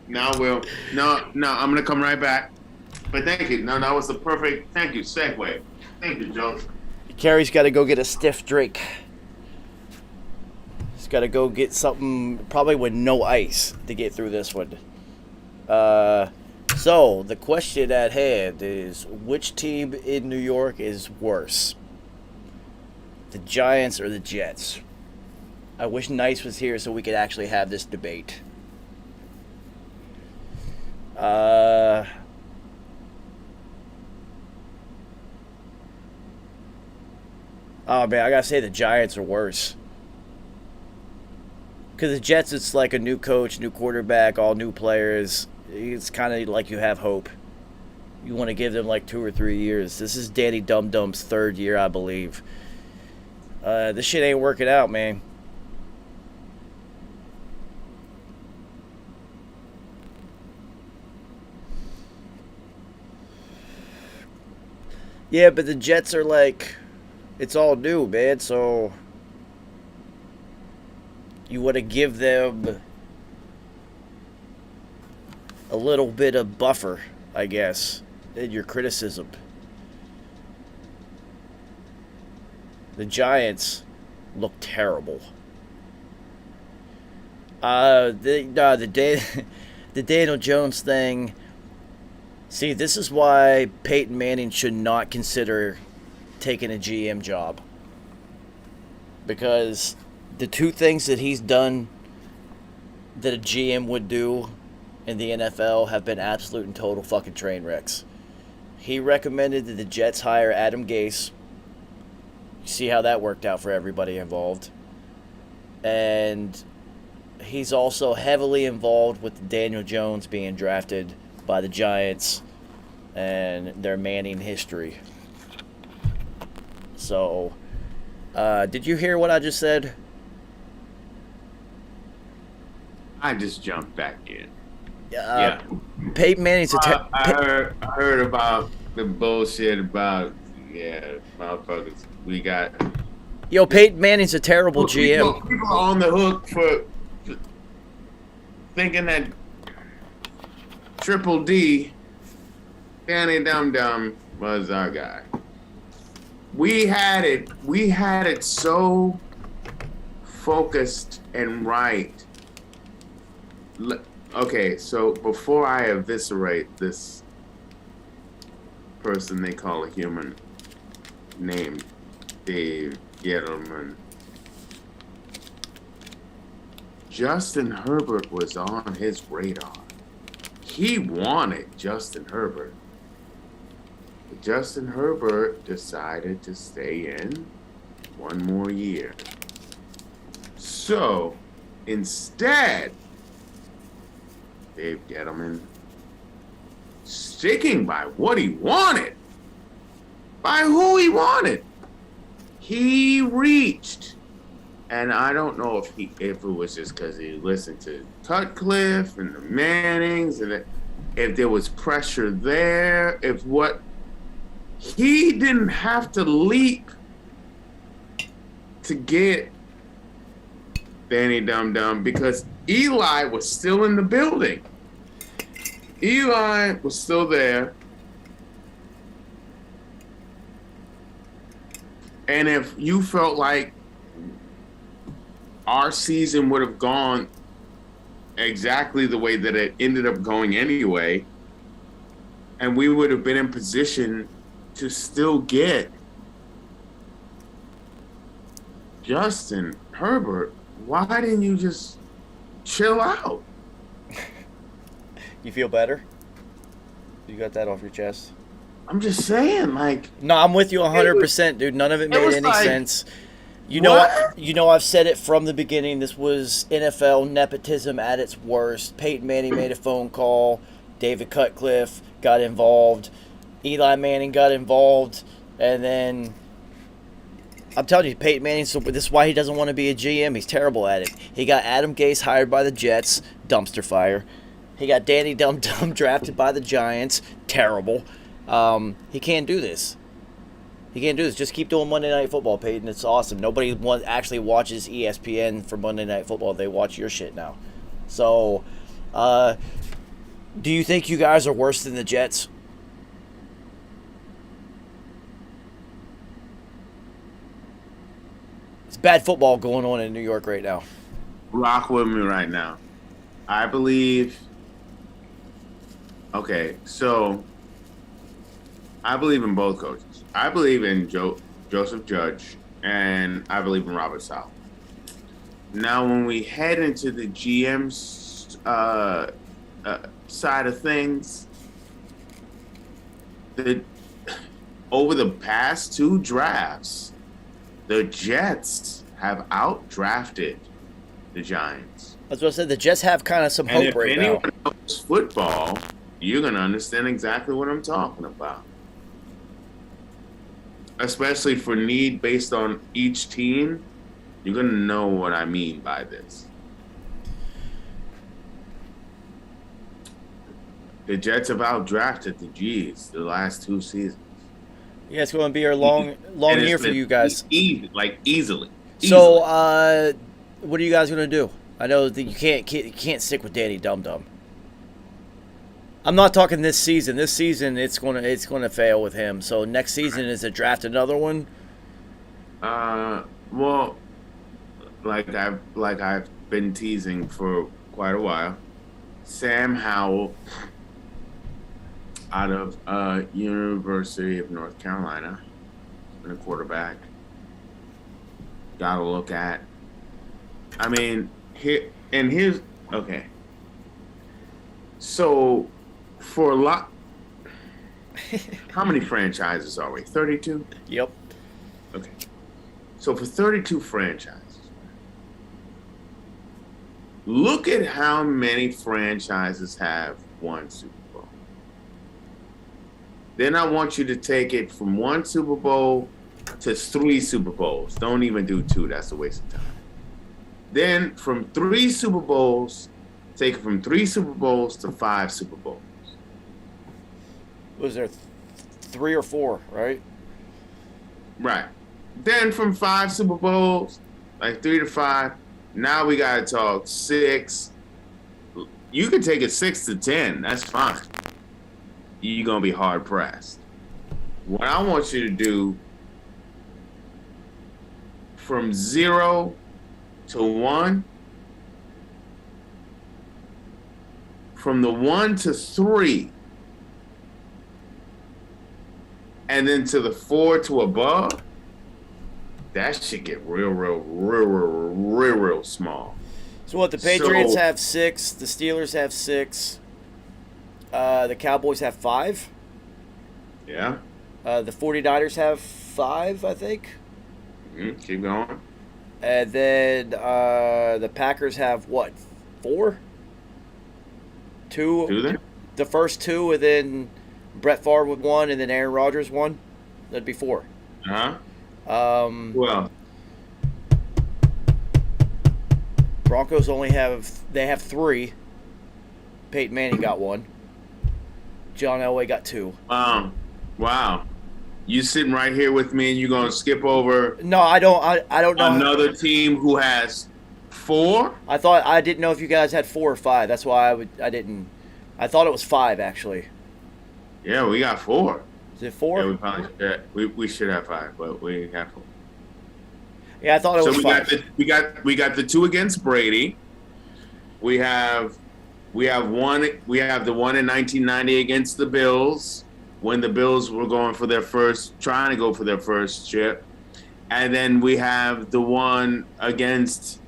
No, I'm gonna come right back. But thank you. No, that was the perfect. Thank you, segue. Thank you, Joe. Kerry's got to go get a stiff drink. He's got to go get something probably with no ice to get through this one. So the question at hand is, which team in New York is worse? The Giants or the Jets? I wish Nice was here so we could actually have this debate. Oh, man, I gotta say the Giants are worse. Because the Jets, it's like a new coach, new quarterback, all new players. It's kind of like you have hope. You want to give them like 2 or 3 years. This is Danny Dum-Dum's 3rd year, I believe. This shit ain't working out, man. Yeah, but the Jets are like... It's all new, man, so you want to give them a little bit of buffer, I guess, in your criticism. The Giants look terrible. The Daniel Jones thing. See, this is why Peyton Manning should not consider taking a GM job, because the two things that he's done that a GM would do in the NFL have been absolute and total fucking train wrecks. He recommended that the Jets hire Adam Gase. You see how that worked out for everybody involved. And he's also heavily involved with Daniel Jones being drafted by the Giants and their Manning history. So, did you hear what I just said? I just jumped back in. Yeah. Peyton Manning's I heard about the bullshit about motherfuckers. We got Peyton Manning's a terrible GM. People are on the hook for thinking that Triple D, Danny Dum-Dum, was our guy. We had it so focused and right. Okay, so before I eviscerate this person they call a human named Dave Gettleman, Justin Herbert was on his radar. He wanted Justin Herbert. Justin Herbert decided to stay in one more year. So, instead, Dave Gettleman, sticking by what he wanted, by who he wanted, he reached. And I don't know if it was just because he listened to Cutcliffe and the Mannings, and if there was pressure there, he didn't have to leap to get Danny Dum-Dum because Eli was still in the building. Eli was still there. And if you felt like our season would have gone exactly the way that it ended up going anyway, and we would have been in position to still get Justin Herbert, why didn't you just chill out? You feel better? You got that off your chest? I'm just saying, like... No, I'm with you 100%, dude. None of it made any sense. You know, I've said it from the beginning. This was NFL nepotism at its worst. Peyton Manning made a phone call. David Cutcliffe got involved. Eli Manning got involved. And then, I'm telling you, Peyton Manning, so this is why he doesn't want to be a GM. He's terrible at it. He got Adam Gase hired by the Jets, dumpster fire. He got Danny Dum Dum drafted by the Giants, terrible. He can't do this. He can't do this. Just keep doing Monday Night Football, Peyton. It's awesome. Nobody actually watches ESPN for Monday Night Football. They watch your shit now. So, do you think you guys are worse than the Jets? It's bad football going on in New York right now. Rock with me right now. I believe. Okay, so I believe in both coaches. I believe in Joseph Judge, and I believe in Robert Saleh. Now, when we head into the GM's side of things, over the past 2 drafts, the Jets have outdrafted the Giants. That's what I said. The Jets have kind of some hope right now. If anyone knows football, you're going to understand exactly what I'm talking about. Especially for need based on each team, you're going to know what I mean by this. The Jets have outdrafted the G's the last 2 seasons. Yeah, it's going to be a long year for you guys. Easily. So, what are you guys going to do? I know that you can't stick with Danny Dum Dum. I'm not talking this season. This season it's gonna fail with him. So next season is to draft another one. Well, like I've been teasing for quite a while. Sam Howell out of University of North Carolina, been a quarterback. Got to look at. I mean, here's okay. So, for a lot, how many franchises are we? 32? Yep. Okay. So for 32 franchises, look at how many franchises have won Super Bowl. Then I want you to take it from 1 Super Bowl to 3 Super Bowls. Don't even do 2. That's a waste of time. Then from 3 Super Bowls, take it from 3 Super Bowls to 5 Super Bowls. Was there 3 or 4, right? Right. Then from 5 Super Bowls, like 3 to 5, now we got to talk 6. You can take it 6 to 10. That's fine. You're going to be hard pressed. What I want you to do from 0 to 1, from the 1 to 3, and then to the 4 to above, that should get real small. So what, the Patriots have 6, the Steelers have 6, the Cowboys have 5? Yeah. The 49ers have 5, I think. Keep going. And then the Packers have what, 4? 2? Do they? The first 2, and then Brett Favre with 1, and then Aaron Rodgers 1. That'd be 4. Uh-huh. Well, Broncos they have 3. Peyton Manning got 1. John Elway got 2. Wow. You sitting right here with me, and you're gonna skip over? No, I don't. I don't know. Another team who has 4. I didn't know if you guys had 4 or 5. That's why I didn't. I thought it was 5 actually. Yeah, we got 4. Is it 4? Yeah, we probably should. We should have 5, but we got 4. Yeah, I thought it was 5. We got the 2 against Brady. We have one. We have the one in 1990 against the Bills when the Bills were trying to go for their first chip, and then we have the one against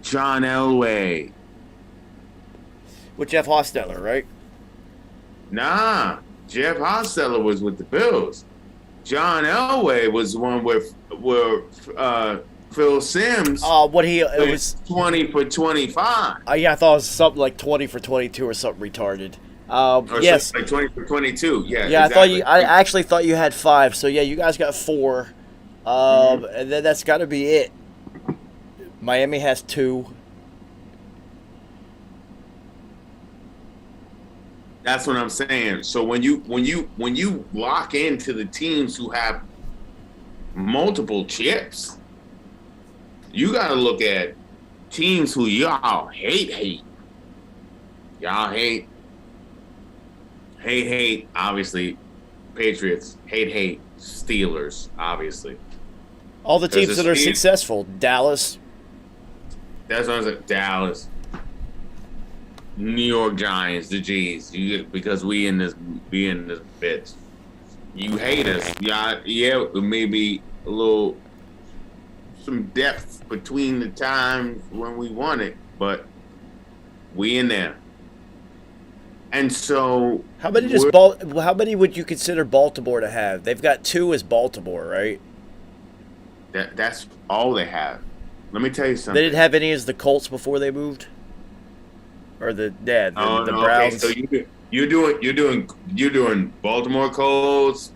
John Elway with Jeff Hostetler, right? Nah, Jeff Hostetler was with the Bills. John Elway was the one where Phil Simms. It was 20 for 25. Yeah, I thought it was something like 20 for 22 or something retarded. Or Yes. like 20 for 22. Yeah. Yeah, exactly. I actually thought you had 5. So yeah, you guys got 4. And then that's got to be it. Miami has 2. That's what I'm saying. So when you lock into the teams who have multiple chips, you got to look at teams who y'all hate. Y'all hate. Obviously, Patriots. Hate. Steelers, obviously. All the teams Because that are it's- successful. Dallas. That's what I was like. Dallas, New York Giants, the G's. Because we in this bitch. You hate us. Yeah. Maybe some depth between the times when we won it, but we in there. And so How many how many would you consider Baltimore to have? They've got 2 as Baltimore, right? that's all they have. Let me tell you something. They didn't have any as the Colts before they moved, or the Oh, no, Browns. Okay, so you're doing Baltimore Colts,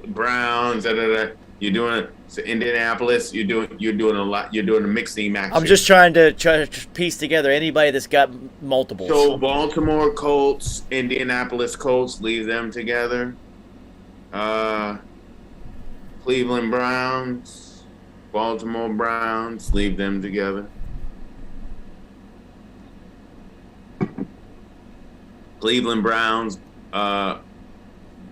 Browns, You're doing Indianapolis. You're doing a lot. You're doing a mixing action. I'm just trying to piece together anybody that's got multiples. So Baltimore Colts, Indianapolis Colts, leave them together. Cleveland Browns, Baltimore Browns, leave them together. Cleveland Browns,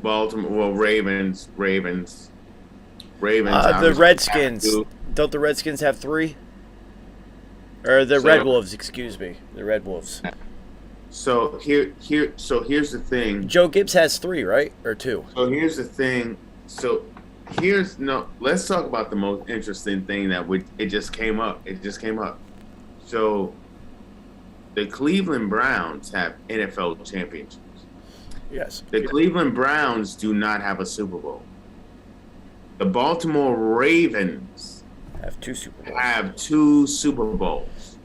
Baltimore Ravens. The obviously Redskins. have to. Don't the Redskins have 3? Or the Red Wolves, excuse me. The Red Wolves. So here's the thing. Joe Gibbs has 3, right? Or 2? So here's the thing. Let's talk about the most interesting thing it just came up. So the Cleveland Browns have NFL championships. Yes. The Cleveland Browns do not have a Super Bowl. The Baltimore Ravens Have 2 Super Bowls. have 2 Super Bowls.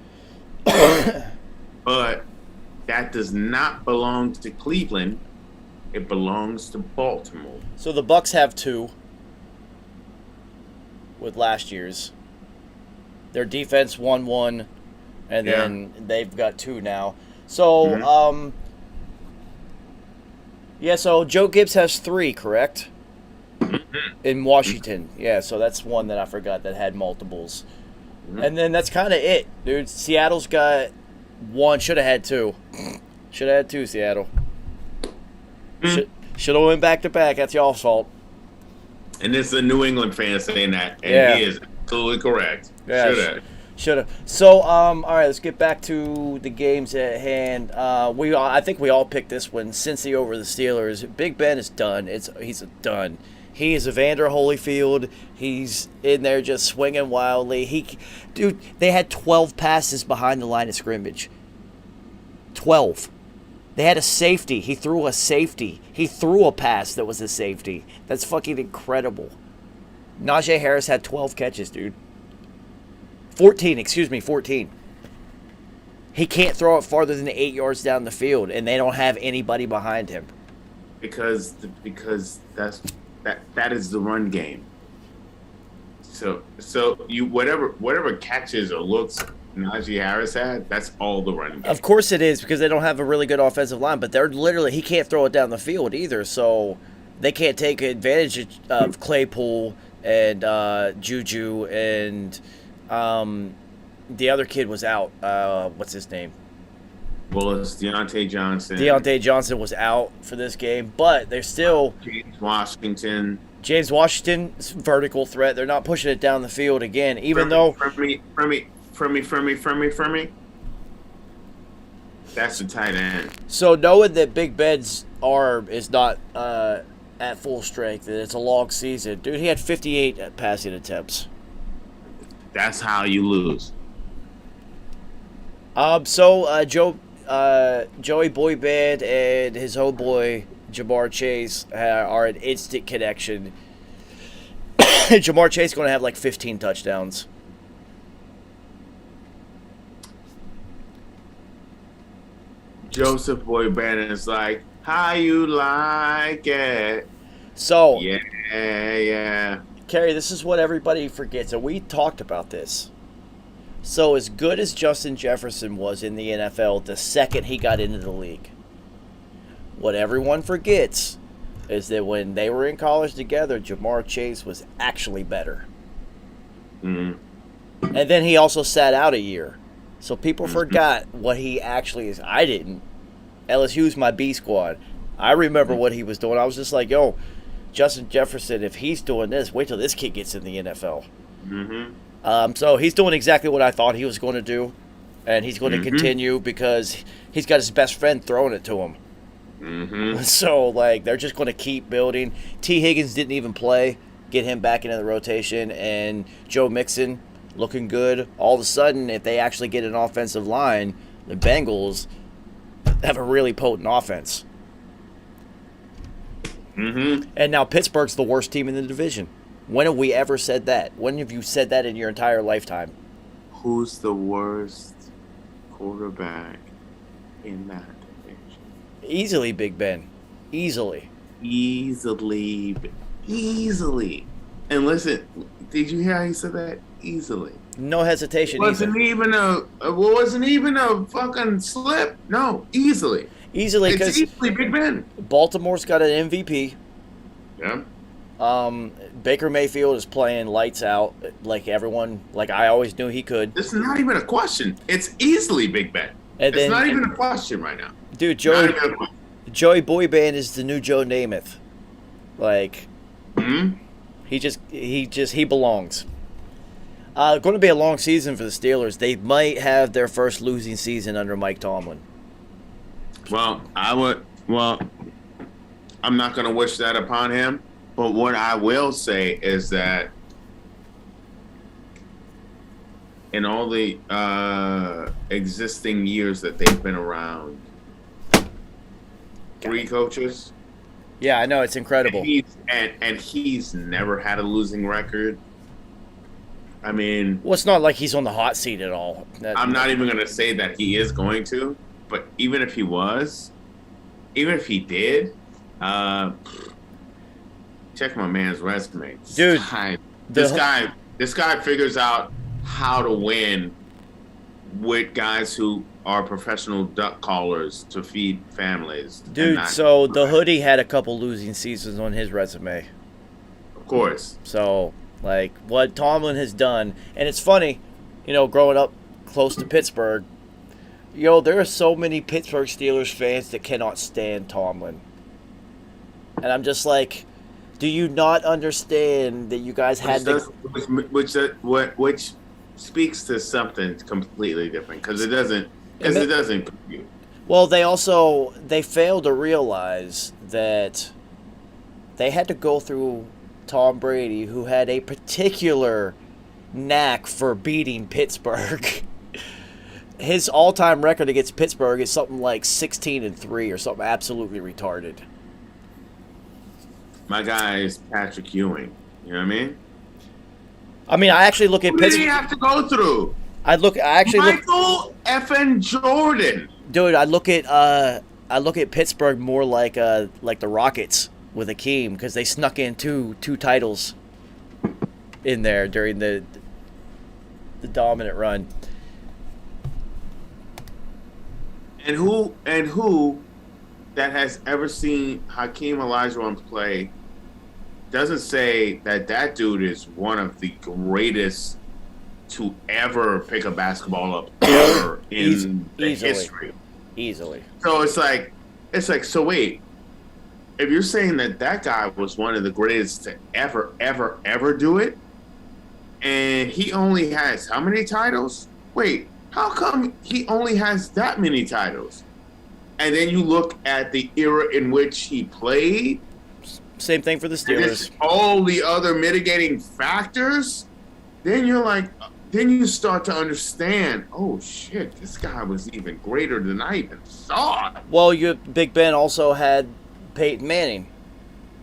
But that does not belong to Cleveland. It belongs to Baltimore. So the Bucks have 2 with last year's. Their defense won 1, and then they've got 2 now. So, so Joe Gibbs has 3, correct? In Washington. Yeah, so that's one that I forgot that had multiples. And then that's kind of it, dude. Seattle's got 1, should have had 2. Should have had 2, Seattle. Should have went back to back. That's y'all's fault. And this is a New England fan saying that, and he is absolutely correct. Yeah, should have. So, all right, let's get back to the games at hand. I think we all picked this one. Cincy over the Steelers. Big Ben is done. He's done. He is Evander Holyfield. He's in there just swinging wildly. Dude, they had 12 passes behind the line of scrimmage. 12. They had a safety. He threw a safety. He threw a pass that was a safety. That's fucking incredible. Najee Harris had 12 catches, dude. 14. He can't throw it farther than 8 yards down the field, and they don't have anybody behind him. Because that is the run game. So you whatever catches or looks Najee Harris had, that's all the running game. Of course it is, because they don't have a really good offensive line, but he can't throw it down the field either, so they can't take advantage of Claypool and Juju, and the other kid was out. What's his name? Well, it's Deontay Johnson. Deontay Johnson was out for this game, but they're still James Washington's vertical threat. They're not pushing it down the field again, even though Fremy. That's the tight end. So knowing that Big Ben's arm is not at full strength and it's a long season, dude, he had 58 passing attempts. That's how you lose. Joey Boy Band and his homeboy Jamar Chase are an instant connection. Jamar Chase is going to have like 15 touchdowns. Joseph Boy Bannon's like, how you like it? So, Yeah. Kerry, this is what everybody forgets, and we talked about this. So, as good as Justin Jefferson was in the NFL the second he got into the league, what everyone forgets is that when they were in college together, Jamar Chase was actually better. Mm-hmm. And then he also sat out a year. So people forgot what he actually is. I didn't. LSU's my B squad. I remember what he was doing. I was just like, yo, Justin Jefferson, if he's doing this, wait till this kid gets in the NFL. Mm-hmm. So he's doing exactly what I thought he was going to do. And he's going to continue because he's got his best friend throwing it to him. Mm-hmm. So, like, they're just going to keep building. T. Higgins didn't even play. Get him back into the rotation. And Joe Mixon looking good. All of a sudden, if they actually get an offensive line, the Bengals have a really potent offense. Mm-hmm. And now Pittsburgh's the worst team in the division. When have we ever said that? When have you said that in your entire lifetime? Who's the worst quarterback in that division? Easily, Big Ben. Easily. Easily. And listen, did you hear how he said that? Easily. No hesitation. Wasn't even a fucking slip. No, easily. Easily, It's because easily Big Ben. Baltimore's got an MVP. Yeah. Baker Mayfield is playing lights out like everyone, like I always knew he could. This is not even a question. It's easily Big Ben. And It's then- not even a question right now. Dude, Not even a question. Joey Boyband is the new Joe Namath. Like, Hmm? he belongs. Going to be a long season for the Steelers. They might have their first losing season under Mike Tomlin. Well, I'm not going to wish that upon him. But what I will say is that in all the existing years that they've been around, 3 coaches, Yeah, I know, it's incredible. and he's never had a losing record. I mean, Well, it's not like he's on the hot seat at all. I'm not even going to say that he is going to, but even if he did, check my man's resume. Dude, This guy figures out how to win with guys who are professional duck callers to feed families. and Dude, not- so the hoodie had a couple losing seasons on his resume. Of course. So, like, what Tomlin has done, and it's funny, growing up close to Pittsburgh, there are so many Pittsburgh Steelers fans that cannot stand Tomlin. And I'm just like, do you not understand that you guys had to... Which speaks to something completely different because it doesn't compute. Well, they failed to realize that they had to go through Tom Brady, who had a particular knack for beating Pittsburgh. His all-time record against Pittsburgh is something like 16-3 or something absolutely retarded. My guy is Patrick Ewing. You know what I mean? I actually look at Who did he Pittsburgh. have to go through? Michael effing Jordan. Dude, I look at Pittsburgh more like the Rockets with Akeem, because they snuck in two titles in there during the dominant run. And who that has ever seen Hakeem Olajuwon play doesn't say that dude is one of the greatest to ever pick a basketball up ever in the history. Easily. So it's like, so wait, if you're saying that guy was one of the greatest to ever do it, and he only has how many titles? Wait, how come he only has that many titles? And then you look at the era in which he played. Same thing for the And Steelers. all the other mitigating factors. Then you start to understand, oh shit, this guy was even greater than I even thought. Well, Big Ben also had Peyton Manning,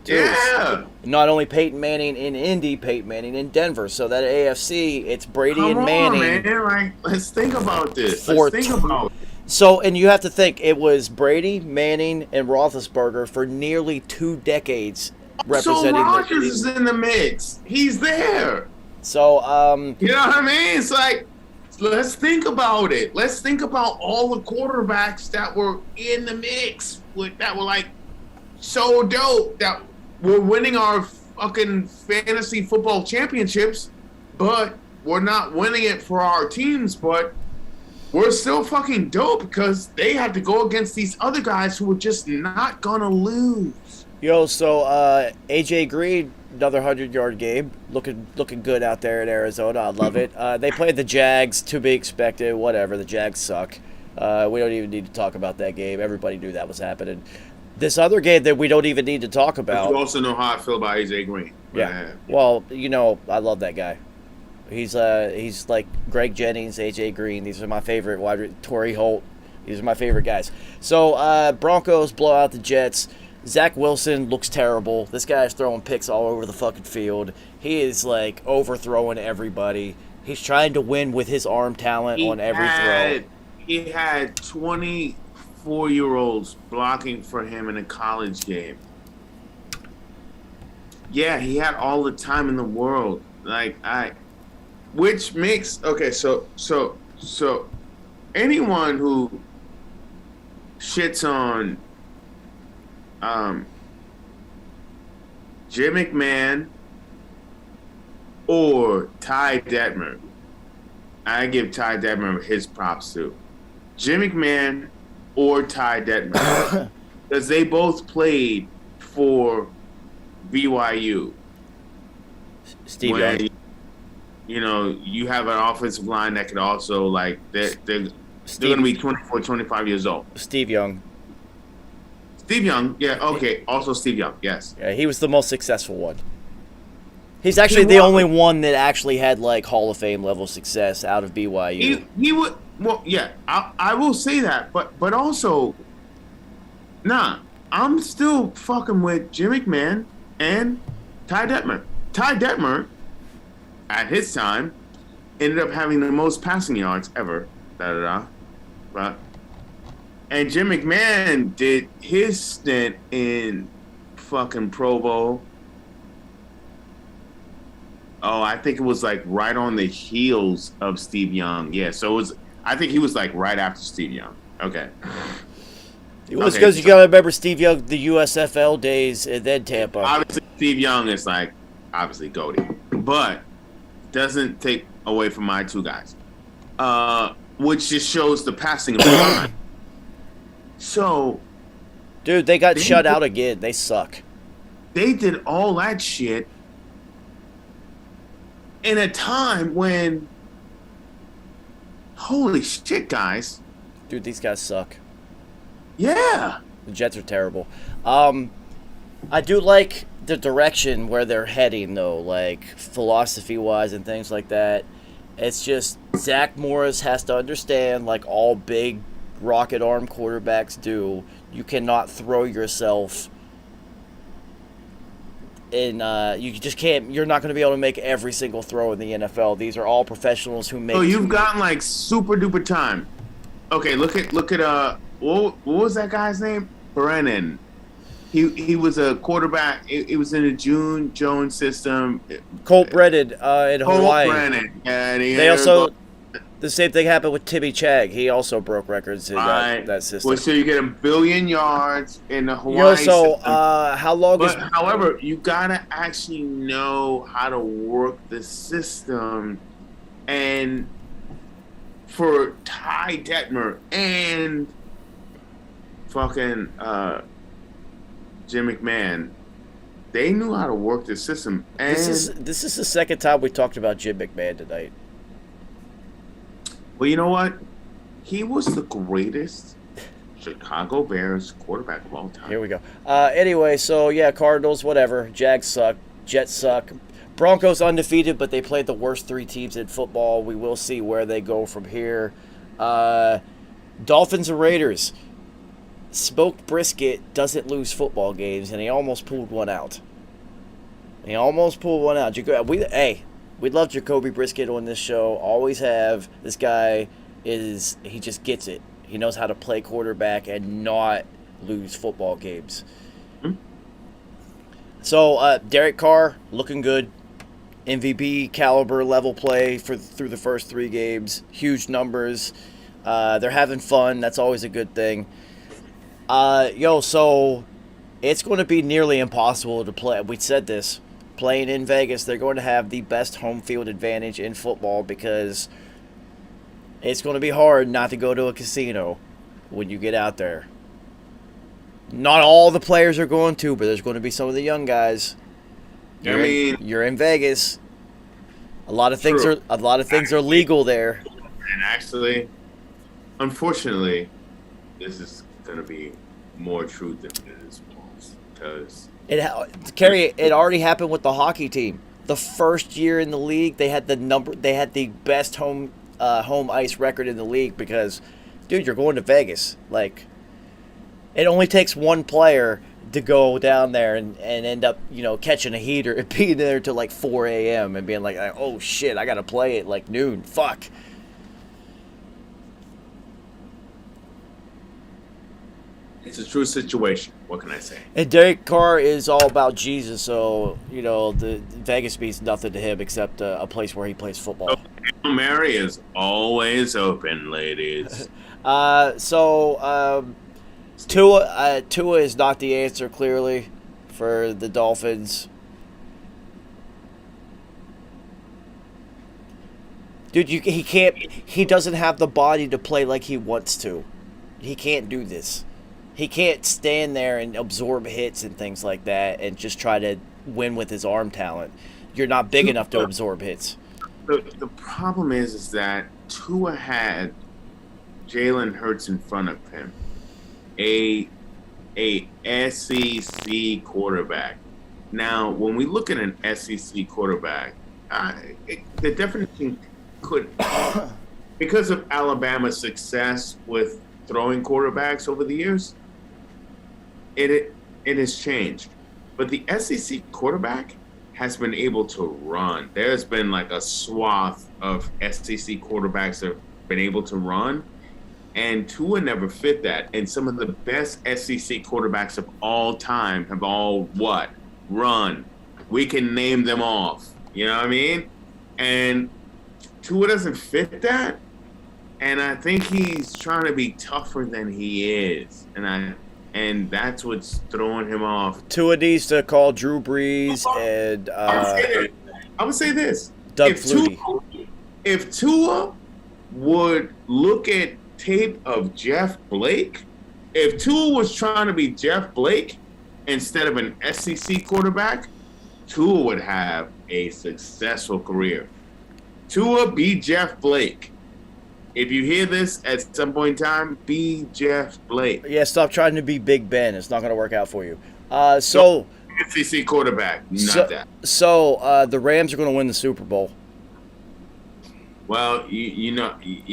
too. Yeah. Not only Peyton Manning in Indy, Peyton Manning in Denver. So that AFC, it's Brady Come and on, Manning. man. Like, let's think about this. For Let's think about it. So, and you have to think, it was Brady, Manning, and Roethlisberger for nearly 2 decades So representing Rodgers is in the mix. He's there. So, You know what I mean? It's like, let's think about it. Let's think about all the quarterbacks that were in the mix that were like so dope that were winning our fucking fantasy football championships, but we're not winning it for our teams, but we're still fucking dope because they had to go against these other guys who were just not gonna lose. Yo, so AJ Green, another 100-yard game, looking good out there in Arizona. I love it. They played the Jags, to be expected. Whatever, the Jags suck. We don't even need to talk about that game. Everybody knew that was happening. This other game that we don't even need to talk about. You also know how I feel about AJ Green. Yeah. Well, you know, I love that guy. He's like Greg Jennings, AJ Green. These are my favorite. Torrey Holt. These are my favorite guys. So Broncos blow out the Jets. Zach Wilson looks terrible. This guy is throwing picks all over the fucking field. He is like overthrowing everybody. He's trying to win with his arm talent on every throw. He had 24-year-olds blocking for him in a college game. Yeah, he had all the time in the world. Which makes so anyone who shits on Jim McMahon or Ty Detmer, I give Ty Detmer his props too. Jim McMahon or Ty Detmer, because they both played for BYU. Steve Young. You know, you have an offensive line that could also, like, they're going to be 24, 25 years old. Steve Young. Steve Young, yeah, okay. Also Steve Young, yes. Yeah, he was the most successful one. He's actually the only one that actually had, like, Hall of Fame level success out of BYU. He would, well, yeah, I will say that, but also, I'm still fucking with Jim McMahon and Ty Detmer. Ty Detmer, at his time, ended up having the most passing yards ever. Right? And Jim McMahon did his stint in fucking Provo. Oh, I think it was like right on the heels of Steve Young. Yeah, so it was. I think he was like right after Steve Young. Okay. It was because you got to remember Steve Young, the USFL days, and then Tampa. Obviously, Steve Young is like obviously goated, but doesn't take away from my two guys, which just shows the passing of the line. So, dude, they got shut out again. They suck. They did all that shit in a time when, holy shit, guys. Dude, these guys suck. Yeah. The Jets are terrible. I do like the direction where they're heading, though, like philosophy-wise and things like that. It's just Zach Morris has to understand, like all big rocket arm quarterbacks do, you cannot throw yourself in. You just can't. You're not going to be able to make every single throw in the NFL. These are all professionals who make. So you've gotten like super duper time. Okay, look at what was that guy's name? Brennan. He was a quarterback. He was in the June Jones system. Colt Brennan in Hawaii. Colt Brennan. And they also the same thing happened with Timmy Chag. He also broke records in that system. Well, so you get 1 billion yards in the Hawaii system. How long is? However, you gotta actually know how to work the system, and for Ty Detmer and fucking Jim McMahon, they knew how to work the system. And this is the second time we talked about Jim McMahon tonight. Well, you know what? He was the greatest Chicago Bears quarterback of all time. Here we go. Anyway, so yeah, Cardinals, whatever. Jags suck. Jets suck. Broncos undefeated, but they played the worst 3 teams in football. We will see where they go from here. Dolphins and Raiders. Smoked Brisket doesn't lose football games, and he almost pulled one out. We love Jacoby Brisket on this show. Always have. This guy he just gets it. He knows how to play quarterback and not lose football games. So Derek Carr looking good, MVP caliber level play through the first 3 games, huge numbers. They're having fun. That's always a good thing. So it's going to be nearly impossible to play. We said this. Playing in Vegas, they're going to have the best home field advantage in football because it's going to be hard not to go to a casino when you get out there. Not all the players are going to, but there's going to be some of the young guys. You're in Vegas. A lot of things are legal there. And actually, unfortunately, this is going to be more true than it is false because it already happened with the hockey team. The first year in the league, they had the best home ice record in the league because, dude, you're going to Vegas. Like, it only takes one player to go down there and end up, catching a heater and being there till like 4 a.m. and being like, oh shit, I gotta play at like noon. Fuck. it's a true situation. What can I say? And Derek Carr is all about Jesus, so the Vegas means nothing to him except a place where he plays football. Hail Mary is always open, ladies. Tua is not the answer, clearly, for the Dolphins. Dude, he doesn't have the body to play like he wants to. He can't do this. He can't stand there and absorb hits and things like that and just try to win with his arm talent. You're not big enough to absorb hits. The problem is that Tua had Jalen Hurts in front of him. A SEC quarterback. Now, when we look at an SEC quarterback, the definition could, because of Alabama's success with throwing quarterbacks over the years, it has changed. But the SEC quarterback has been able to run. There's been like a swath of SEC quarterbacks that have been able to run. And Tua never fit that. And some of the best SEC quarterbacks of all time have all what? Run. We can name them off. You know what I mean? And Tua doesn't fit that. And I think he's trying to be tougher than he is. And that's what's throwing him off. Tua needs to call Drew Brees and I would say this. Doug Flutie. If Tua would look at tape of Jeff Blake, if Tua was trying to be Jeff Blake instead of an SEC quarterback, Tua would have a successful career. Tua, be Jeff Blake. If you hear this at some point in time, be Jeff Blake. Yeah, stop trying to be Big Ben. It's not going to work out for you. SEC quarterback, that. So the Rams are going to win the Super Bowl. Well, you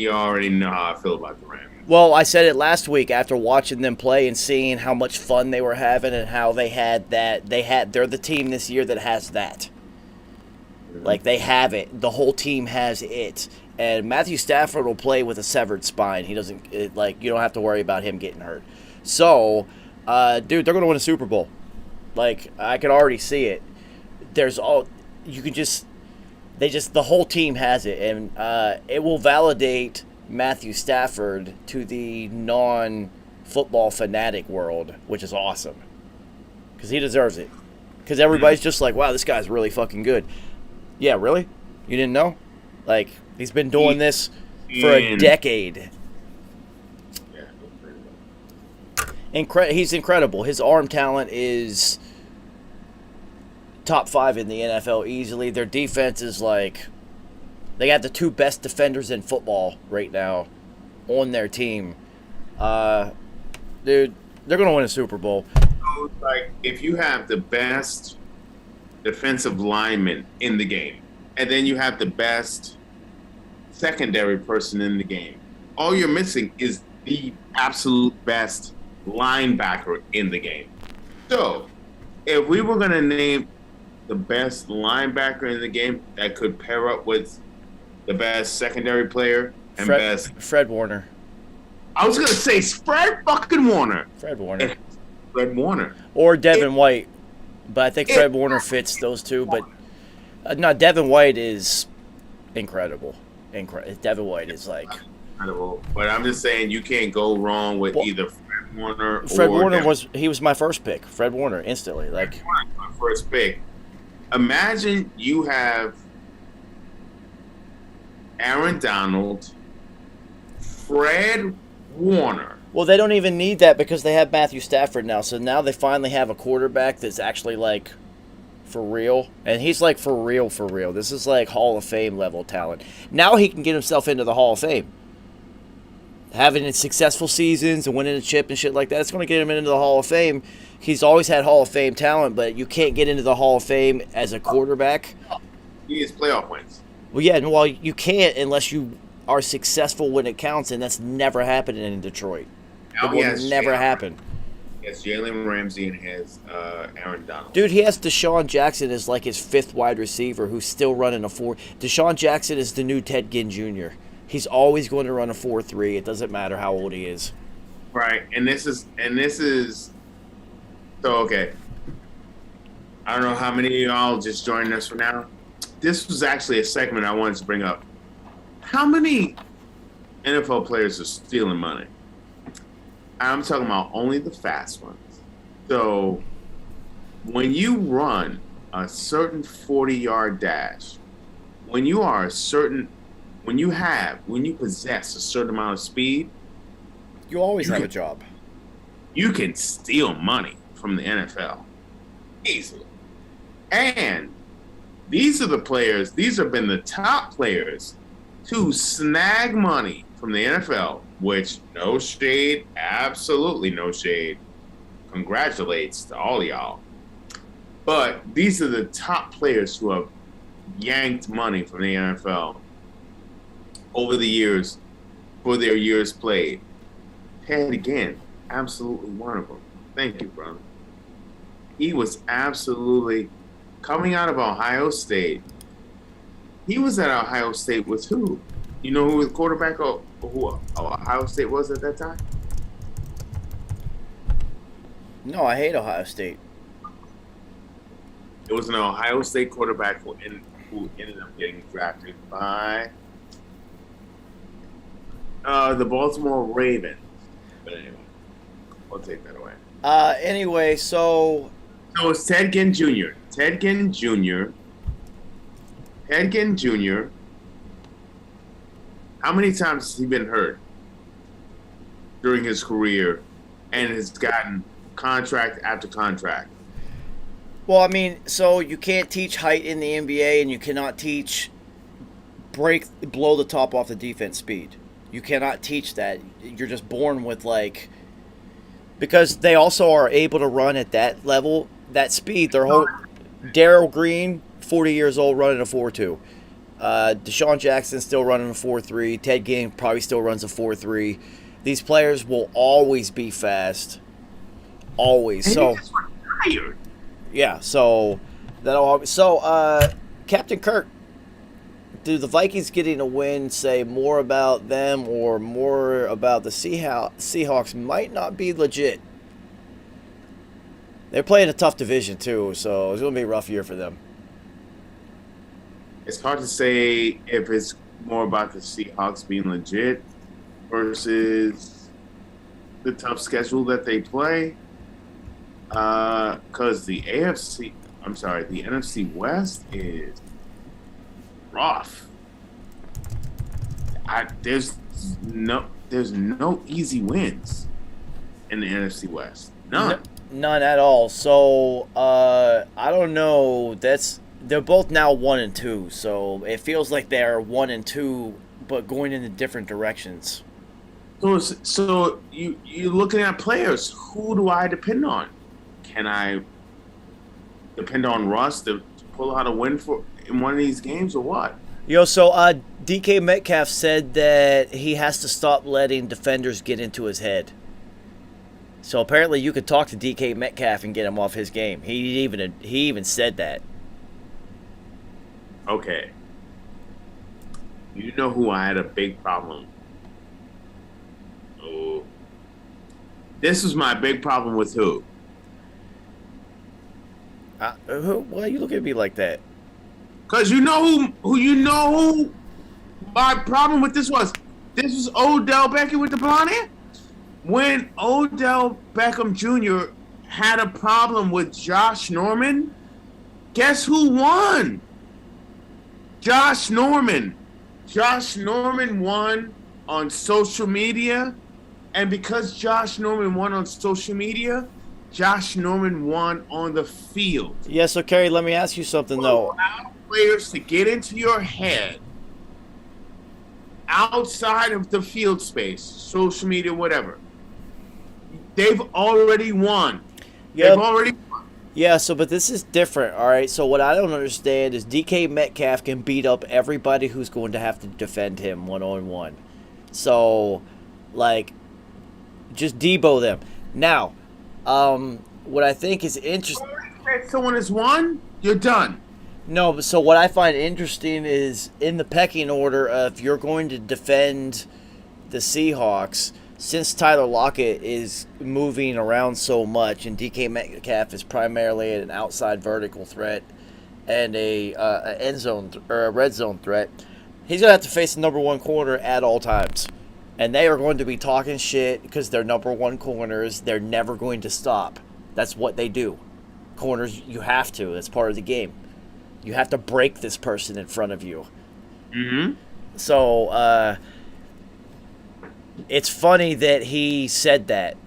already know how I feel about the Rams. Well, I said it last week after watching them play and seeing how much fun they were having and how they had that. They're the team this year that has that. Like, they have it. The whole team has it. And Matthew Stafford will play with a severed spine. He doesn't, you don't have to worry about him getting hurt. So, dude, they're going to win a Super Bowl. Like, I can already see it. The whole team has it. And it will validate Matthew Stafford to the non-football fanatic world, which is awesome. Because he deserves it. Because everybody's just like, wow, this guy's really fucking good. Yeah, really? You didn't know? Like, he's been doing this for a decade. He's incredible. His arm talent is top 5 in the NFL easily. Their defense is like, they got the 2 best defenders in football right now on their team. Dude, they're going to win a Super Bowl. Like, if you have the best defensive lineman in the game, and then you have the best secondary person in the game, all you're missing is the absolute best linebacker in the game. So, if we were going to name the best linebacker in the game that could pair up with the best secondary player and Fred Warner. I was gonna say Fred fucking Warner. Fred Warner. Fred Warner. Or Devin White. But I think Fred Warner fits those two. But no, Devin White is incredible. Devin White is like... Incredible. But I'm just saying you can't go wrong with either Fred Warner Fred or Warner Devin. was my first pick. Fred Warner, instantly. Like, Fred Warner, my first pick. Imagine you have Aaron Donald, Fred Warner. well, they don't even need that because they have Matthew Stafford now. So now they finally have a quarterback that's actually like for real. And he's like for real, for real. This is like Hall of Fame level talent. Now he can get himself into the Hall of Fame. Having successful seasons and winning a chip and shit like that, it's going to get him into the Hall of Fame. He's always had Hall of Fame talent, but you can't get into the Hall of Fame as a quarterback. He has playoff wins. Well, yeah, well, you can't unless you are successful when it counts, and that's never happened in Detroit. It will never happen. Yes, Jalen Ramsey and his Aaron Donald. Dude, he has Deshaun Jackson as like his fifth wide receiver who's still running a 4. Deshaun Jackson is the new Ted Ginn Jr. He's always going to run a 4-3. It doesn't matter how old he is. Right, and this is so okay. I don't know how many of y'all just joined us for now. This was actually a segment I wanted to bring up. How many NFL players are stealing money? I'm talking about only the fast ones. So when you run a certain 40-yard dash, when you possess a certain amount of speed, You always have a job. you can steal money from the NFL easily. And these have been the top players to snag money from the NFL, which, no shade, absolutely no shade, congratulates to all y'all. But these are the top players who have yanked money from the NFL over the years for their years played. Ted again, absolutely one of them. Thank you, brother. He was absolutely coming out of Ohio State. He was at Ohio State with who? You know who the quarterback of who Ohio State was at that time? No, I hate Ohio State. It was an Ohio State quarterback who ended up getting drafted by the Baltimore Ravens. But anyway, I'll take that away. Anyway, so it's Ted Ginn Jr. Ted Ginn Jr. How many times has he been hurt during his career and has gotten contract after contract? well, I mean, so you can't teach height in the NBA, and you cannot teach blow the top off the defense speed. You cannot teach that. You're just born with because they also are able to run at that level, that speed. Their whole Darryl Green, 40 years old, running a 4.2. Deshaun Jackson still running a 4.3. Ted Ginn probably still runs a 4.3. These players will always be fast. Always. And So he just retired. yeah, so Captain Kirk, do the Vikings getting a win say more about them or more about the Seahawks might not be legit? They're playing a tough division too, so it's going to be a rough year for them. It's hard to say if it's more about the Seahawks being legit versus the tough schedule that they play. Because the NFC West is rough. There's no easy wins in the NFC West. None. None at all. So I don't know. They're both now 1-2, so it feels like they're 1-2, but going in different directions. So you're looking at players. Who do I depend on? Can I depend on Russ to pull out a win in one of these games or what? So DK Metcalf said that he has to stop letting defenders get into his head. So apparently you could talk to DK Metcalf and get him off his game. He even said that. Okay. You know who I had a big problem? Oh, This was my big problem with who? Why you look at me like that? Because you know who my problem with this was? This was Odell Beckham with the blonde hair. When Odell Beckham Jr. had a problem with Josh Norman, guess who won? Josh Norman. Josh Norman won on social media, and because Josh Norman won on social media, Josh Norman won on the field. Yeah, so Kerry, let me ask you something though. Allow players to get into your head outside of the field space, social media, whatever. They've already won. Yep. They've already won. Yeah, so but this is different, all right? So what I don't understand is DK Metcalf can beat up everybody who's going to have to defend him one-on-one. So, like, just Debo them. Now, what I think is interesting... If someone has won, you're done. No, but so what I find interesting is in the pecking order of you're going to defend the Seahawks, since Tyler Lockett is moving around so much and DK Metcalf is primarily an outside vertical threat and a end zone or a red zone threat, he's going to have to face the number one corner at all times. And they are going to be talking shit because they're number one corners. They're never going to stop. That's what they do. Corners, you have to. That's part of the game. You have to break this person in front of you. Mm-hmm. So, it's funny that he said that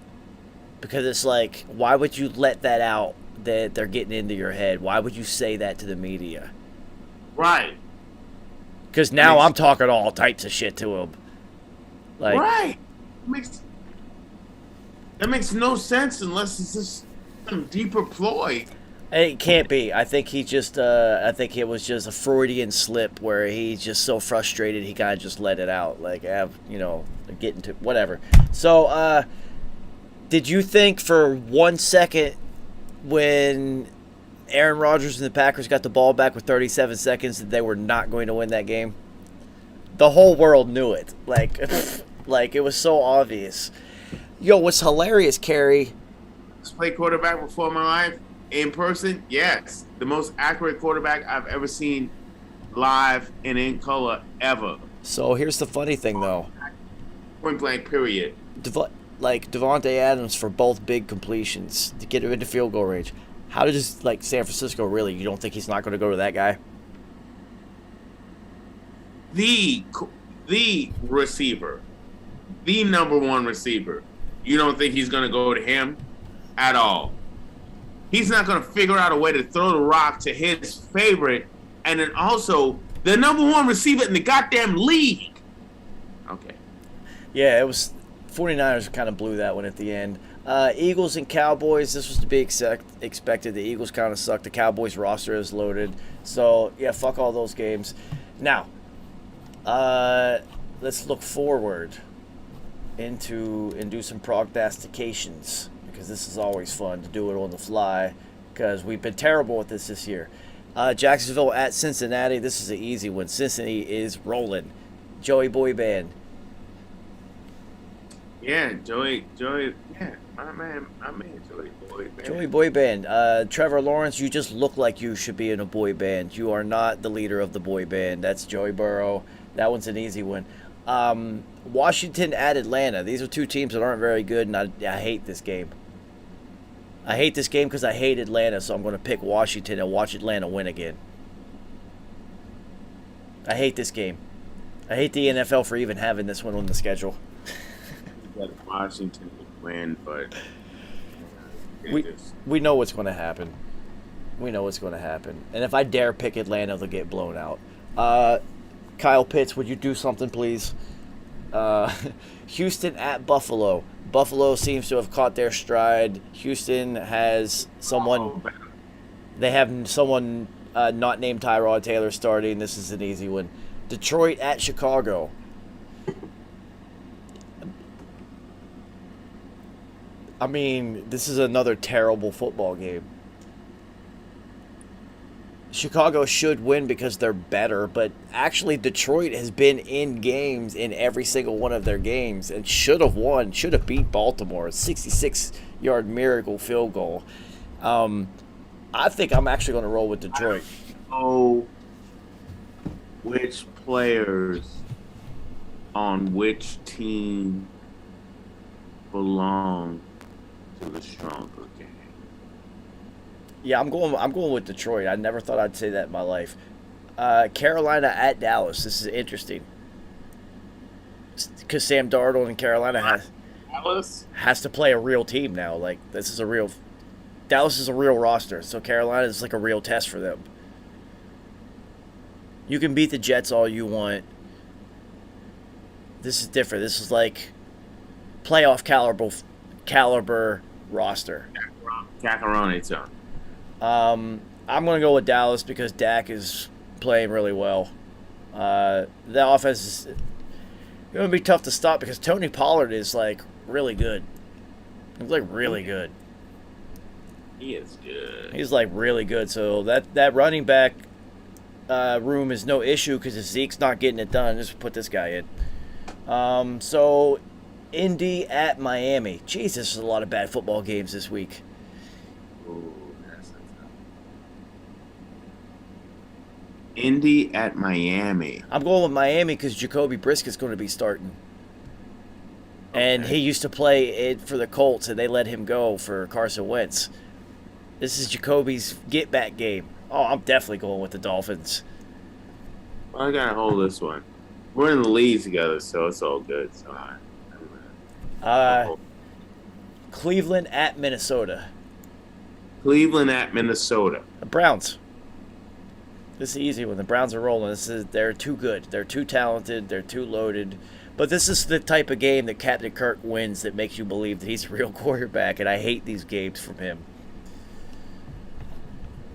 because it's like, why would you let that out that they're getting into your head? Why would you say that to the media? Right. Because now I'm talking all types of shit to him. Like, right. That makes no sense unless it's just some deeper ploy. It can't be. I think he just, I think it was just a Freudian slip where he's just so frustrated he kind of just let it out. Like, get into whatever. So, did you think for 1 second when Aaron Rodgers and the Packers got the ball back with 37 seconds that they were not going to win that game? The whole world knew it. Like, like it was so obvious. Yo, what's hilarious, Kerry? Played quarterback before my life. In person, yes. The most accurate quarterback I've ever seen live and in color ever. So here's the funny thing, though. Point blank, period. Devontae Adams for both big completions to get him into field goal range. How does, San Francisco really? You don't think he's not going to go to that guy? The receiver. The number one receiver. You don't think he's going to go to him at all? He's not going to figure out a way to throw the rock to his favorite and then also the number one receiver in the goddamn league. Okay. Yeah, it was 49ers kind of blew that one at the end. Eagles and Cowboys, this was to be expected. The Eagles kind of sucked. The Cowboys roster is loaded. So, yeah, fuck all those games. Now, let's look forward and do some prognostications, because this is always fun to do it on the fly, because we've been terrible at this year. Jacksonville at Cincinnati. This is an easy one. Cincinnati is rolling. Joey Boy Band. Yeah, Joey, yeah, my man, Joey Boy Band. Joey Boy Band. Trevor Lawrence, you just look like you should be in a boy band. You are not the leader of the boy band. That's Joey Burrow. That one's an easy one. Washington at Atlanta. These are two teams that aren't very good, and I hate this game. I hate this game because I hate Atlanta, so I'm going to pick Washington and watch Atlanta win again. I hate this game. I hate the NFL for even having this one on the schedule. Washington would win, but we know what's going to happen. We know what's going to happen. And if I dare pick Atlanta, they'll get blown out. Kyle Pitts, would you do something, please? Houston at Buffalo. Buffalo seems to have caught their stride. Houston has someone. They have someone not named Tyrod Taylor starting. This is an easy one. Detroit at Chicago. I mean, this is another terrible football game. Chicago should win because they're better, but actually Detroit has been in games in every single one of their games and should have won, should have beat Baltimore. 66-yard miracle field goal. I think I'm actually going to roll with Detroit. Oh, which players on which team belong to the stronger game? Yeah, I'm going with Detroit. I never thought I'd say that in my life. Carolina at Dallas. This is interesting. Because Sam Darnold in Carolina has to play a real team now. Like, this is a real... Dallas is a real roster, so Carolina is like a real test for them. You can beat the Jets all you want. This is different. This is like playoff caliber roster. Macaroni time. I'm going to go with Dallas because Dak is playing really well. The offense is going to be tough to stop because Tony Pollard is like really good. He's like really good. He is good. He's like really good. So that running back room is no issue because if Zeke's not getting it done, just put this guy in. So Indy at Miami. Jesus, there's a lot of bad football games this week. Ooh, that's tough. Indy at Miami. I'm going with Miami because Jacoby Briskett's going to be starting. And he used to play it for the Colts, and they let him go for Carson Wentz. This is Jacoby's get-back game. Oh, I'm definitely going with the Dolphins. Well, I gotta hold this one. We're in the league together, so it's all good. So Cleveland at Minnesota. Cleveland at Minnesota. The Browns. This is an easy one. The Browns are rolling. They're too good. They're too talented. They're too loaded. But this is the type of game that Captain Kirk wins that makes you believe that he's a real quarterback, and I hate these games from him.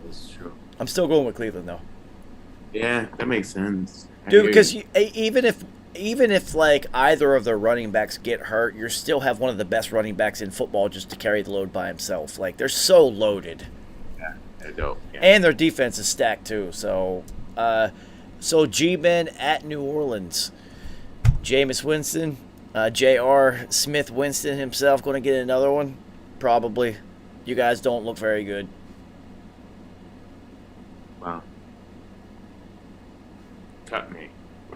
That's true. I'm still going with Cleveland, though. Yeah, that makes sense. Dude, because even if like either of their running backs get hurt, you still have one of the best running backs in football just to carry the load by himself. Like, they're so loaded. Yeah, they're dope. Yeah. And their defense is stacked too. So G-Men at New Orleans. Jameis Winston, J.R. Smith Winston himself going to get another one? Probably. You guys don't look very good. Wow. Cut me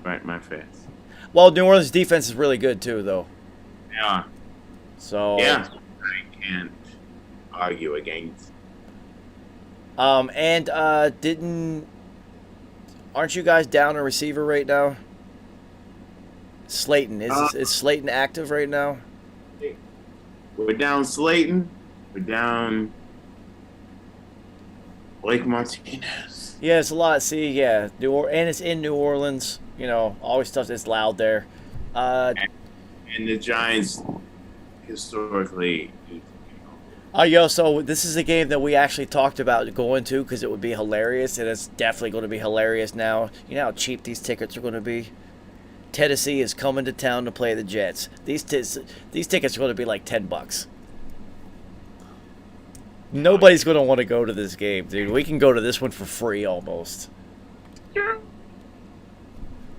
right in my face. Well, New Orleans' defense is really good too, though. Yeah. So Yeah. I can't argue against. Aren't you guys down a receiver right now? Slayton. Is Slayton active right now? We're down Slayton. We're down Blake Martinez. Yeah, it's a lot. See, yeah, and it's in New Orleans. You know, always tough. It's loud there. And the Giants historically. So this is a game that we actually talked about going to because it would be hilarious, and it's definitely going to be hilarious now. You know how cheap these tickets are going to be? Tennessee is coming to town to play the Jets. These tickets are going to be like $10. Nobody's going to want to go to this game, dude. We can go to this one for free almost.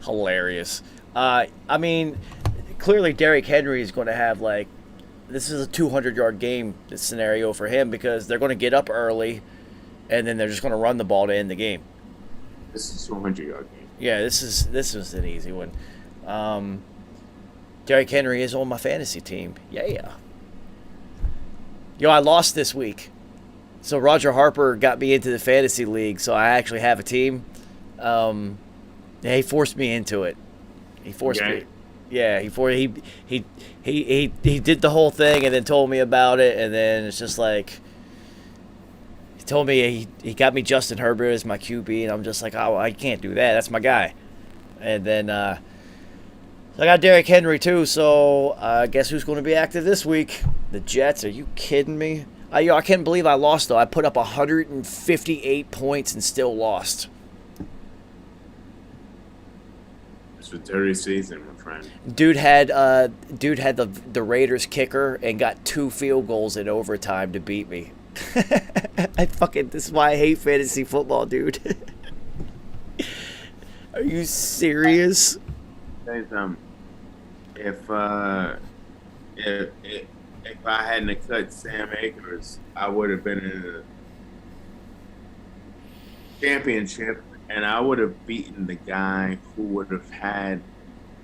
Hilarious. I mean, clearly Derrick Henry is going to have like, this is a 200-yard game scenario for him because they're going to get up early, and then they're just going to run the ball to end the game. This is a 200-yard game. Yeah, this is an easy one. Derrick Henry is on my fantasy team. Yeah. Yo, I lost this week. So Roger Harper got me into the fantasy league, so I actually have a team. He forced me into it. He forced me. Yeah, he did the whole thing and then told me about it, and then it's just like he told me he got me Justin Herbert as my QB, and I'm just like, oh, I can't do that. That's my guy. And then I got Derrick Henry too. So guess who's going to be active this week? The Jets. Are you kidding me? I can't believe I lost though. I put up 158 points and still lost. It's a dirty season, my friend. Dude had the Raiders kicker and got 2 field goals in overtime to beat me. This is why I hate fantasy football, dude. Are you serious? Say something. If I hadn't cut Sam Akers, I would have been in a championship, and I would have beaten the guy who would have had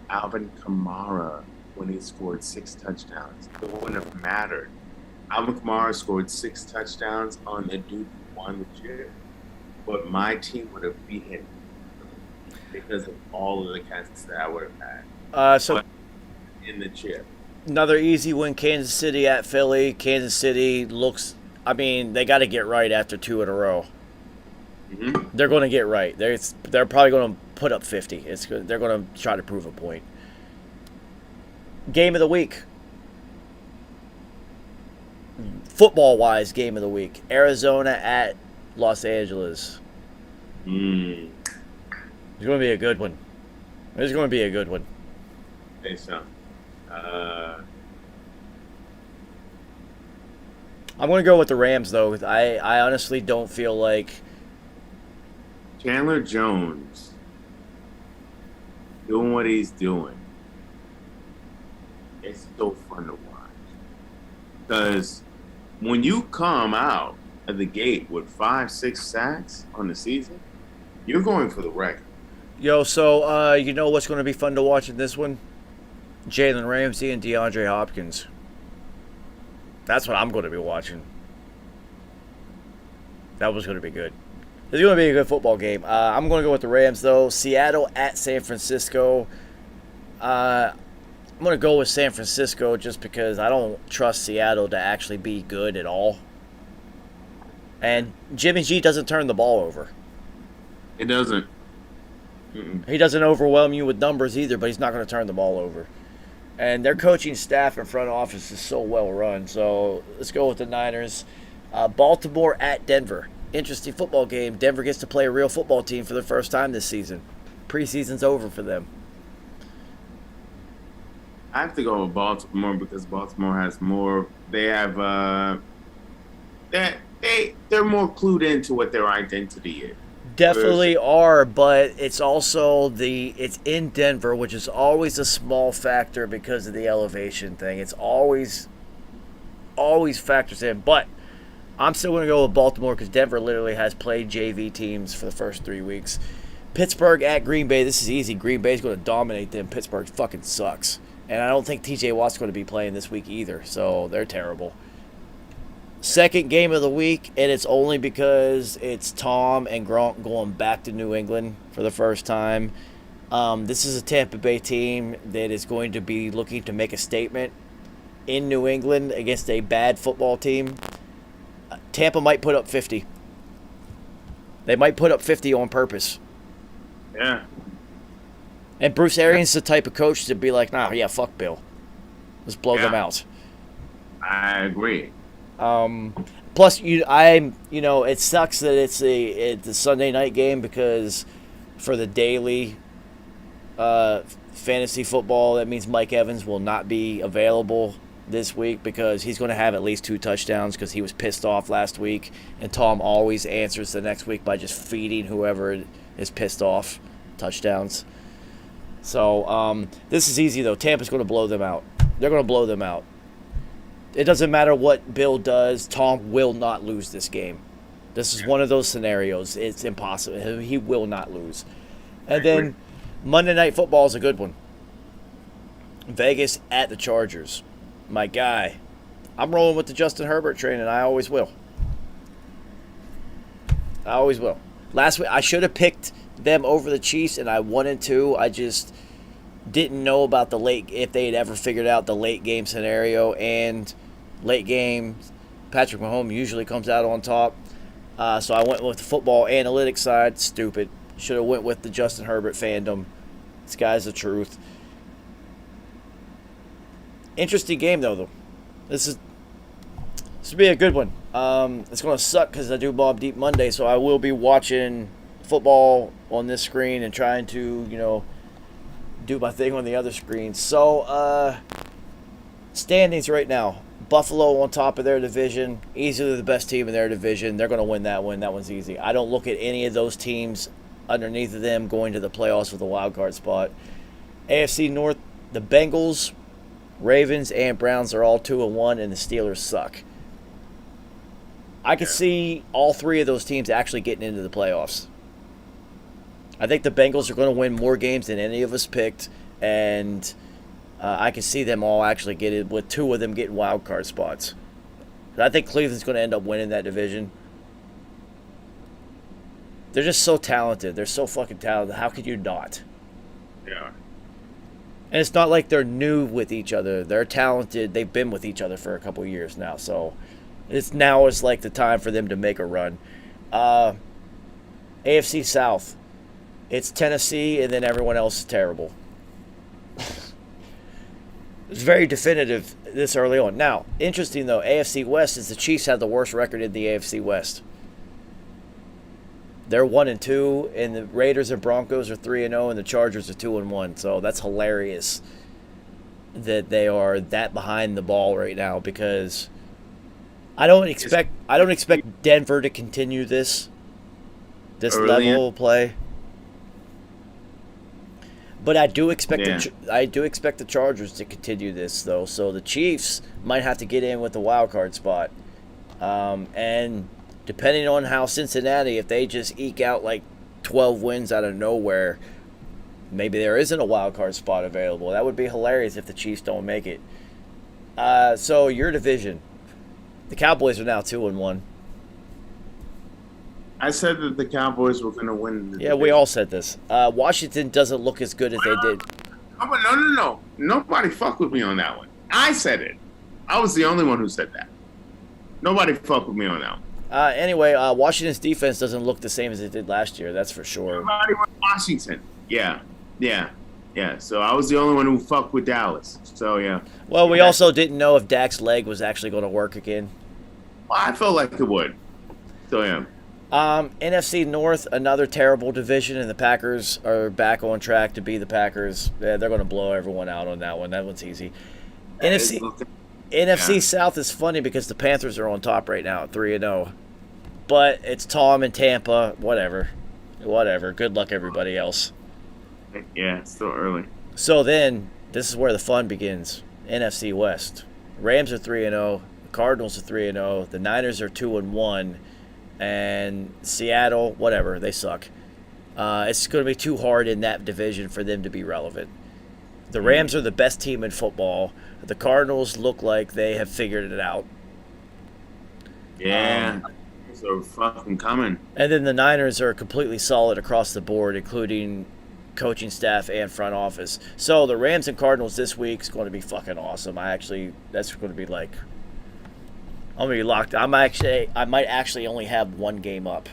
Alvin Kamara when he scored 6 touchdowns. It wouldn't have mattered. Alvin Kamara scored 6 touchdowns on the dude who won the chip, but my team would have beat him because of all of the cats that I would have had. So In the chip. another easy win, Kansas City at Philly. Kansas City looks, they got to get right after 2 in a row. Mm-hmm. They're going to get right. They're probably going to put up 50. They're going to try to prove a point. Game of the week. Football-wise, game of the week. Arizona at Los Angeles. Mm. It's going to be a good one. It's going to be a good one. Say something. I'm going to go with the Rams, though. I honestly don't feel like... Chandler Jones doing what he's doing. It's so fun to watch. Because when you come out of the gate with 5-6 sacks on the season, you're going for the record. Yo, so you know what's going to be fun to watch in this one? Jalen Ramsey and DeAndre Hopkins. That's what I'm going to be watching. That was going to be good. It's going to be a good football game. I'm going to go with the Rams, though. Seattle at San Francisco. I'm going to go with San Francisco just because I don't trust Seattle to actually be good at all. And Jimmy G doesn't turn the ball over. It doesn't. He doesn't overwhelm you with numbers either, but he's not going to turn the ball over. And their coaching staff and front office is so well run. So let's go with the Niners. Baltimore at Denver. Interesting football game. Denver gets to play a real football team for the first time this season. Preseason's over for them. I have to go with Baltimore because Baltimore has more. They have they're more clued into what their identity is. Definitely are, but it's also it's in Denver, which is always a small factor because of the elevation thing. It's always factors in, but I'm still going to go with Baltimore because Denver literally has played JV teams for the first 3 weeks. Pittsburgh at Green Bay. This is easy. Green Bay's going to dominate them. Pittsburgh fucking sucks. And I don't think TJ Watt's going to be playing this week either, so they're terrible. Second game of the week, and it's only because it's Tom and Gronk going back to New England for the first time. This is a Tampa Bay team that is going to be looking to make a statement in New England against a bad football team. Tampa might put up 50. They might put up 50 on purpose. Yeah. And Bruce Arians is the type of coach to be like, nah, yeah, fuck Bill. Let's blow them out. I agree. Plus, it sucks that it's a Sunday night game because for the daily fantasy football, that means Mike Evans will not be available this week because he's going to have at least 2 touchdowns because he was pissed off last week, and Tom always answers the next week by just feeding whoever is pissed off touchdowns. So this is easy, though. Tampa's going to blow them out. They're going to blow them out. It doesn't matter what Bill does. Tom will not lose this game. This is one of those scenarios. It's impossible. He will not lose. And then Monday Night Football is a good one. Vegas at the Chargers. My guy. I'm rolling with the Justin Herbert train, and I always will. I always will. Last week, I should have picked them over the Chiefs, and I wanted to. I just didn't know about the late, if they had ever figured out the late game scenario, and late game, Patrick Mahomes usually comes out on top. So I went with the football analytics side. Stupid. Should have went with the Justin Herbert fandom. This guy's the truth. Interesting game, though. This will be a good one. It's going to suck because I do Bob Deep Monday, so I will be watching football on this screen and trying to, do my thing on the other screen. So, standings right now. Buffalo on top of their division, easily the best team in their division. They're going to win that one. That one's easy. I don't look at any of those teams underneath of them going to the playoffs with a wild card spot. AFC North, the Bengals, Ravens, and Browns are all 2-1, and the Steelers suck. I could see all three of those teams actually getting into the playoffs. I think the Bengals are going to win more games than any of us picked, and I can see them all actually get it, with two of them getting wild card spots. I think Cleveland's going to end up winning that division. They're just so talented. They're so fucking talented. How could you not? Yeah. And it's not like they're new with each other. They're talented. They've been with each other for a couple of years now. So it's like the time for them to make a run. AFC South. It's Tennessee, and then everyone else is terrible. It's very definitive this early on. Now, interesting though, AFC West is the Chiefs have the worst record in the AFC West. They're 1-2, and the Raiders and Broncos are 3-0, and the Chargers are 2-1. So that's hilarious that they are that behind the ball right now, because I don't expect Denver to continue this level of play. But I do expect the Chargers to continue this though. So the Chiefs might have to get in with the wild card spot, and depending on how Cincinnati, if they just eke out like 12 wins out of nowhere, maybe there isn't a wild card spot available. That would be hilarious if the Chiefs don't make it. So your division, the Cowboys are now 2-1. I said that the Cowboys were going to win. Yeah, we all said this. Washington doesn't look as good as they did. No. Nobody fucked with me on that one. I said it. I was the only one who said that. Nobody fucked with me on that one. Anyway, Washington's defense doesn't look the same as it did last year. That's for sure. Everybody went Washington. Yeah. So I was the only one who fucked with Dallas. So, yeah. Well, we also didn't know if Dak's leg was actually going to work again. Well, I felt like it would. So, yeah. NFC North, another terrible division, and the Packers are back on track to be the Packers. Yeah, they're going to blow everyone out on that one. That one's easy. NFC South is funny because the Panthers are on top right now at 3-0. But it's Tom and Tampa. Whatever. Good luck, everybody else. Yeah, it's still early. So then, this is where the fun begins. NFC West. Rams are 3-0. The Cardinals are 3-0. The Niners are 2-1. And Seattle, whatever, they suck. It's going to be too hard in that division for them to be relevant. The Rams are the best team in football. The Cardinals look like they have figured it out. Yeah, so fucking coming. And then the Niners are completely solid across the board, including coaching staff and front office. So the Rams and Cardinals this week is going to be fucking awesome. That's going to be like... I'm going to be locked. I might actually only have one game up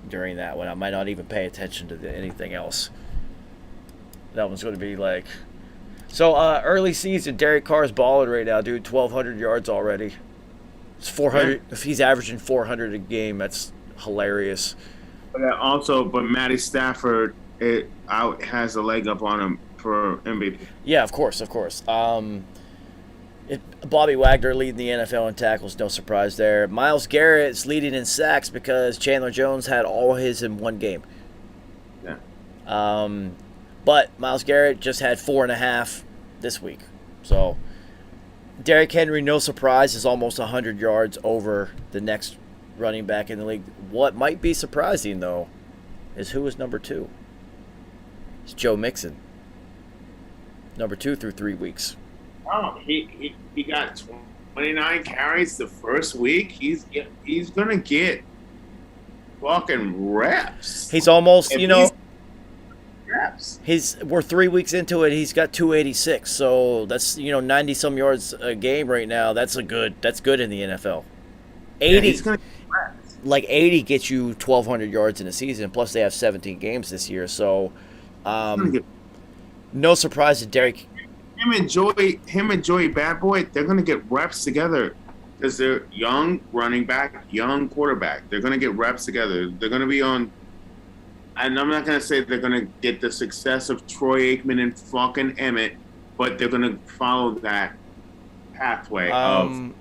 during that one. I might not even pay attention to anything else. That one's going to be like... So, early season, Derek Carr's balling right now, dude. 1,200 yards already. It's 400. If he's averaging 400 a game, that's hilarious. But Matty Stafford has a leg up on him for MVP. Yeah, of course. Bobby Wagner leading the NFL in tackles, no surprise there. Myles Garrett's leading in sacks because Chandler Jones had all his in one game. Yeah. But Myles Garrett just had 4.5 this week. So Derrick Henry, no surprise, is almost 100 yards over the next running back in the league. What might be surprising, though, is who is number 2. It's Joe Mixon. Number 2 through 3 weeks. Oh, he got 29 carries the first week. He's gonna get fucking reps. He's almost, reps. We're 3 weeks into it. He's got 286, so that's 90 some yards a game right now. That's good in the NFL. 80, he's gonna get reps. Like 80 gets you 1,200 yards in a season. Plus they have 17 games this year, so no surprise that Derek. Him and Joey Bad Boy, they're going to get reps together because they're young running back, young quarterback. They're going to get reps together. They're going to be on, and I'm not going to say they're going to get the success of Troy Aikman and fucking Emmett, but they're going to follow that pathway of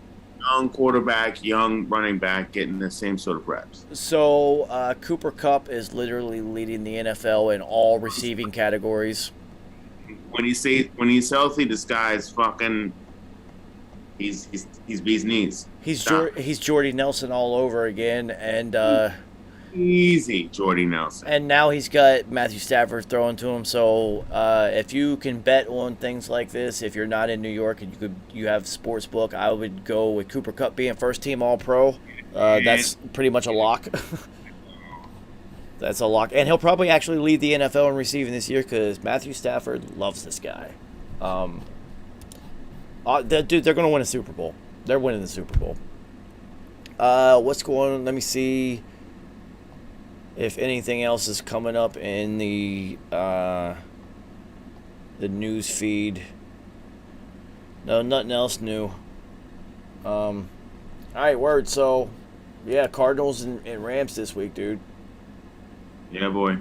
young quarterback, young running back getting the same sort of reps. So Cooper Kupp is literally leading the NFL in all receiving categories. When he's healthy, this guy's fucking. He's bee's knees. He's Stop. he's Jordy Nelson all over again, and Easy, Jordy Nelson. and now he's got Matthew Stafford throwing to him. So if you can bet on things like this, if you're not in New York and you have sportsbook, I would go with Cooper Kupp being first team All Pro. That's pretty much a lock. That's a lock, and he'll probably actually lead the NFL in receiving this year because Matthew Stafford loves this guy. Dude, they're going to win a Super Bowl. They're winning the Super Bowl. What's going on? Let me see if anything else is coming up in the news feed. No, nothing else new. All right, word. So, yeah, Cardinals and Rams this week, dude. Yeah, boy.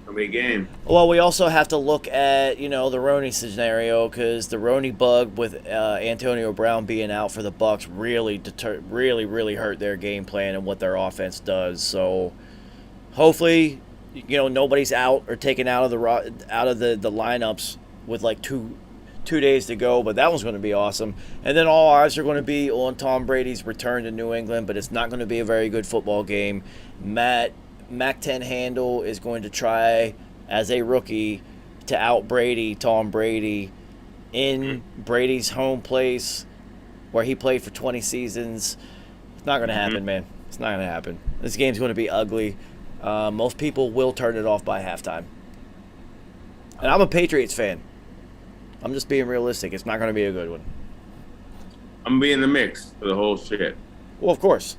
Gonna be a game. Well, we also have to look at, the Roney scenario because the Roney bug with Antonio Brown being out for the Bucs really hurt their game plan and what their offense does. So, hopefully, nobody's out or taken out of the lineups with like two days to go. But that one's going to be awesome. And then all eyes are going to be on Tom Brady's return to New England, but it's not going to be a very good football game. Mac 10 Handle is going to try, as a rookie, to out-Brady Tom Brady in Brady's home place where he played for 20 seasons. It's not going to happen, man. It's not going to happen. This game's going to be ugly. Most people will turn it off by halftime. And I'm a Patriots fan. I'm just being realistic. It's not going to be a good one. I'm gonna be in the mix for the whole shit. Well, of course.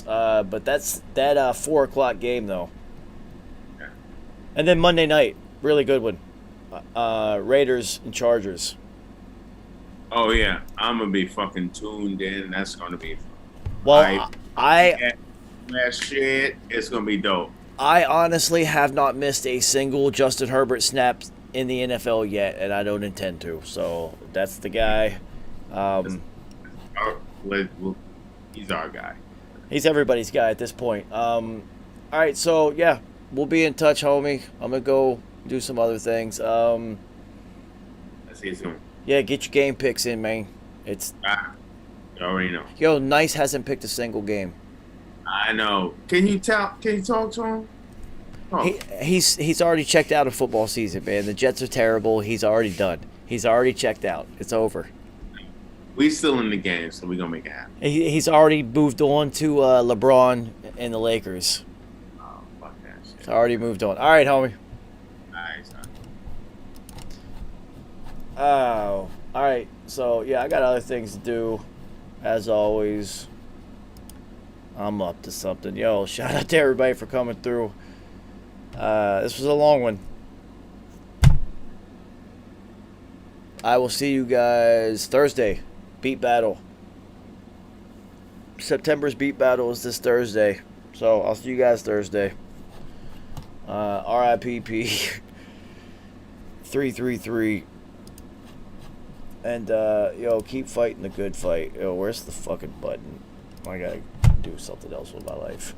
But that's that 4 o'clock game, though. Yeah. And then Monday night, really good one. Raiders and Chargers. Oh yeah, I'm gonna be fucking tuned in. That's gonna be. Well, that shit. It's gonna be dope. I honestly have not missed a single Justin Herbert snap in the NFL yet, and I don't intend to. So that's the guy. He's our guy. He's everybody's guy at this point. All right, so yeah, we'll be in touch, homie. I'm gonna go do some other things. Let's see you soon. Yeah, get your game picks in, man. It's You already know. Yo, Nice hasn't picked a single game. I know. Can you talk to him? Oh. He's already checked out of football season, man. The Jets are terrible. He's already done. He's already checked out. It's over. We still in the game, so we're gonna make it happen. He's already moved on to LeBron and the Lakers. Oh, fuck that shit. He's already moved on. All right, homie. Nice. Oh, all right. So yeah, I got other things to do. As always, I'm up to something. Yo, shout out to everybody for coming through. This was a long one. I will see you guys Thursday. Beat Battle. September's Beat Battle is this Thursday. So I'll see you guys Thursday. RIPP 333. And keep fighting the good fight. Yo, where's the fucking button? I gotta do something else with my life.